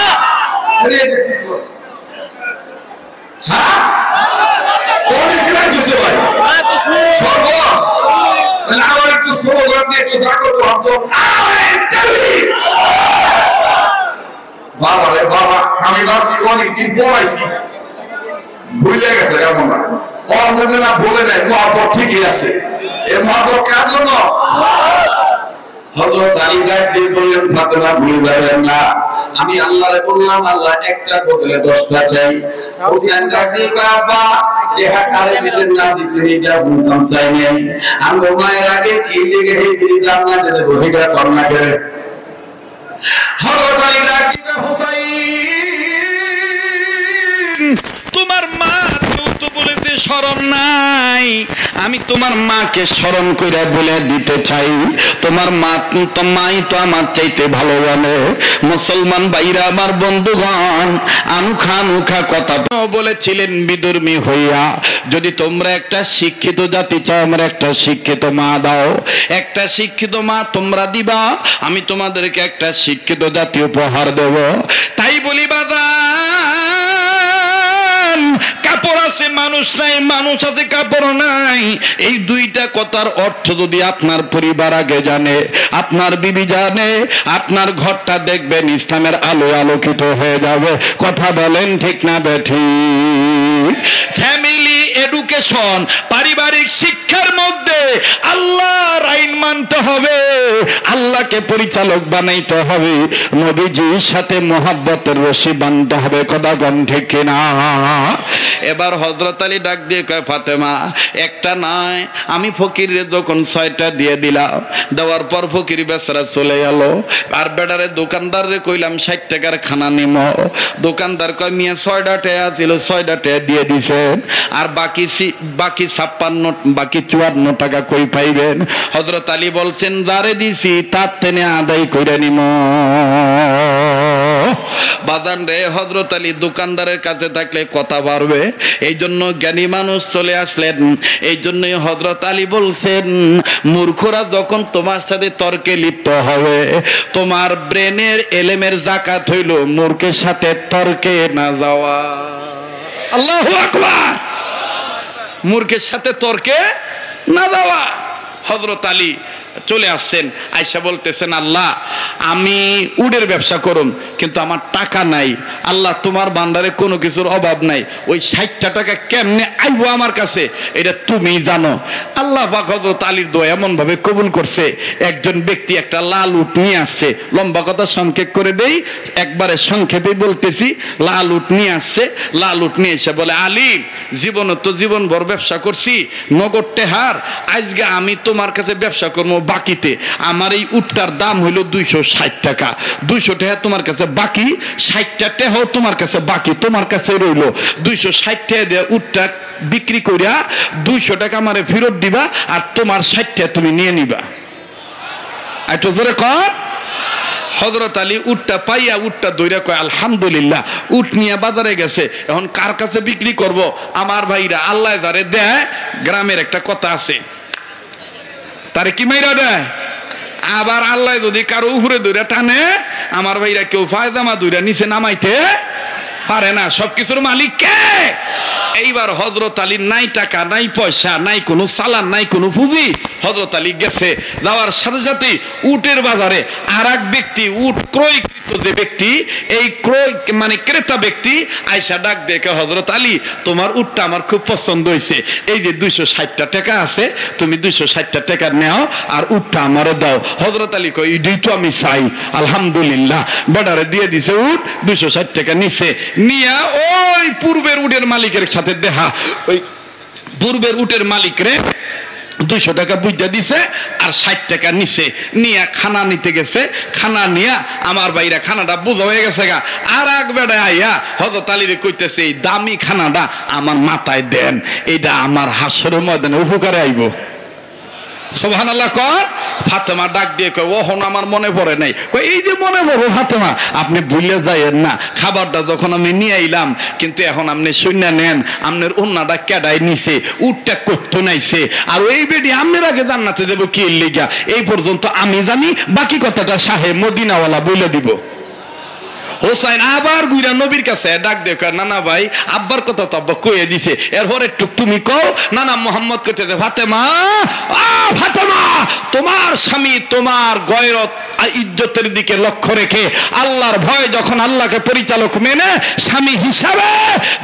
আরে হ্যাঁ কোন কিরা কিছু ভাই সর্ব তাহলে আবার একটু দিয়ে একটু জাগ্রত হতো, বাবা রে বাবা, আমি ভাবছি অনেকদিন পড়াইছি, ভুলে গেছে কেমন না, অন্তত না বলে দেয় মহাপত ঠিকই আছে। এ মহাপত কার জন্য? হযরত আলী ডাক দিয়ে বললেন, ফাতেমা ভুলে যাবেন না, আমি আল্লাহরে বললাম আল্লাহ একটার বদলে 10টা চাই। হুসাইন ডাক দিয়ে বাবা এহা কারে দিছেন না দিছেন এটা বুঝতাম চাই নাই, আমি মায়ের আগে কি লেগে হে বিড়ি জান্নাতে দেব এটা কর না করে। হযরত আলী ডাক দিয়ে হুসাইন তোমার মা তো বলেছে স্মরণ নাই, আমি তোমার মাকে স্মরণ করে বলে দিতে চাই, তোমার মা তো মাই তো আমার চাইতে ভালো জানে। মুসলমান ভাইরা আমার বন্ধুগণ, আনুখা কথা বলেছিলেন বিধর্মী হইয়া, যদি তোমরা একটা শিক্ষিত জাতি চাও, আমরা একটা শিক্ষিত মা দাও, একটা শিক্ষিত মা তোমরা দিবা, আমি তোমাদেরকে একটা শিক্ষিত জাতি উপহার দেব। তাই বলি বাবা, কাপড় আছে মানুষ নাই, মানুষ আছে কাপড় নাই, এই দুইটা কথার অর্থ যদি আপনার পরিবার আগে জানে, আপনার বিবি জানে, আপনার ঘরটা দেখবেন ইসলামের আলো আলোকিত হয়ে যাবে। কথা বলেন ঠিক না বেঠিক? ফ্যামিলি এডুকেশন, পারিবারিক শিক্ষার মধ্যে আল্লাহর আইন মানতে হবে, আল্লাহকে পরিচালক বানাইতে হবে, নবীজির সাথে মহব্বতের রশি বাঁধতে হবে। কথা গণ ঠিক কিনা? এবার হযরত আলী ডাক দিয়ে কয়, ফাতেমা একটা নয়, আমি ফকিরে যখন 6টা দিয়ে দিলাম, দেওয়ার পর ফকির বেচারা চলে গেল, আর বেটারে দোকানদারে কইলাম 60 টাকার খানা নিম, দোকানদার কয় মিয়া 6টা টাকা ছিল 6টা টাকা দিয়ে দিছেন, আর বাকি 56 বাকি 54 টাকা কই পাইবেন? হযরত আলী বলছেন যারে দিছি তার তেনে আদায় করে নিম। বাদান রে, হযরত আলী দোকানদারের কাছে থাকলে কথা বাড়বে, এই জন্য জ্ঞানী মানুষ চলে আসলেন। এই জন্যই হযরত আলী বলছেন, মূর্খরা যখন তোমার সাথে তর্কে লিপ্ত হবে, তোমার ব্রেনের এলেমের জাকাত হইল মূর্খের সাথে তর্কে না যাওয়া। আল্লাহু আকবার! মূর্খের সাথে তর্কে না যাওয়া। হযরত আলী চলে আসছেন, আয়সা বলতেছেন, আল্লাহ আমি উডের ব্যবসা করুন, কিন্তু আমার টাকা নাই, আল্লাহ তোমার ভান্ডারে কোনো কিছুর অভাব নাই, ওই 60টা টাকা কেমনে আইবো আমার কাছে এটা তুমি জানো। আল্লাহ পাক হযরত আলীর দোয়া এমন ভাবে কবুল করছে, একজন ব্যক্তি একটা লাল উট নিয়ে আসছে, লম্বা কথা সংক্ষেপ করে দেই, একবারে সংক্ষেপে বলতেছি, লাল উট নিয়ে আসছে, লাল উট নিয়ে এসে বলে, আলী জীবনে তো জীবন ভর ব্যবসা করছি নগদ টেহার, আজকে আমি তোমার কাছে ব্যবসা করবো বাকিতে, আমার এই উটটার দাম হইল 260 টাকা, 200 টাকা তোমার কাছে বাকি, 60টা টাকাও তোমার কাছে বাকি, তোমার কাছে রইল 260 টাকা দিয়ে উটটা বিক্রি করিয়া 200 টাকা আমারে ফেরত দিবা, আর তোমার 60 টাকা তুমি নিয়ে নিবা। একটু জোরে কর। হযরত আলী উটটা পাইয়া উটটা দইরা কয়, আলহামদুলিল্লাহ, উট নিয়ে বাজারে গেছে, এখন কার কাছে বিক্রি করব? আমার ভাইরা আল্লাহ যারে দেয়, গ্রামের একটা কথা আছে, তারে কি মাইরা দেয়, আবার আল্লাহ যদি কারো উপরে দইরা টানে, আমার ভাইরা কেউ ফায়দামা দইরা নিচে নামাইতে পারে না, সবকিছুর মালিক কে? এইবার হযরত আলীর নাই টাকা, নাই পয়সা, নাই কোনো সালান, নাই কোনো পুঁজি। হযরত আলী গেছে, যাওয়ার সাথে সাথে উটের বাজারে আর এক ব্যক্তি, উট ক্রয়কৃত যে ব্যক্তি, এই ক্রয় মানে ক্রেতা ব্যক্তি আয়সা ডাক দেখে, হযরত আলী তোমার উটটা আমার খুব পছন্দ হয়েছে, এই যে 260টা টাকা আছে, তুমি 260টা টাকা নেও আর উটটা আমারে দাও। হযরত আলী কয়, এটাই তো আমি চাই। আলহামদুলিল্লাহ, বেটারে দিয়ে দিছে উট, 260 টাকা নিছে, নিয়া ওই পূর্বের উটের মালিকের সাথে দেখা, ওই পূর্বের উটের মালিক রে 200 টাকা বুঝা দিছে আর 60 টাকা নিছে, নিয়ে খানা নিতে গেছে, খানা নিয়া আমার ভাইরা খানাটা বোঝা হয়ে গেছে গা, আর এক বেড়া আইয়া হযরত আলীরে কইতেছে, এই দামি খানাটা আমার মাথায় দেন, এটা আমার হাসরের ময়দানে উপকারে আইব। সুবহানাল্লাহ কর। ফাতেমা ডাক দিয়ে কয়, ওহন আমার মনে পড়ে নাই। কয়, এই যে মনে পড়ো ফাতেমা, আপনি ভুলে যাইয়েন না, খাবারটা যখন আমি নিয়ে আইলাম, কিন্তু এখন আপনি শূন্য নেন, আপনার অন্যটা কেডাই নিছে, উটটা করতে নাইছে, আর এই বেডি আপনার আগে জান্নাতে দেবো কি লিগা, এই পর্যন্ত আমি জানি, বাকি কথাটা সাহেব মদিনাওয়ালা বলে দিব। হোসাইন আবার গুইরা নবীর কাছে ডাক দেখো, না না ভাই আব্বার কথা তো আব্বা কয়ে দিছে, এরপর একটু তুমি কও। না না মোহাম্মদ কইতেছে, ফাতেমা ফাতেমা, তোমার স্বামী তোমার গয়রত ইজ্জতের দিকে লক্ষ্য রেখে আল্লাহর ভয় যখন আল্লাহকে পরিচালক মেনে স্বামী হিসাবে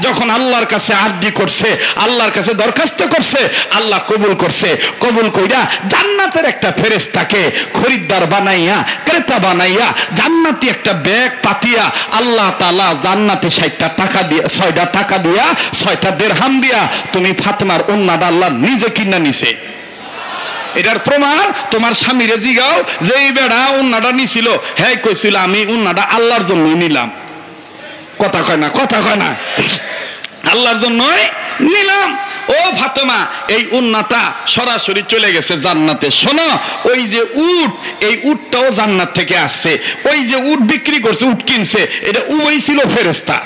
যখন আল্লাহর কাছে আরজি করছে, আল্লাহর কাছে দরখাস্ত করছে, আল্লাহ কবুল করছে। কবুল কইরা জান্নাতের একটা ফেরেশতাকে খরিদ্দার বানাইয়া, ক্রেতা বানাইয়া, জান্নাতি একটা ব্যাগ পাতিয়া আল্লাহ তাআলা জান্নাতে 60টা টাকা দিয়া, 6টা টাকা দিয়া, 6টা দিরহাম দিয়া তুমি ফাতেমার ওন্নাটা আল্লাহ নিজে কিনা নিছে। এটার প্রমাণ তোমার স্বামীরে জিগাও যে এই বেড়া উন্নাটা নিছিল, হ্যাঁ কইছিল আমি উন্নাটা আল্লাহর জন্যই নিলাম। কথা কয় না, কথা কয় না, আল্লাহর জন্যই নিলাম। ও ফাতেমা, এই উন্নাটা সরাসরি চলে গেছে জান্নাতে। শোনো, ওই যে উট, এই উটটাও জান্নাত থেকে আসছে। ওই যে উট বিক্রি করছে, উট কিনছে, এটা উভয় ছিল ফেরেশতা।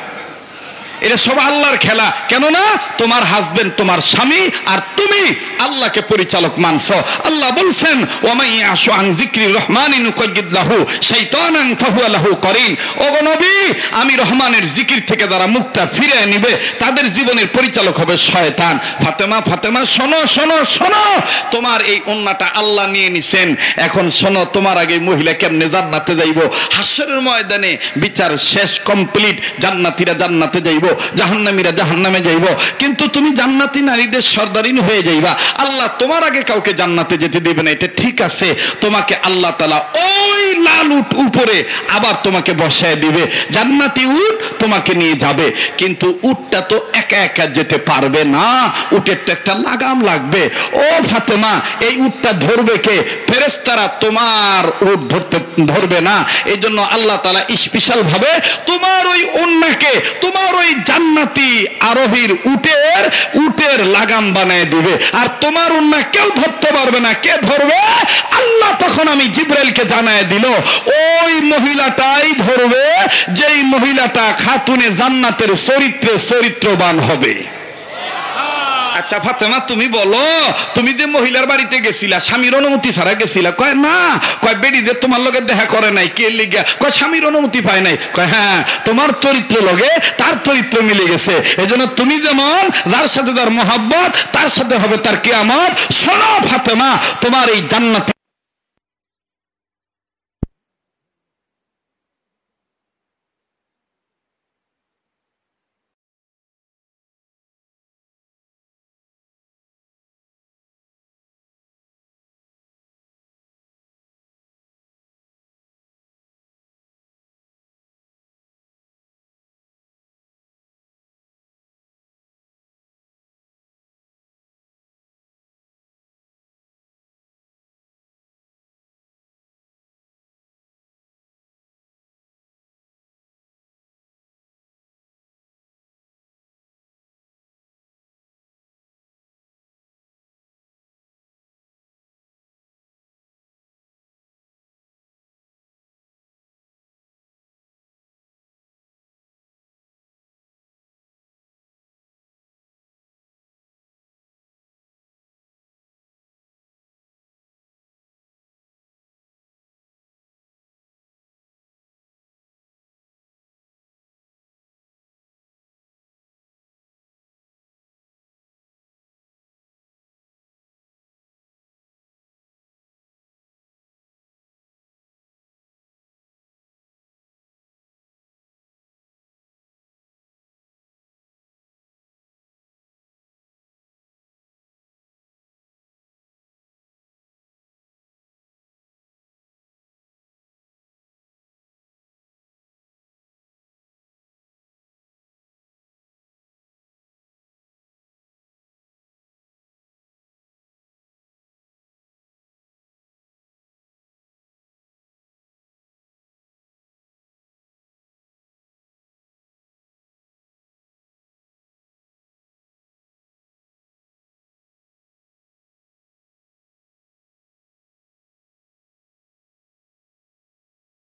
এটা সব আল্লাহর খেলা। কেননা তোমার হাজবেন্ড, তোমার স্বামী, আর তুমি আল্লাহকে পরিচালক মানছো। আল্লাহ বলছেন, ওয়ামাই ইয়াশু আন যিকরির রহমানি নুকাইয়িদ লাহু শাইতানান ফাহুয়া লাহু করিন। ওগো নবী, আমি রহমানের জিকির থেকে যারা মুখটা ফিরিয়ে নিবে তাদের জীবনের পরিচালক হবে শয়তান। ফাতেমা, ফাতেমা শোনো শোনো শোনো, তোমার এই ওন্নাটা আল্লাহ নিয়ে নিছেন। এখন শোনো, তোমার আগে মহিলা কেমনে জান্নাতে যাইবো। হাসরের ময়দানে বিচার শেষ, কমপ্লিট। জান্নাতীরা জান্নাতে যাইবো, জাহান্নামীরা জাহান্নামে যাইব। কিন্তু তুমি জান্নাতি নারীদের সর্দারিন হয়ে যাইবা। আল্লাহ তোমার আগে কাউকে জান্নাতে যেতে দিবে না, এটা ঠিক আছে। তোমাকে আল্লাহ তাআলা ওই লাল উট উপরে আবার তোমাকে বসায় দিবে, জান্নাতি উট তোমাকে নিয়ে যাবে। কিন্তু উটটা তো একা একা যেতে পারবে না, উটের তো একটা লাগাম লাগবে। ও ফাতেমা, এই উটটা ধরবে কে? ফেরেশতারা তোমার উট ধরবে না। এই জন্য আল্লাহ তাআলা স্পেশাল ভাবে তোমার ওই ওন্নাকে, তোমার ওই জান্নাতি আরোহীর উটের লাগাম বানায় দিবে। আর তোমার ওন্না কেউ ধরতে পারবে না। কে ধরবে? আল্লাহ তখন আমি জিবরাইলকে জানায় দিল, ওই মহিলাটাই ধরবে যেই মহিলাটা খাতুনে জান্নাতের চরিত্রে চরিত্রবান হবে। আচ্ছা ফাতেমা, তুমি বলো, তুমি যে মহিলার বাড়িতে গেছিলা স্বামীর অনুমতি ছাড়া গেছিলা? কয় না। কয় বেডি যে তোমার লগে দেখা করে নাই, কে লিগা? কয় স্বামীর অনুমতি পায় নাই। কয় হ্যাঁ, তোমার চরিত্র লগে তার চরিত্র মিলে গেছে। এজন্য তুমি যেমন যার সাথে যার মহব্বত, তার সাথে হবে তার কিয়ামত। শোনো ফাতেমা, তোমার এই জান্নাত